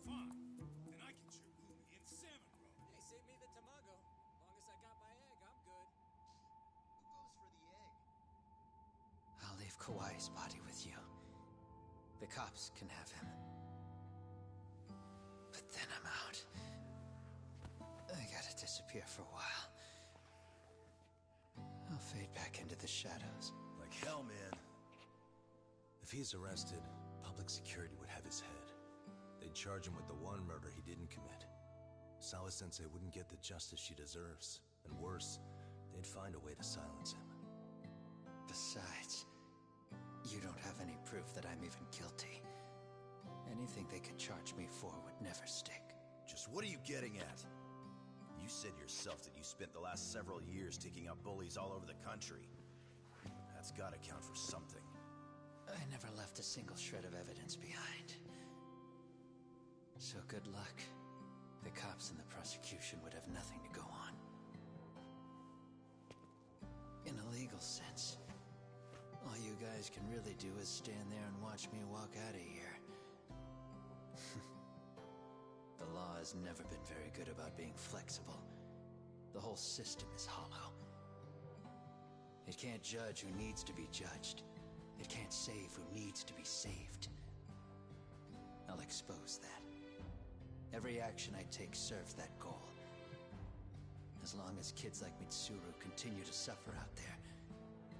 Fine. Then I get your umi and salmon roll. Hey, save me the tamago. Long as I got my egg, I'm good. Who goes for the egg? I'll leave Kawai's body with you. The cops can have him. But then I'm out. I gotta disappear for a while. I'll fade back into the shadows. Like hell, man. If he's arrested, public security would have his head. They'd charge him with the one murder he didn't commit. Sawa-sensei wouldn't get the justice she deserves. And worse, they'd find a way to silence him. Besides, you don't have any proof that I'm even guilty. Anything they could charge me for would never stick. Just what are you getting at? You said yourself that you spent the last several years taking out bullies all over the country. That's gotta count for something. I never left a single shred of evidence behind. So good luck. The cops and the prosecution would have nothing to go on. In a legal sense, all you guys can really do is stand there and watch me walk out of here. The law has never been very good about being flexible. The whole system is hollow. It can't judge who needs to be judged. It can't save who needs to be saved. I'll expose that. Every action I take serves that goal. As long as kids like Mitsuru continue to suffer out there,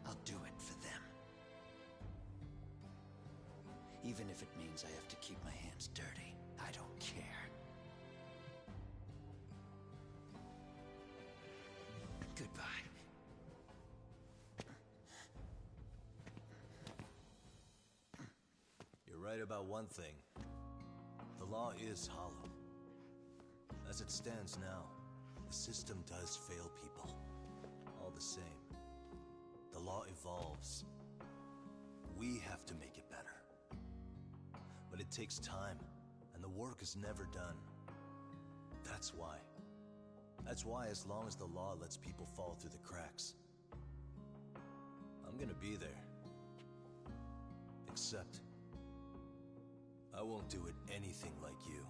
I'll do it for them. Even if it means I have to keep my hands dirty, I don't care. Goodbye. You're right about one thing. The law is hollow. As it stands now, the system does fail people. All the same, the law evolves. We have to make it better. But it takes time, and the work is never done. That's why. That's why as long as the law lets people fall through the cracks, I'm gonna be there. Except, I won't do it anything like you.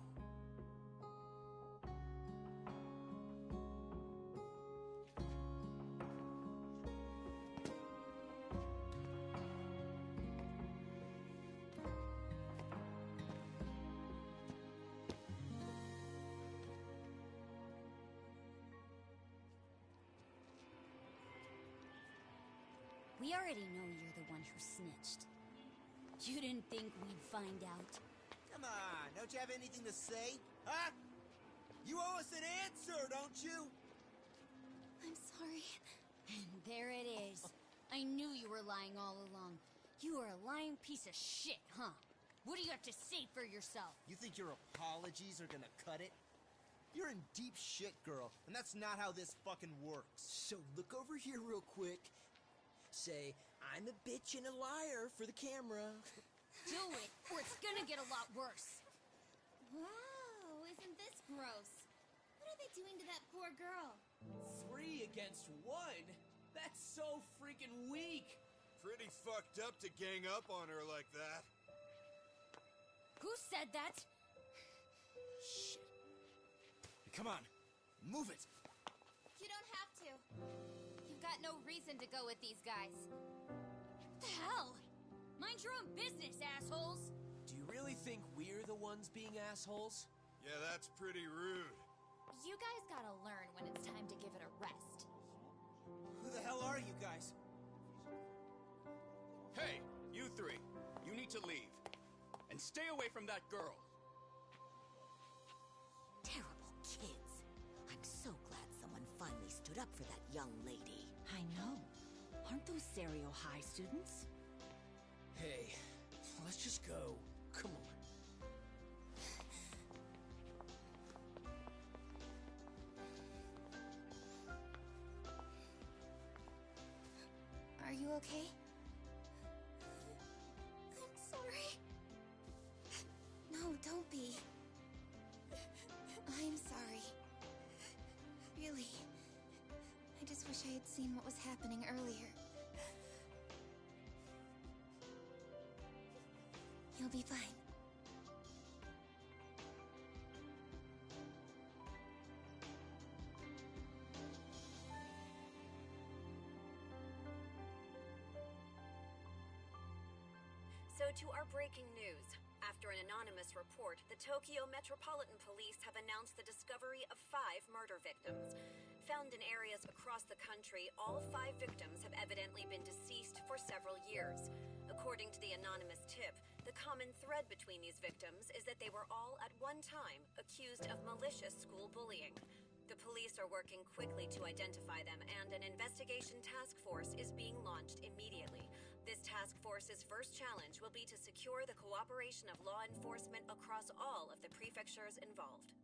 We already know you're the one who snitched. You didn't think we'd find out? Come on, don't you have anything to say? Huh? You owe us an answer, don't you? I'm sorry. And there it is. I knew you were lying all along. You are a lying piece of shit, huh? What do you have to say for yourself? You think your apologies are gonna cut it? You're in deep shit, girl, and that's not how this fucking works. So look over here real quick. Say, I'm a bitch and a liar for the camera. Do it, or it's gonna get a lot worse. Wow, isn't this gross? What are they doing to that poor girl? 3 against 1? That's so freaking weak! Pretty fucked up to gang up on her like that. Who said that? Shit. Come on, move it. You don't have to. You've got no reason to go with these guys. What the hell? Mind your own business, assholes! Do you really think we're the ones being assholes? Yeah, that's pretty rude. You guys gotta learn when it's time to give it a rest. Who the hell are you guys? Hey, you three. You need to leave. And stay away from that girl. Terrible kids. I'm so glad someone finally stood up for that young lady. I know. Aren't those Serio High students? Hey, let's just go. Come on. Are you okay? I'm sorry. No, don't be. I'm sorry. Really. I just wish I had seen what was happening earlier. You'll be fine. So to our breaking news. After an anonymous report, the Tokyo Metropolitan Police have announced the discovery of 5 murder victims. Found in areas across the country, all 5 victims have evidently been deceased for several years. According to the anonymous tip, the common thread between these victims is that they were all at one time accused of malicious school bullying. The police are working quickly to identify them, and an investigation task force is being launched immediately. This task force's first challenge will be to secure the cooperation of law enforcement across all of the prefectures involved.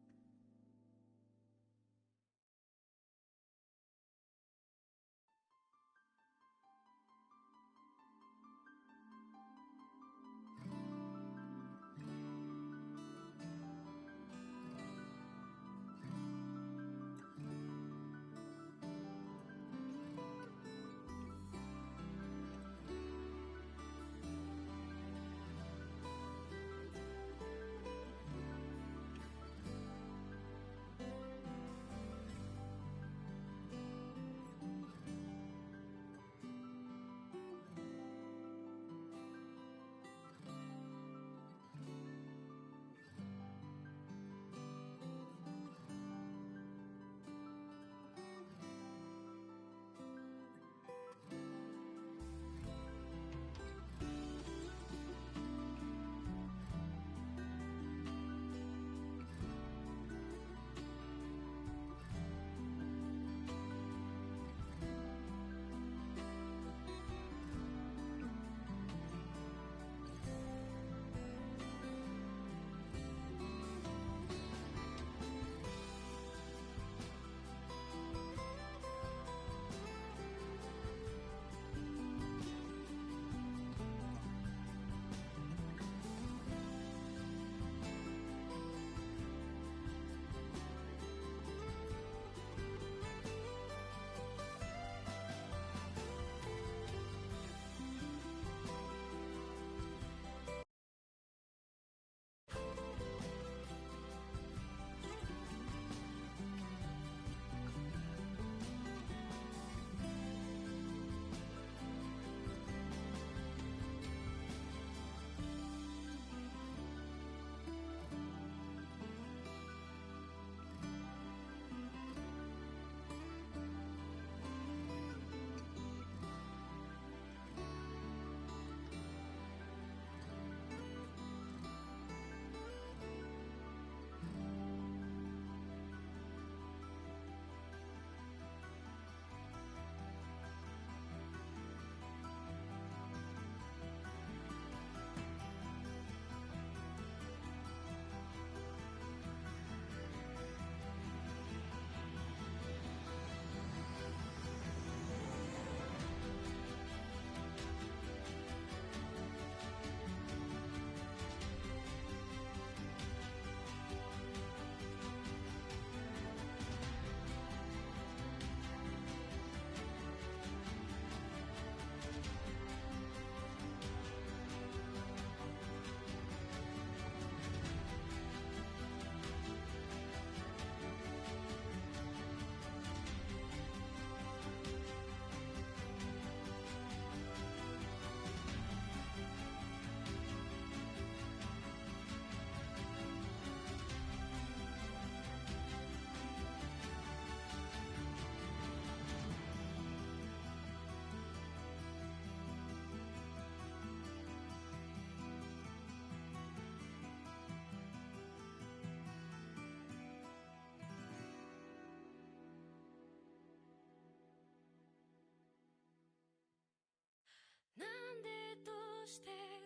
stay.